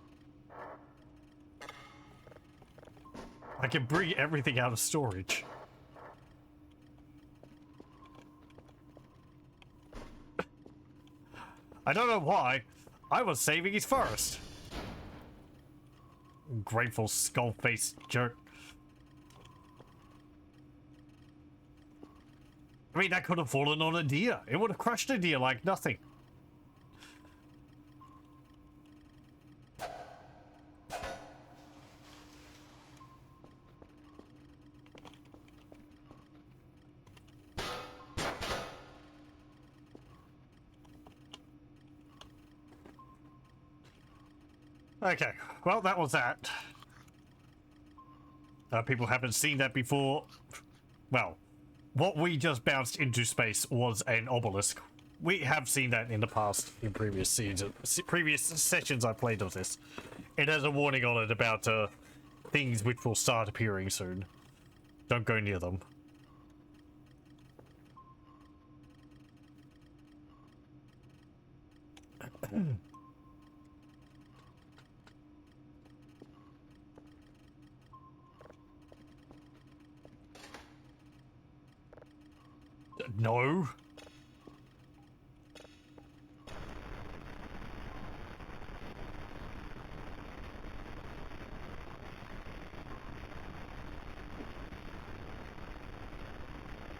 Speaker 1: I can bring everything out of storage. I don't know why. I was saving his forest. Grateful skull-faced jerk. I mean, that could have fallen on a deer. It would have crushed a deer like nothing. Okay, well, that was that. People haven't seen that before. Well, what we just bounced into space was an obelisk. We have seen that in the past, in previous sessions I played of this. It has a warning on it about things which will start appearing soon. Don't go near them. No.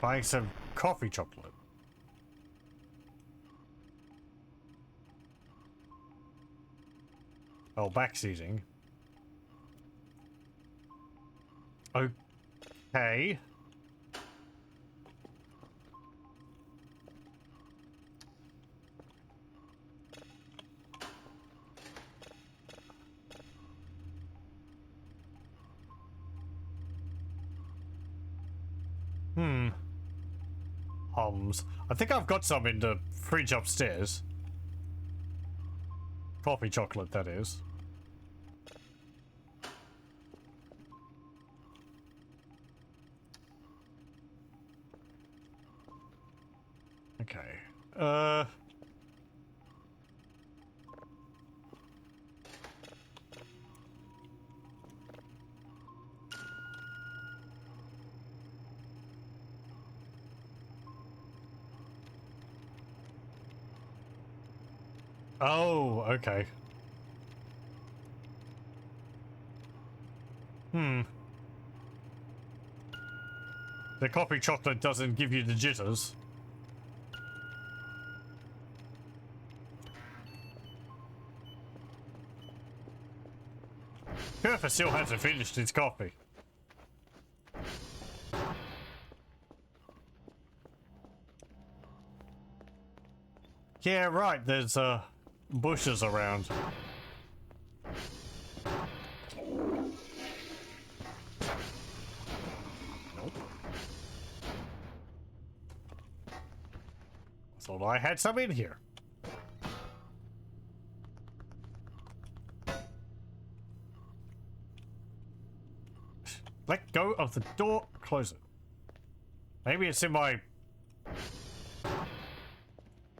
Speaker 1: Buying some coffee chocolate. Oh, backseating. Okay. Hums. I think I've got some in the fridge upstairs. Coffee chocolate, that is. Okay. Oh, okay. The coffee chocolate doesn't give you the jitters. Kerfer still hasn't finished his coffee. Yeah, right, there's bushes around. Nope. Thought I had some in here. Let go of the door. Close it. Maybe it's in my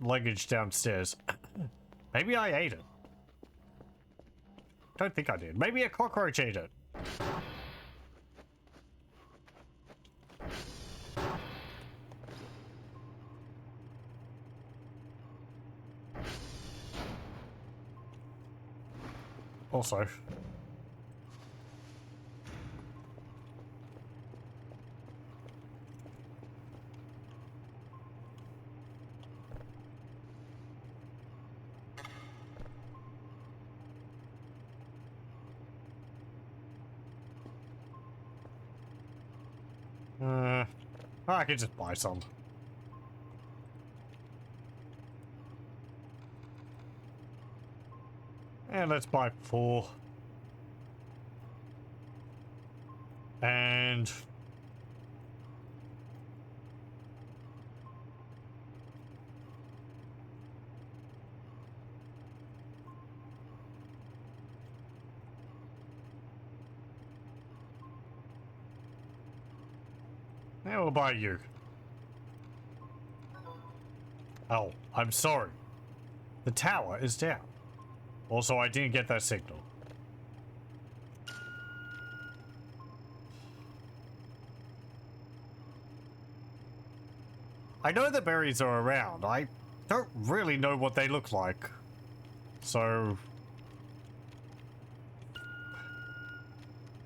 Speaker 1: luggage downstairs. Maybe I ate it. Don't think I did. Maybe a cockroach ate it. Also. I could just buy some. And let's buy 4. And yeah, we'll buy you. Oh, I'm sorry. The tower is down. Also, I didn't get that signal. I know the berries are around. I don't really know what they look like. So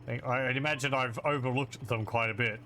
Speaker 1: I'd imagine I've overlooked them quite a bit.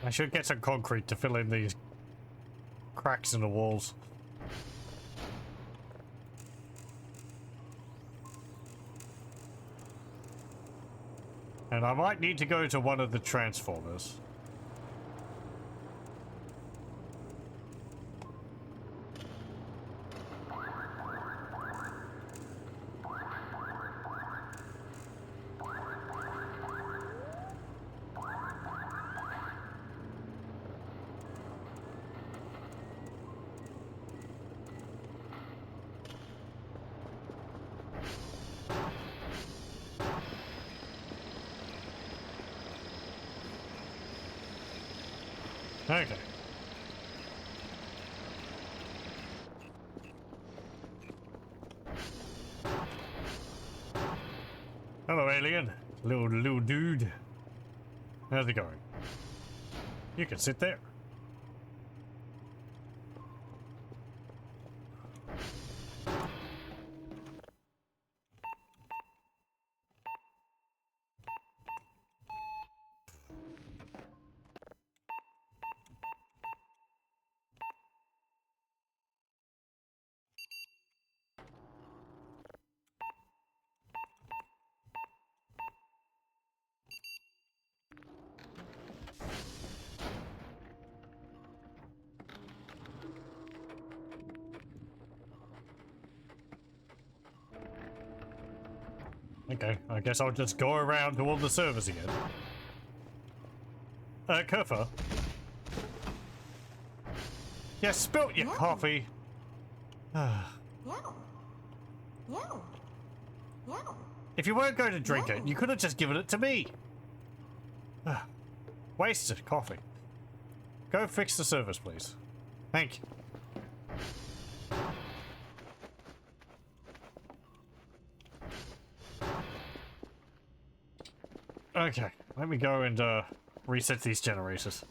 Speaker 1: I should get some concrete to fill in these cracks in the walls. And I might need to go to one of the transformers. Okay. Hello, alien. Little dude. How's it going? You can sit there. Okay, I guess I'll just go around to all the servers again. Kerfa? You spilt your coffee.
Speaker 2: Meow. Meow. Meow.
Speaker 1: If you weren't going to drink it, you could have just given it to me. Wasted coffee. Go fix the servers, please. Thank you. Okay, let me go and reset these generators.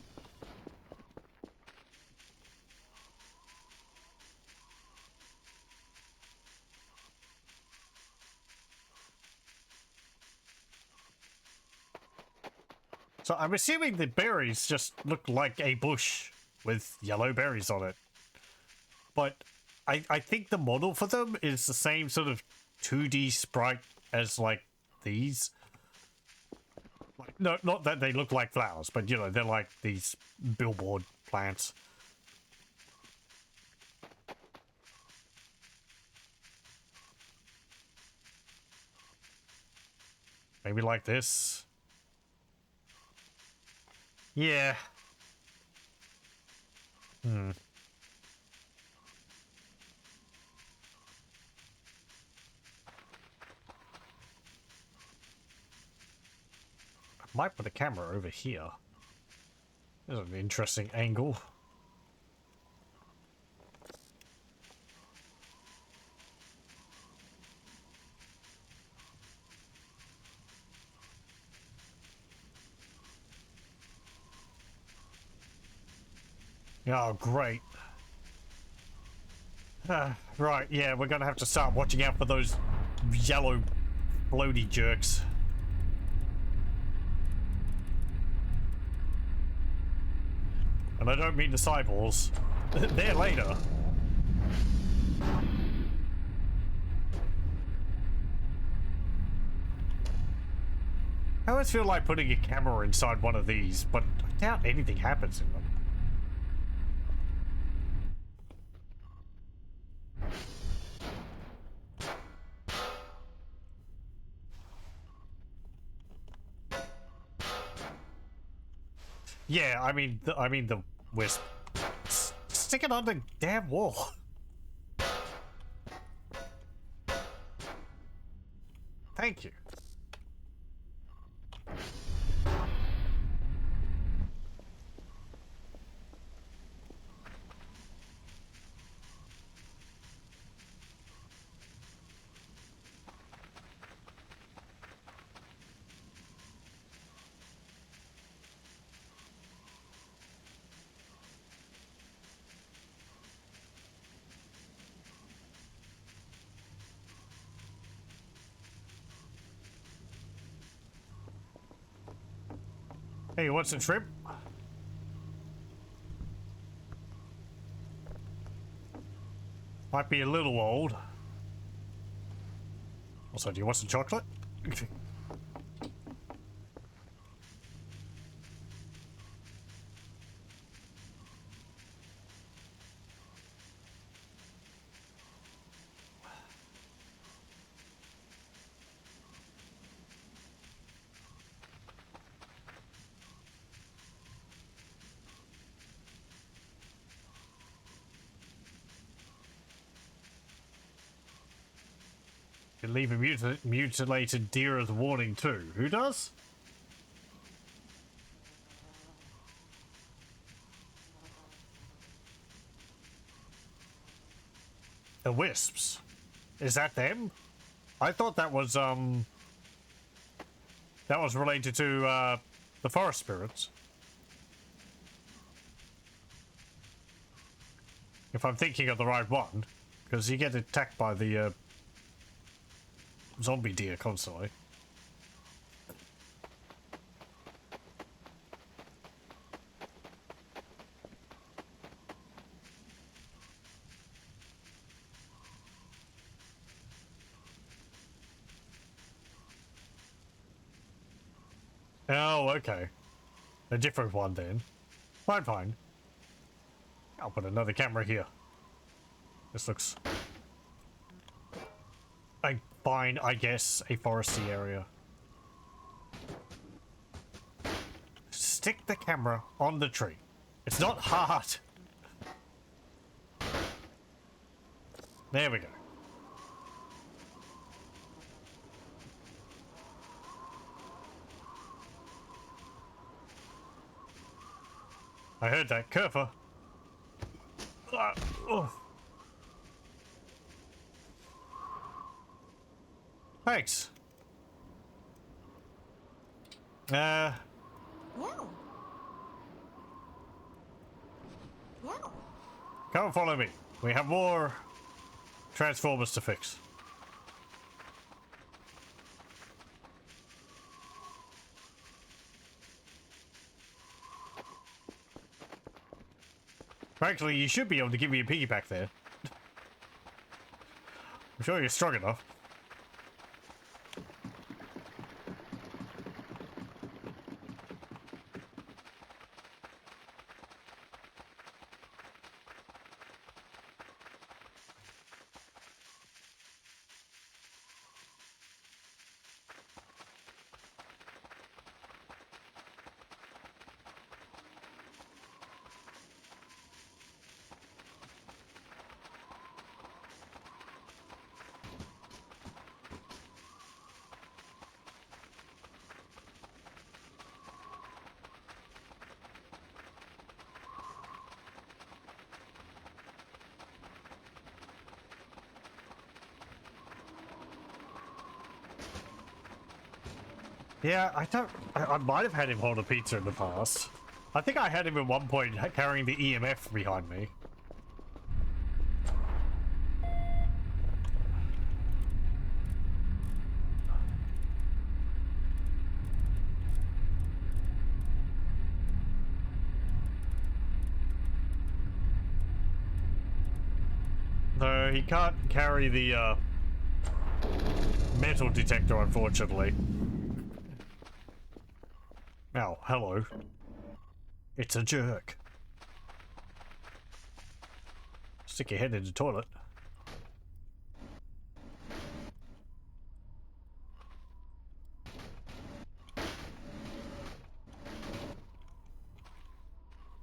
Speaker 1: So I'm assuming the berries just look like a bush with yellow berries on it. But I think the model for them is the same sort of 2D sprite as like these. No, not that they look like flowers, but you know, they're like these billboard plants. Maybe like this. Yeah. I might put a camera over here. This is an interesting angle. Oh, great. Right, yeah, we're gonna have to start watching out for those yellow floaty jerks. And I don't mean the cyborgs. They're later. I always feel like putting a camera inside one of these, but I doubt anything happens in them. Yeah, I mean the wisp. Stick it on the damn wall. Thank you. Hey, you want some shrimp? Might be a little old. Also, do you want some chocolate? You leave a mutilated deer as a warning too. Who does? The wisps. Is that them? I thought that was related to the forest spirits. If I'm thinking of the right one, because you get attacked by the zombie deer constantly. Oh, okay. A different one then. Fine, fine. I'll put another camera here. This looks... fine, I guess. A foresty area. Stick the camera on the tree. It's not hard. There we go. I heard that. Kerfer. Oh. Thanks.
Speaker 2: Yeah. Yeah.
Speaker 1: Come and follow me. We have more transformers to fix. Frankly, you should be able to give me a piggyback there. I'm sure you're strong enough. Yeah, I might have had him hold a pizza in the past. I think I had him at one point carrying the EMF behind me. Though he can't carry the metal detector, unfortunately. Oh, hello. It's a jerk. Stick your head in the toilet.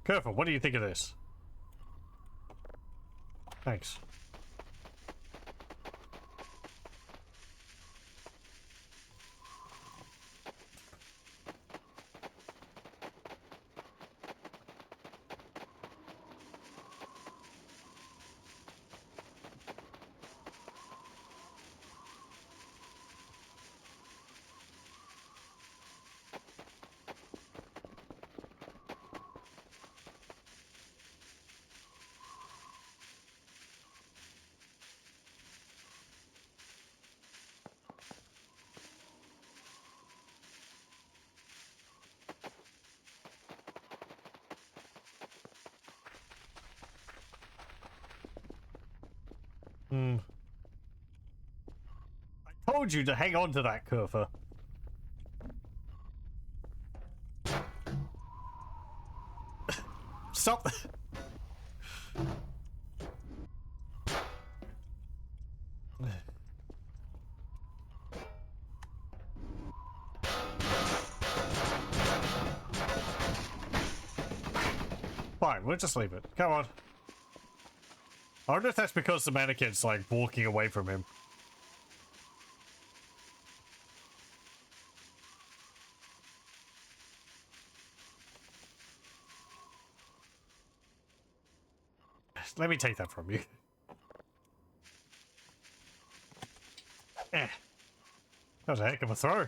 Speaker 1: Kerfer, what do you think of this? Thanks. I told you to hang on to that, Kurfa. Stop. Fine, we'll just leave it. Come on. I wonder if that's because the mannequin's like walking away from him. Let me take that from you. Eh. That was a heck of a throw.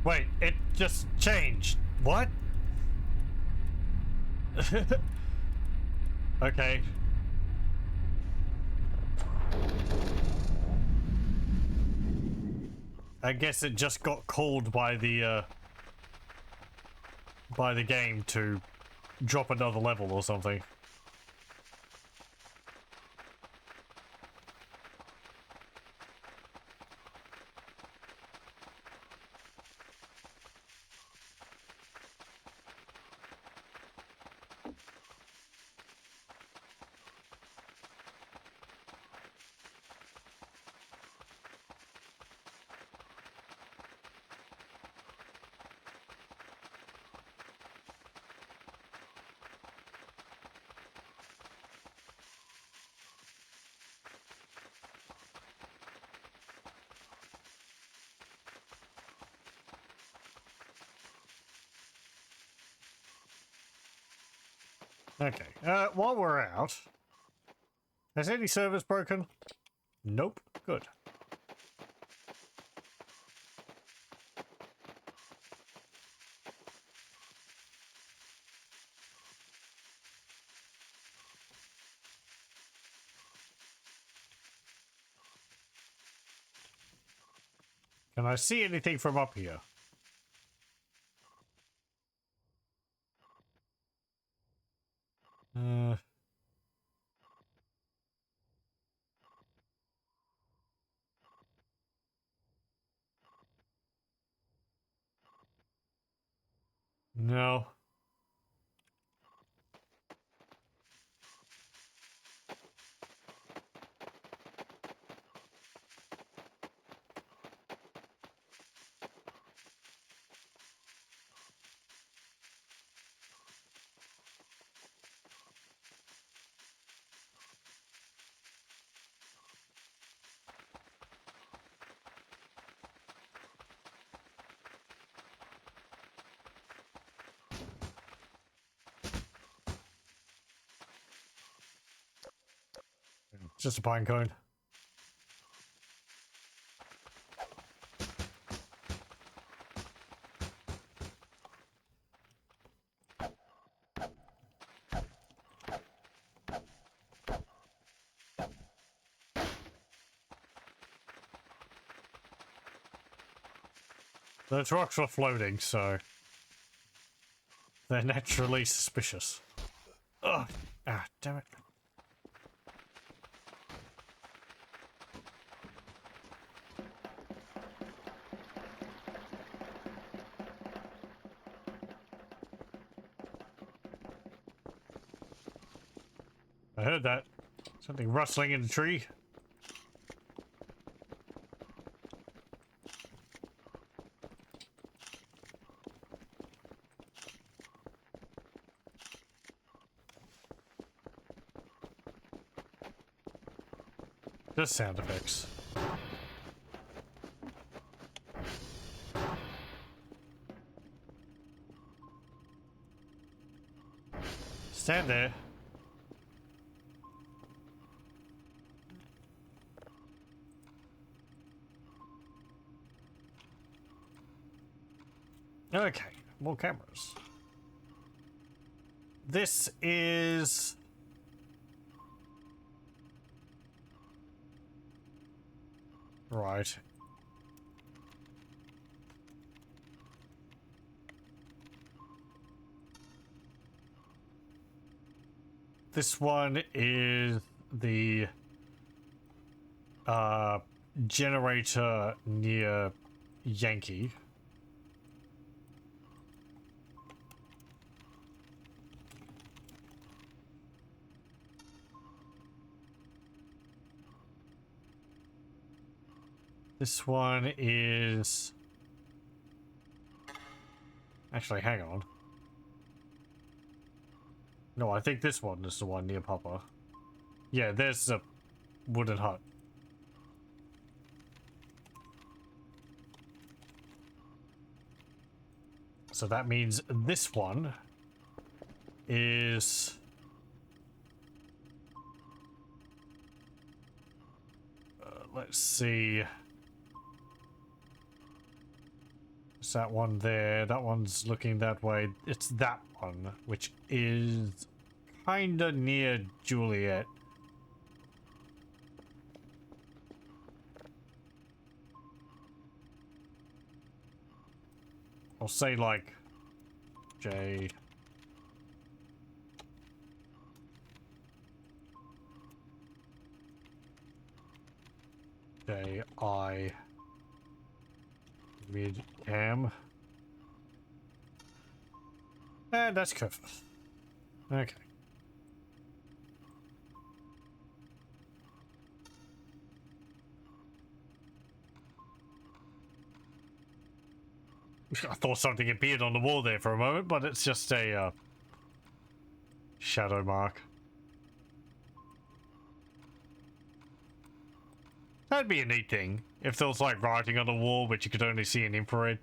Speaker 1: Wait, it just changed. What? Okay. I guess it just got called by the game to drop another level or something. Okay, while we're out, has any servers broken? Nope. Good. Can I see anything from up here? Uh... No. Just a pine cone. Those rocks were floating, so they're naturally suspicious. Ugh. Ah, damn it. I heard that. Something rustling in the tree. Just sound effects. Stand there. Okay, more cameras. This is... Right. This one is the generator near Yankee. This one is... Actually, hang on. No, I think this one is the one near Papa. Yeah, there's a wooden hut. So that means this one is... let's see... Is that one there? That one's looking that way. It's that one, which is kinda near Juliet. I'll say like J. J I mid cam. And that's Cliff. Okay. I thought something appeared on the wall there for a moment, but it's just a shadow mark. That'd be a neat thing if there was like writing on the wall, but you could only see in infrared.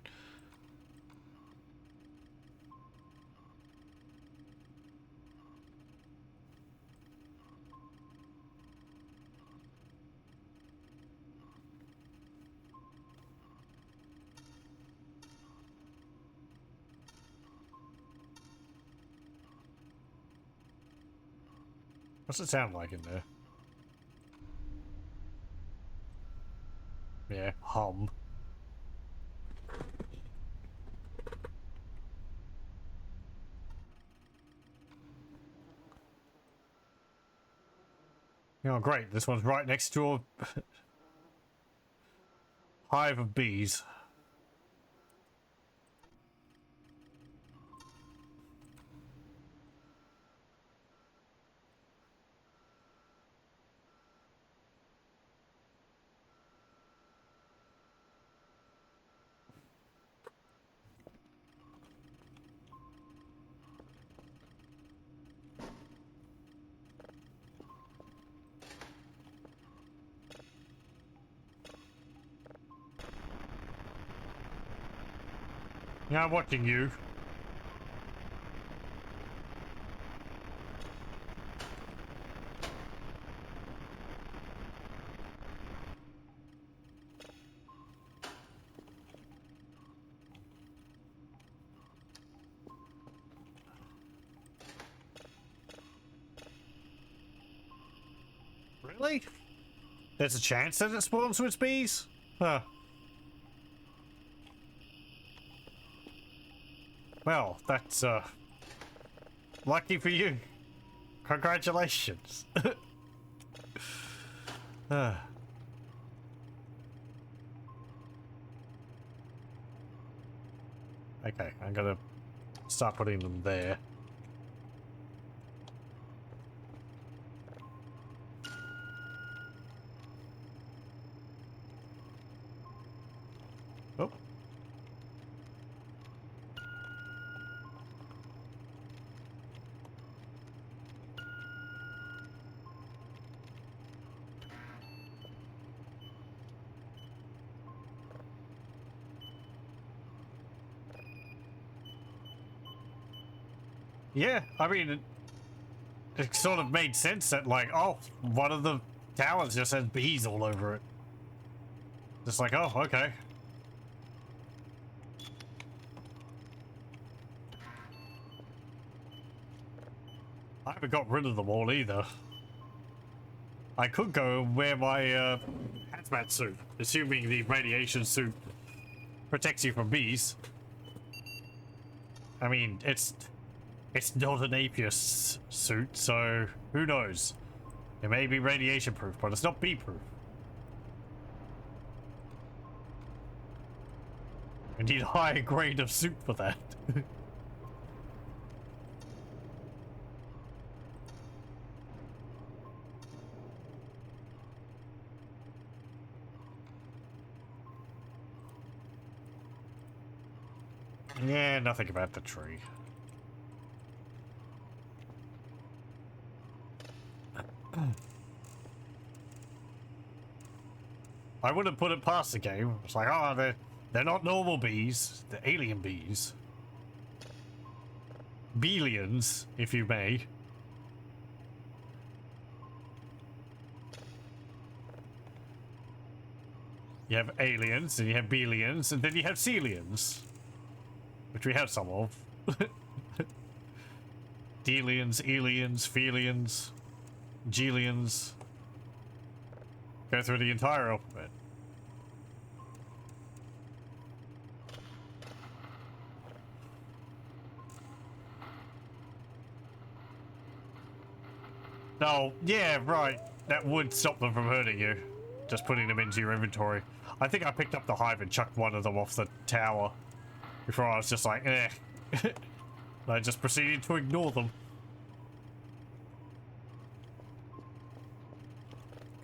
Speaker 1: What's it sound like in there? Yeah, hum. Oh, great. This one's right next to a hive of bees. Yeah, I'm watching you. Really? There's a chance that it spawns with bees? Huh. Well, that's, lucky for you. Congratulations. Okay, I'm gonna start putting them there. Oh. Yeah, I mean, it sort of made sense that, like, oh, one of the towers just has bees all over it. Just like, oh, okay. I haven't got rid of them all either. I could go and wear my hazmat suit, assuming the radiation suit protects you from bees. I mean, it's not an Apius suit, so who knows? It may be radiation proof, but it's not bee proof. I need a higher grade of suit for that. Yeah, nothing about the tree. I wouldn't put it past the game. It's like, oh, they're not normal bees. They're alien bees. Beelians, if you may. You have aliens, and you have Beelians, and then you have Celians. Which we have some of. Delians, Elians, Felians, Gelians. Go through the entire alphabet. Oh, yeah, right. That would stop them from hurting you. Just putting them into your inventory. I think I picked up the hive and chucked one of them off the tower. Before I was just like, eh. I just proceeded to ignore them.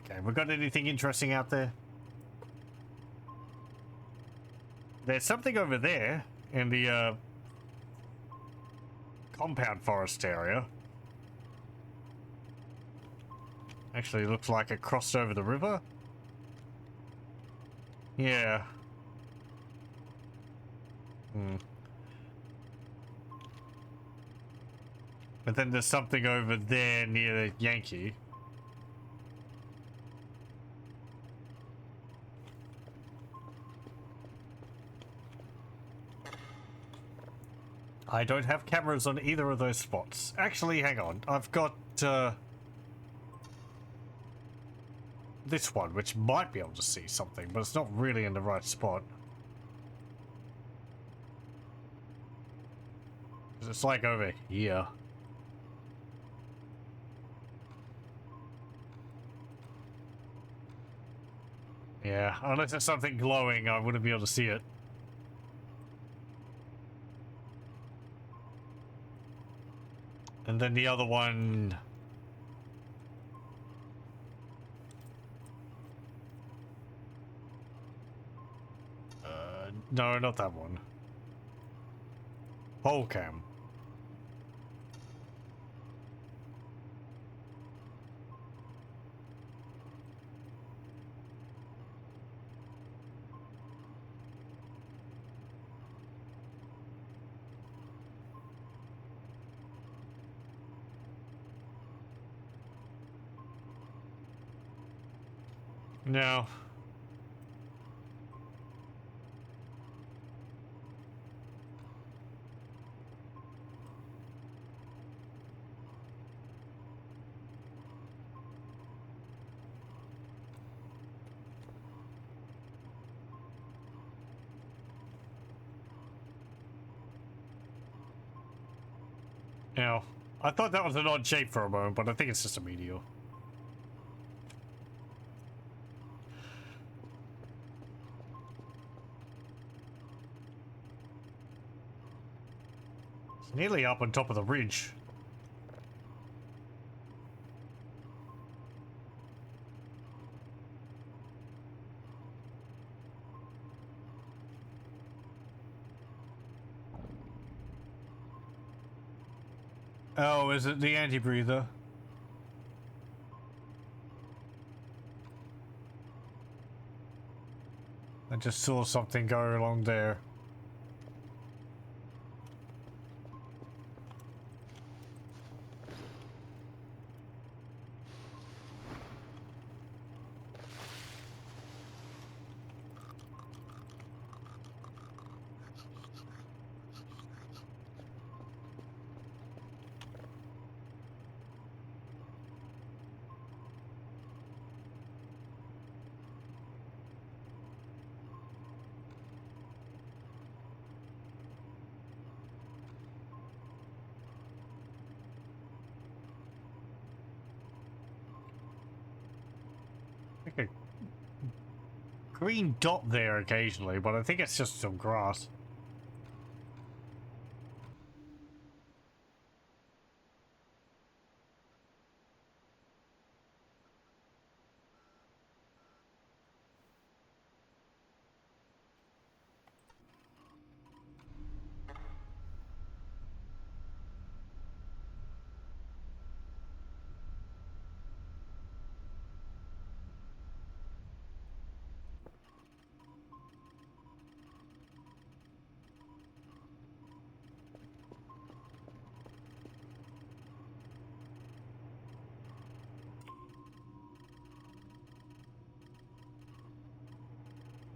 Speaker 1: Okay, we got anything interesting out there? There's something over there in the compound forest area. Actually looks like it crossed over the river. Yeah. But then there's something over there near the Yankee. I don't have cameras on either of those spots. Actually, hang on. I've got this one, which might be able to see something, but it's not really in the right spot. It's like over here. Yeah, unless it's something glowing, I wouldn't be able to see it. And then the other one... no, not that one. Polcam. No. Now, I thought that was an odd shape for a moment, but I think it's just a meteor. It's nearly up on top of the ridge. Oh, is it the anti-breather? I just saw something go along there. Like a green dot there occasionally, but I think it's just some grass.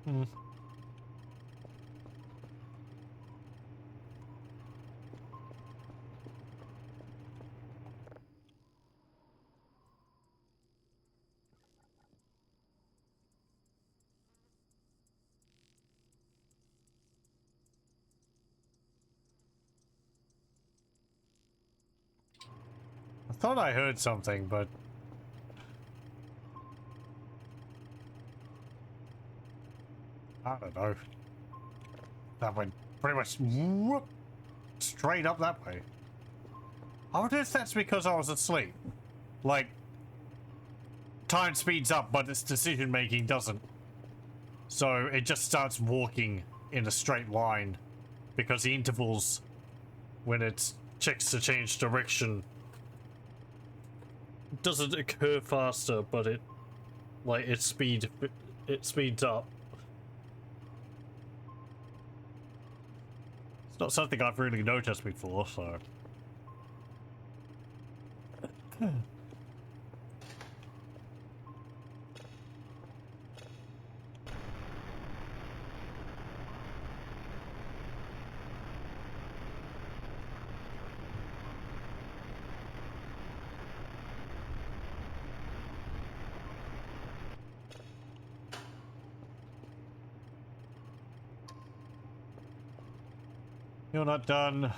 Speaker 1: Hmm. I thought I heard something, but I don't know. That went pretty much whoop, straight up that way. I wonder if that's because I was asleep. Like, time speeds up, but its decision making doesn't. So it just starts walking in a straight line because the intervals when it checks to change direction doesn't occur faster, but it speeds up. It's not something I've really noticed before, so. You're not done.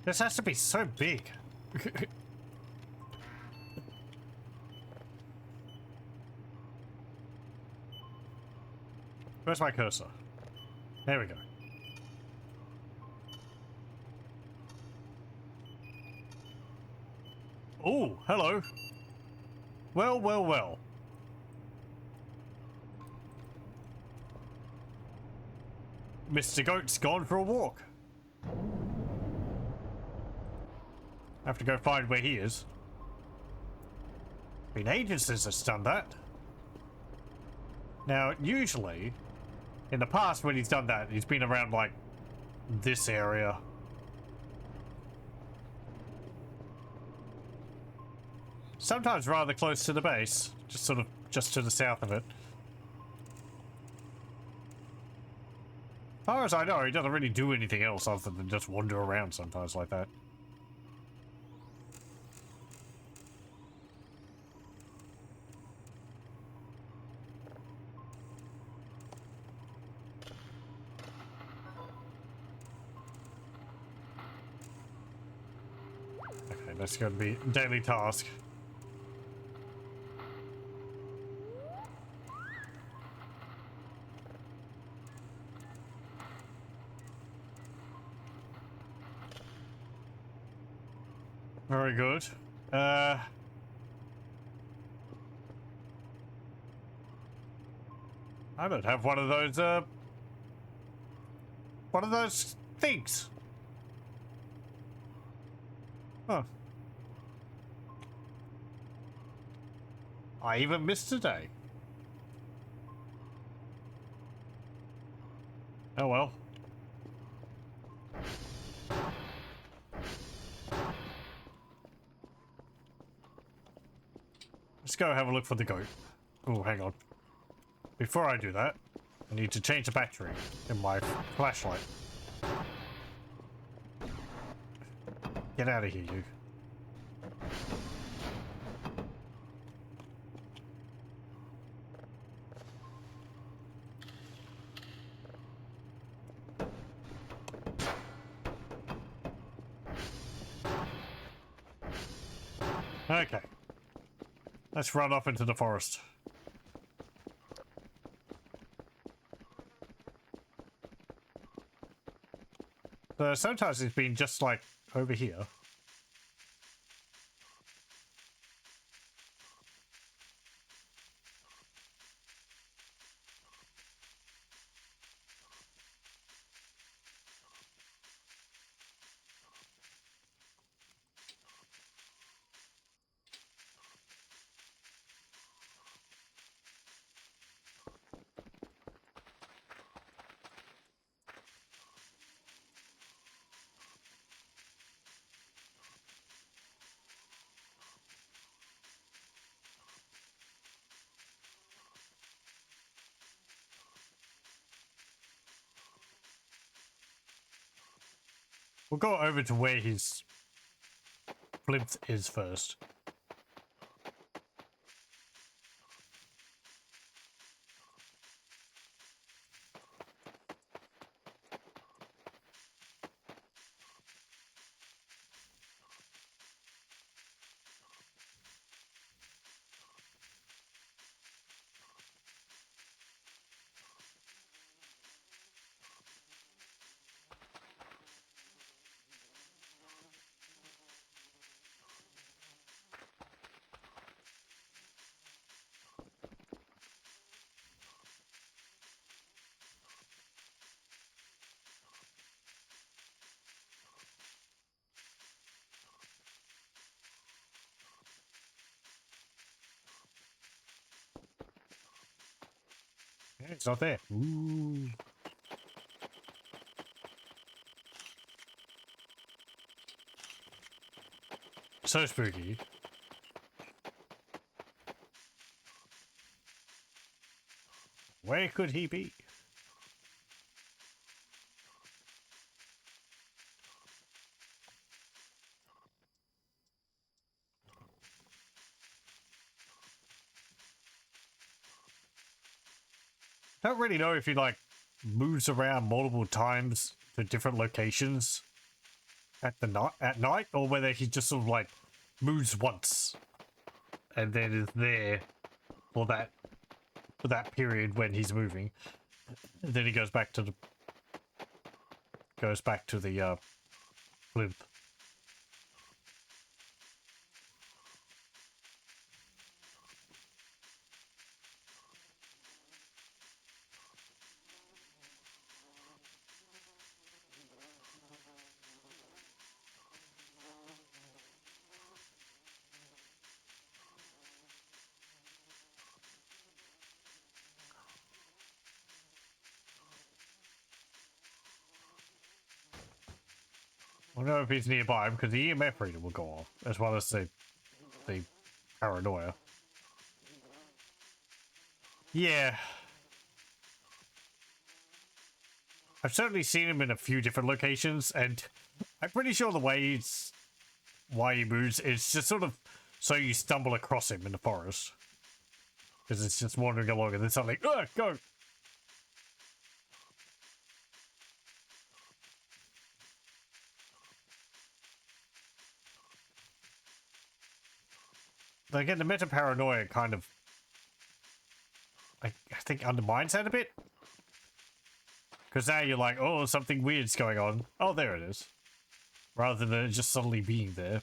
Speaker 1: This has to be so big. Where's my cursor? There we go. Oh, hello. Well, well, well. Mr. Goat's gone for a walk. I have to go find where he is. Been ages since it's done that. Now, usually, in the past when he's done that, he's been around like this area. Sometimes rather close to the base, just sort of just to the south of it. As far as I know, he doesn't really do anything else other than just wander around sometimes like that. Okay, that's going to be daily task. Very good. I don't have one of those things. Huh. I even missed a day. Oh well. Let's go have a look for the goat. Oh, hang on. Before I do that, I need to change the battery in my flashlight. Get out of here, you. Okay. Let's run off into the forest. So sometimes it's been just like over here. We'll go over to where his plinth is first. Yeah, it's not there. Ooh. So spooky. Where could he be? Don't really know if he like moves around multiple times to different locations at night, or whether he just sort of like moves once and then is there for that period when he's moving. And then he goes back to the plinth. I don't know if he's nearby because the EMF reader will go off, as well as the paranoia. Yeah. I've certainly seen him in a few different locations, and I'm pretty sure the why he moves is just sort of so you stumble across him in the forest. Because it's just wandering along and then suddenly, go! But again, the meta paranoia kind of, I think, undermines that a bit. Because now you're like, oh, something weird's going on. Oh, there it is. Rather than it just suddenly being there.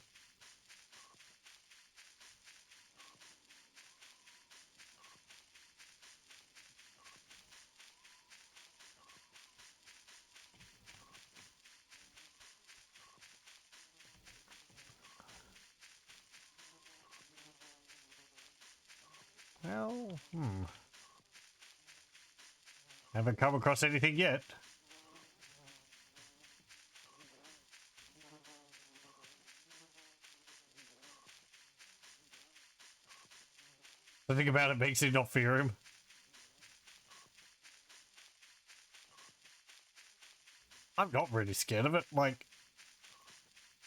Speaker 1: Well, haven't come across anything yet. The thing about it makes you not fear him. I'm not really scared of it. Like,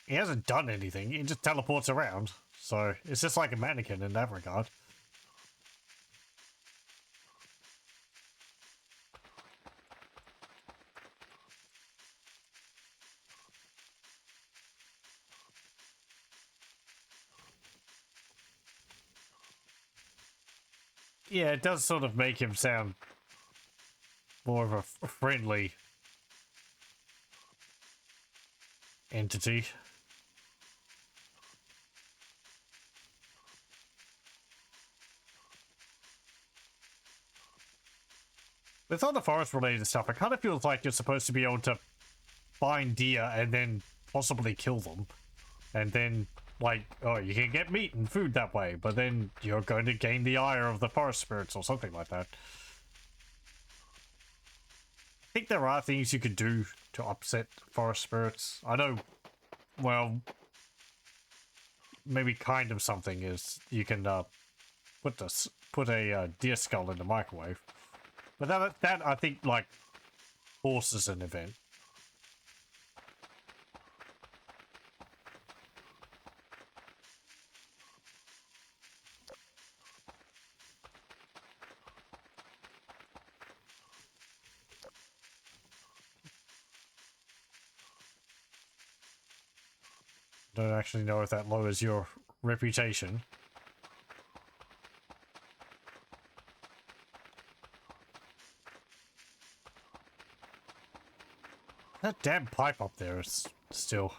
Speaker 1: he hasn't done anything. He just teleports around. So, it's just like a mannequin in that regard. Yeah, it does sort of make him sound more of a friendly entity. With all the forest related stuff, it kind of feels like you're supposed to be able to find deer and then possibly kill them. And then, like, oh, you can get meat and food that way, but then you're going to gain the ire of the forest spirits or something like that. I think there are things you could do to upset forest spirits. I know, well, maybe kind of something is you can put a deer skull in the microwave. But that I think, like, forces an event. Don't actually know if that lowers your reputation. That damn pipe up there is still...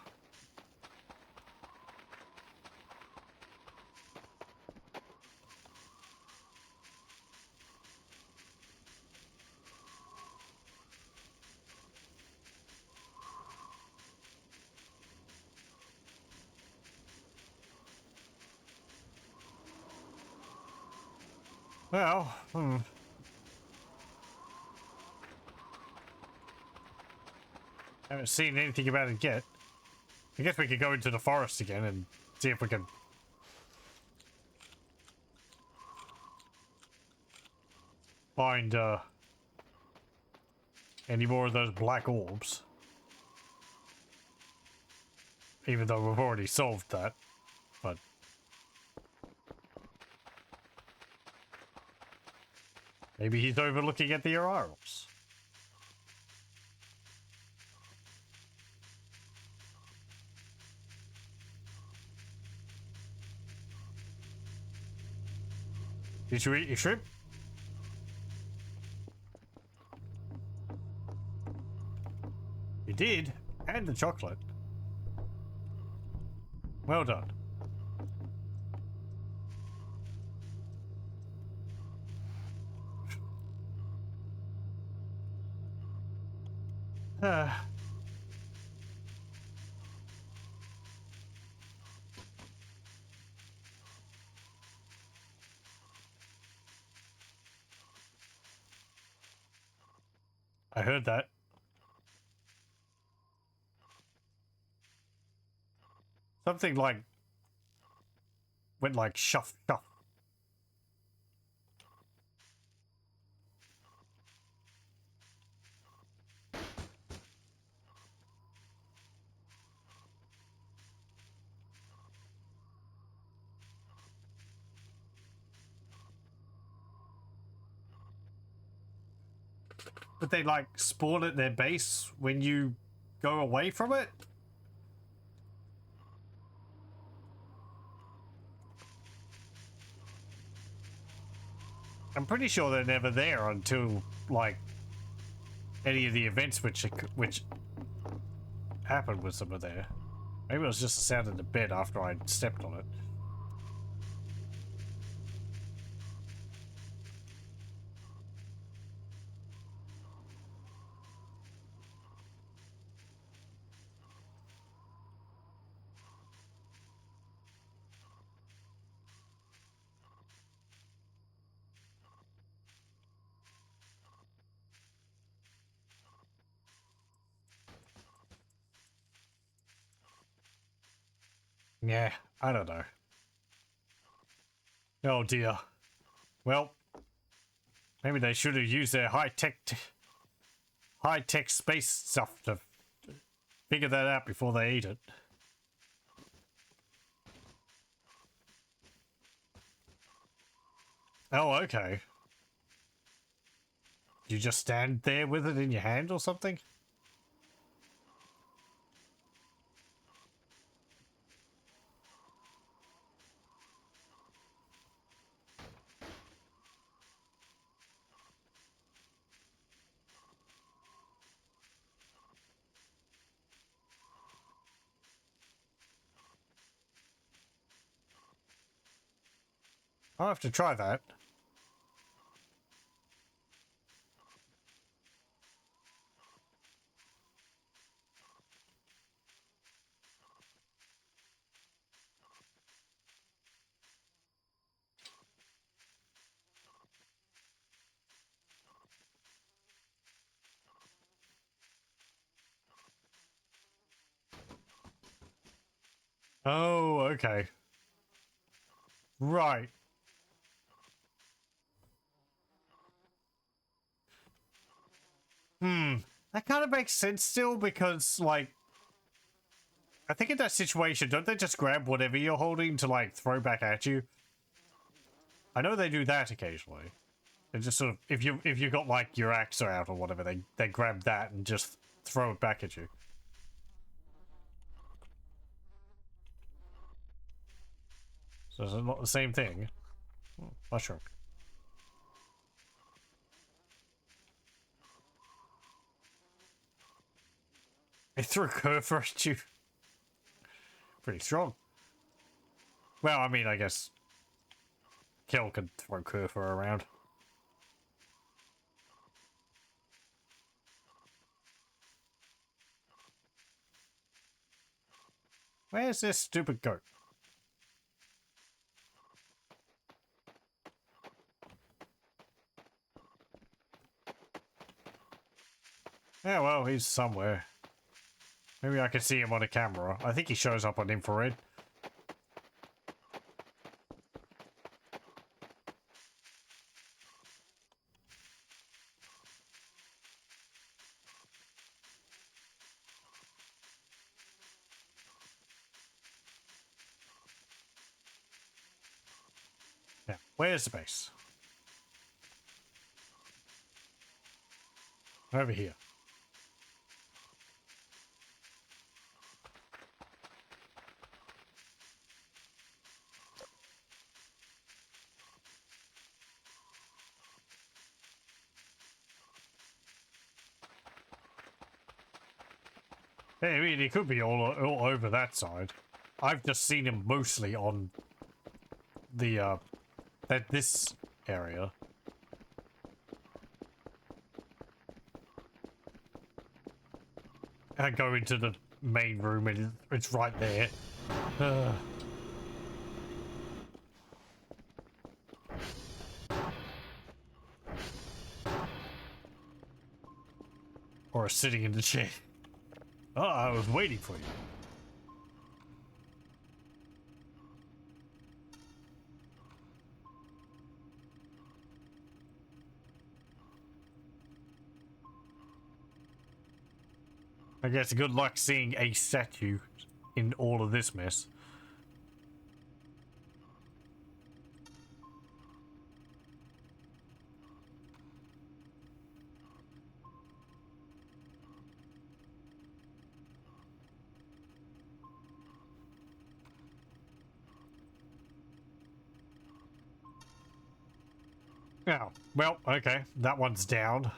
Speaker 1: Well, haven't seen anything about it yet. I guess we could go into the forest again and see if we can find any more of those black orbs. Even though we've already solved that, but... maybe he's overlooking at the Aurorals. Did you eat your shrimp? You did, and the chocolate. Well done. I heard that. Something like went like shuff shuff. But they like spawn at their base when you go away from it? I'm pretty sure they're never there until like any of the events which happened with some of there. Maybe it was just the sound of the bed after I stepped on it. Yeah, I don't know. Oh dear. Well, maybe they should have used their high-tech space stuff to figure that out before they ate it. Oh, okay. You just stand there with it in your hand or something? I'll have to try that. Oh, okay. Right. That kind of makes sense still because, like, I think in that situation, don't they just grab whatever you're holding to, like, throw back at you? I know they do that occasionally. They just sort of, if you got, like, your axe out or whatever, they grab that and just throw it back at you. So is it not the same thing? Mushroom. They threw a curve at you. Pretty strong. Well, I mean, I guess Kel could throw Kerfer around. Where's this stupid goat? Yeah, well, he's somewhere. Maybe I can see him on a camera. I think he shows up on infrared. Yeah, where's the base? Over here. Hey, I mean, he could be all over that side. I've just seen him mostly on the, this area. I go into the main room and it's right there. Or sitting in the chair. Oh, I was waiting for you. I guess good luck seeing a statue in all of this mess. Oh, well, okay. That one's down.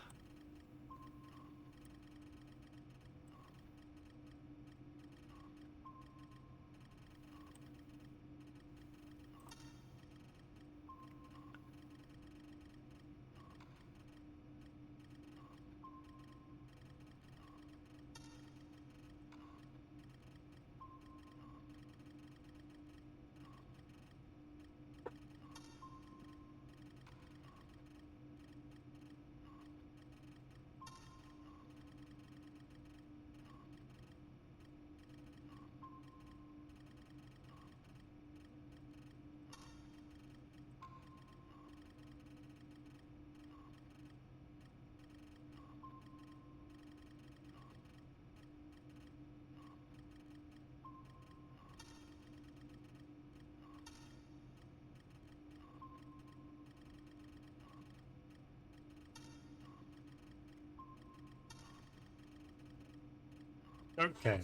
Speaker 1: Okay.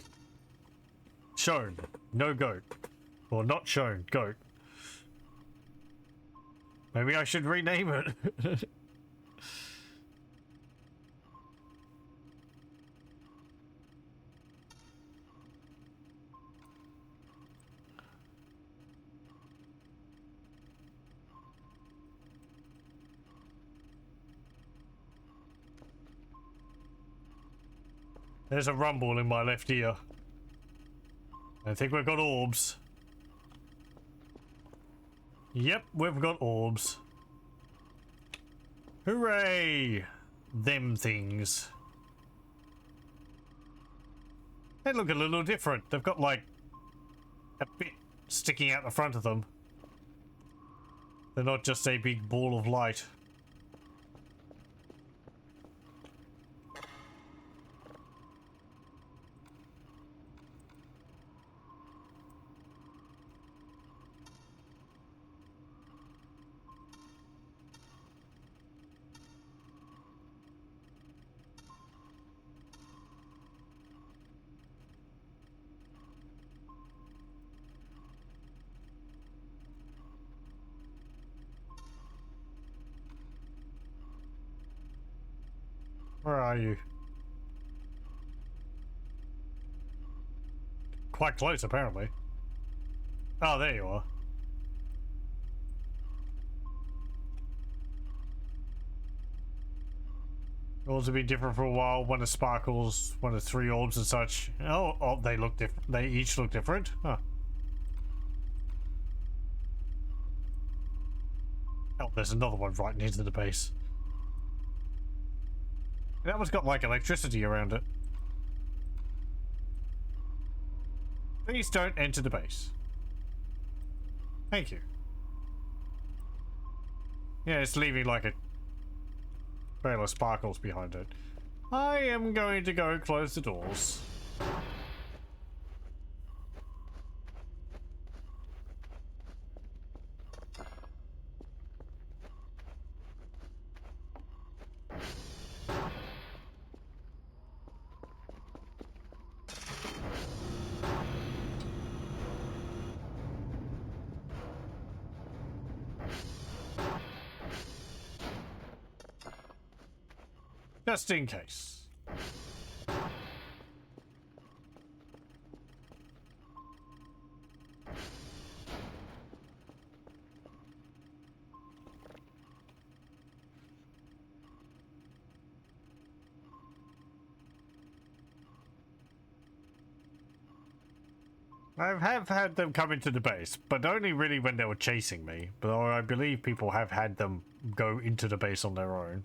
Speaker 1: Shown. No goat. Or not shown. Goat. Maybe I should rename it. There's a rumble in my left ear. I think we've got orbs. Yep, we've got orbs. Hooray! Them things. They look a little different. They've got like a bit sticking out the front of them. They're not just a big ball of light. Where are you? Quite close, apparently. Oh, there you are. Orbs have been different for a while. One is sparkles, one is 3 orbs and such. Oh, they look different. They each look different. Huh. Oh, there's another one right near to the base. That one's got like electricity around it. Please don't enter the base. Thank you. Yeah, it's leaving like a trail of sparkles behind it. I am going to go close the doors. Just in case. I have had them come into the base, but only really when they were chasing me. But I believe people have had them go into the base on their own.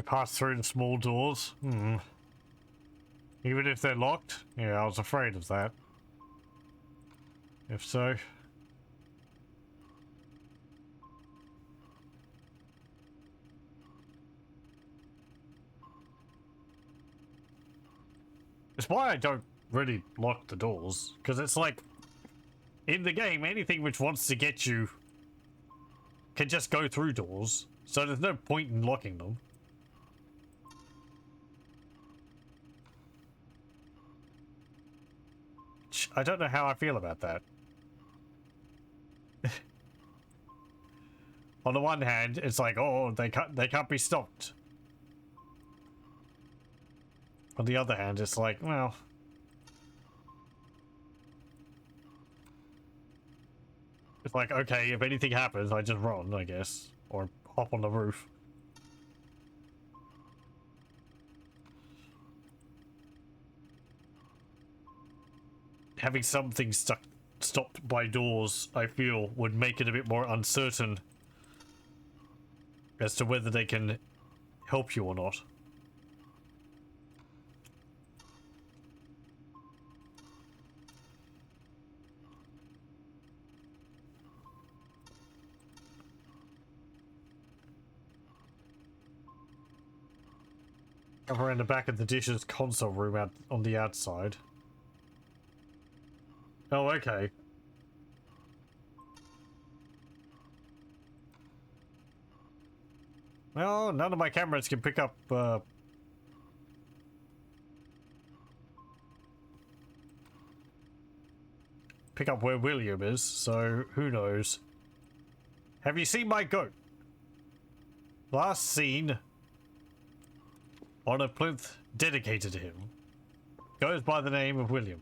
Speaker 1: I pass through the small doors. Even if they're locked? Yeah, I was afraid of that. If so... It's why I don't really lock the doors, because it's like, in the game, anything which wants to get you can just go through doors, so there's no point in locking them. I don't know how I feel about that. On the one hand, it's like, oh, they can't be stopped. On the other hand, it's like, well, it's like, okay, if anything happens, I just run, I guess, or hop on the roof. Having something stopped by doors, I feel, would make it a bit more uncertain as to whether they can help you or not. Over in the back of the dishes console room out on the outside. Oh, okay. Well, none of my cameras can pick up, where William is, so who knows. Have you seen my goat? Last seen on a plinth dedicated to him. Goes by the name of William.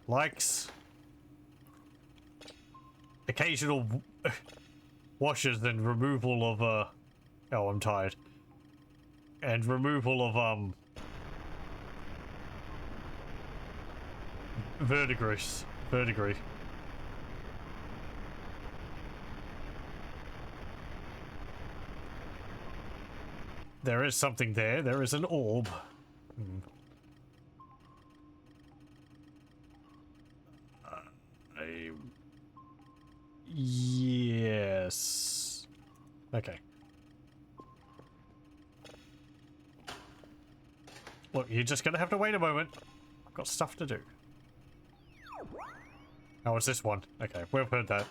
Speaker 1: Likes occasional washes and removal of oh, I'm tired. And removal of verdigris. Verdigris. There is something there. There is an orb. Yes. Okay. Look, you're just gonna have to wait a moment. I've got stuff to do. Oh, it's this one. Okay, we've heard that.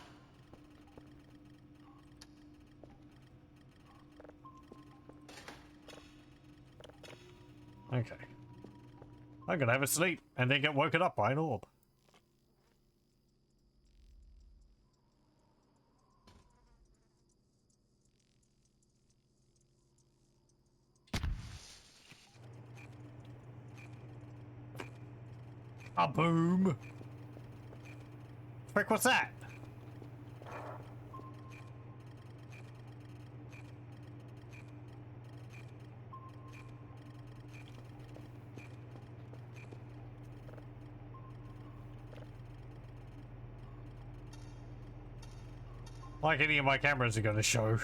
Speaker 1: Okay. I'm gonna have a sleep and then get woken up by an orb. A boom! Frick, what's that? Like any of my cameras are gonna show.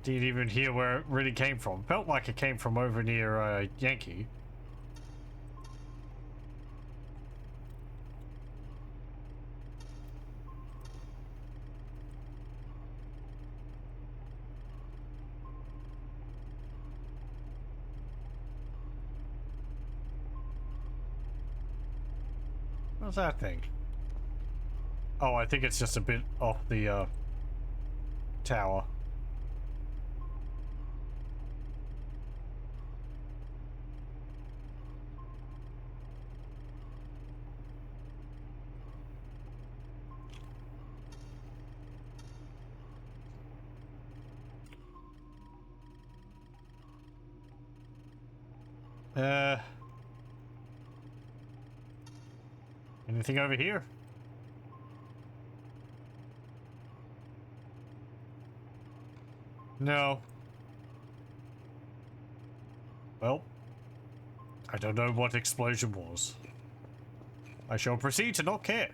Speaker 1: Didn't even hear where it really came from. Felt like it came from over near Yankee. What's that thing? Oh, I think it's just a bit off the tower. Anything over here? No. Well, I don't know what explosion was. I shall proceed to not care.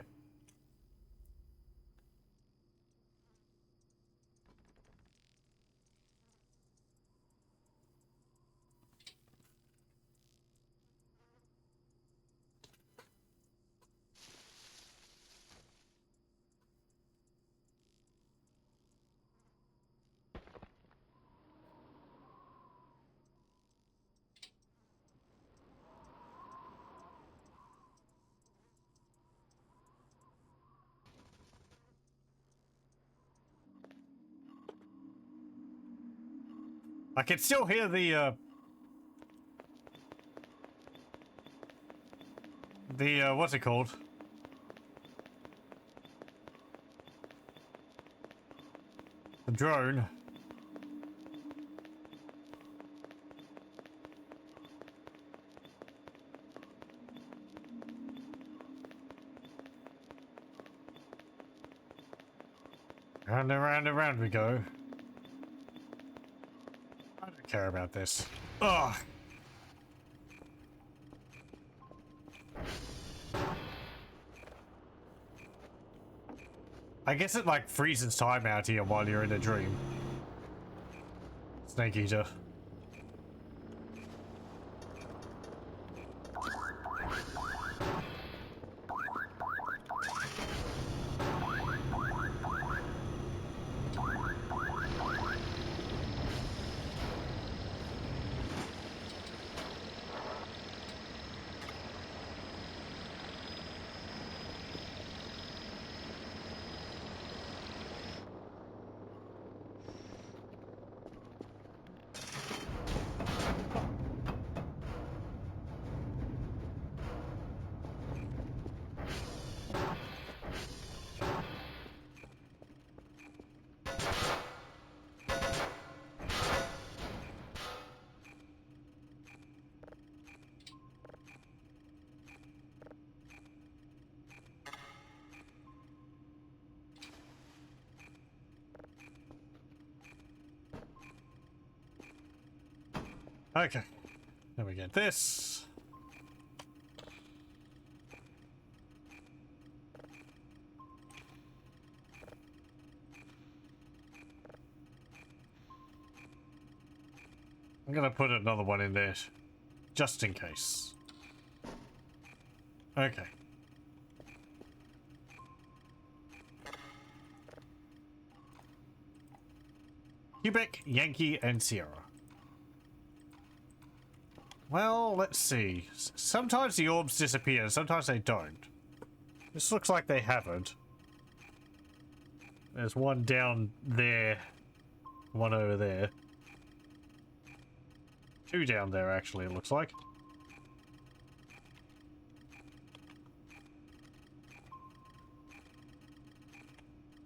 Speaker 1: I can still hear the what's it called? The drone. Round and round we go. I don't care about this. Ugh. I guess it like freezes time out here while you're in a dream. Snake Eater. Okay. Then we get this. I'm gonna put another one in there, just in case. Okay. Quebec, Yankee, and Sierra. Well, let's see. Sometimes the orbs disappear, sometimes they don't. This looks like they haven't. There's one down there, one over there. Two down there, actually, it looks like.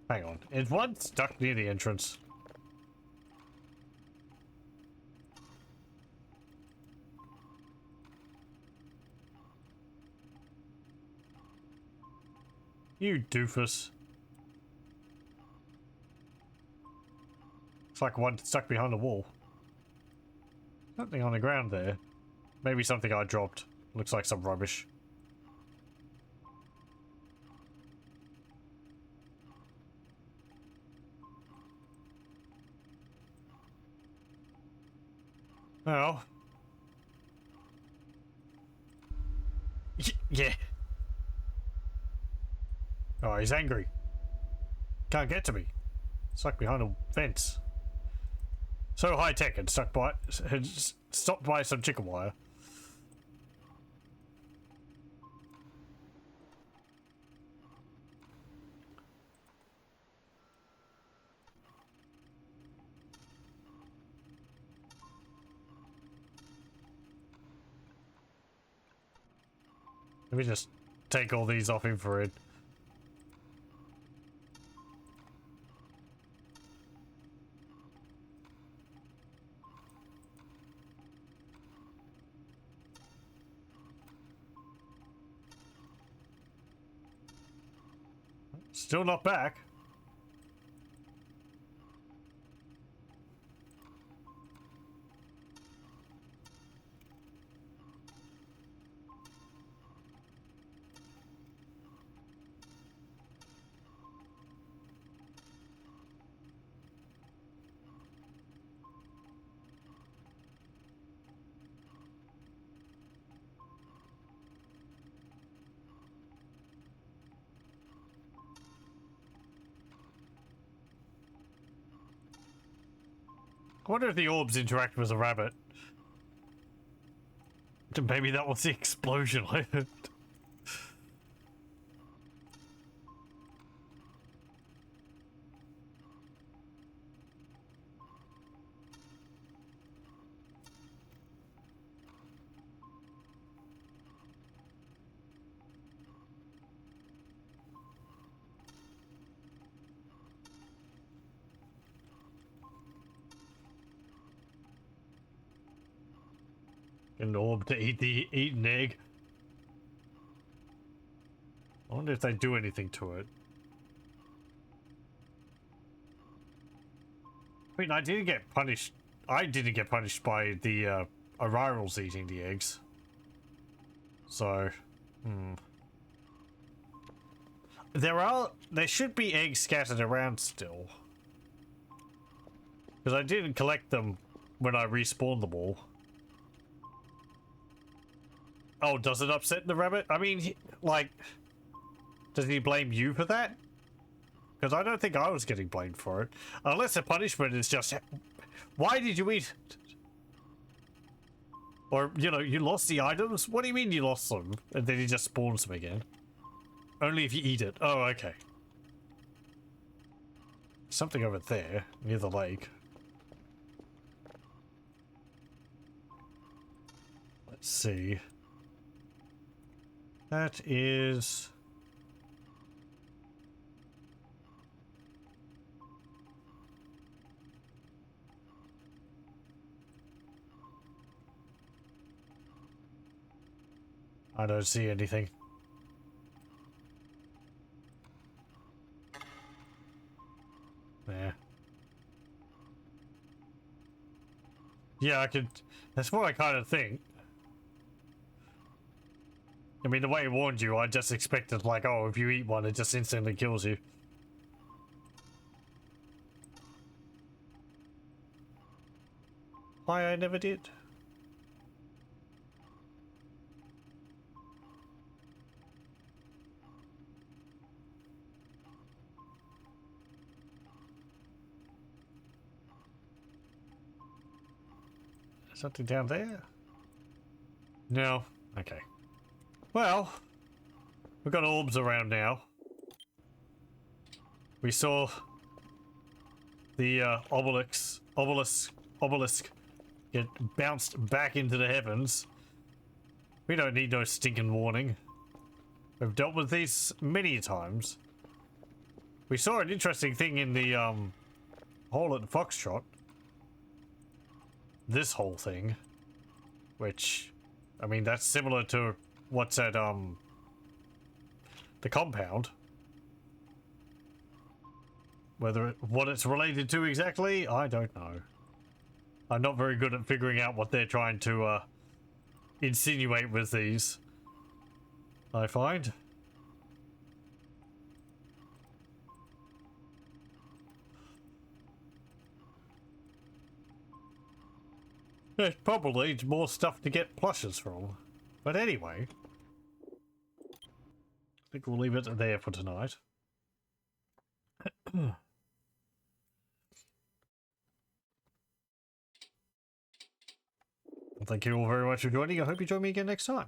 Speaker 1: Hang on. Is one stuck near the entrance? You doofus. It's like one stuck behind the wall. Something on the ground there. Maybe something I dropped. Looks like some rubbish. Oh. Yeah. Oh, he's angry. Can't get to me. Stuck behind a fence. So high tech and had stopped by some chicken wire. Let me just take all these off infrared. Still not back. I wonder if the orbs interact with a rabbit. Maybe that was the explosion I heard. An orb to eat an egg. I wonder if they do anything to it. I mean, I didn't get punished. I didn't get punished by the Arirals eating the eggs. So, there should be eggs scattered around still. Because I didn't collect them when I respawned them all. Oh, does it upset the rabbit? I mean, like, does he blame you for that? Because I don't think I was getting blamed for it. Unless the punishment is just, why did you eat it? Or, you know, you lost the items? What do you mean you lost them? And then he just spawns them again. Only if you eat it. Oh, okay. Something over there, near the lake. Let's see. That is... I don't see anything. There. Yeah, I could... That's what I kind of think. I mean, the way it warned you, I just expected, like, oh, if you eat one, it just instantly kills you. Why I never did. Something down there? No. Okay. Well, we've got orbs around now. We saw the obelisk get bounced back into the heavens. We don't need no stinking warning. We've dealt with these many times. We saw an interesting thing in the hole at the Foxtrot. This whole thing, which, I mean, that's similar to what's at the compound. What it's related to exactly, I don't know. I'm not very good at figuring out what they're trying to insinuate with these, I find. There's probably more stuff to get plushes from. But anyway, I think we'll leave it there for tonight. Thank you all very much for joining. I hope you join me again next time.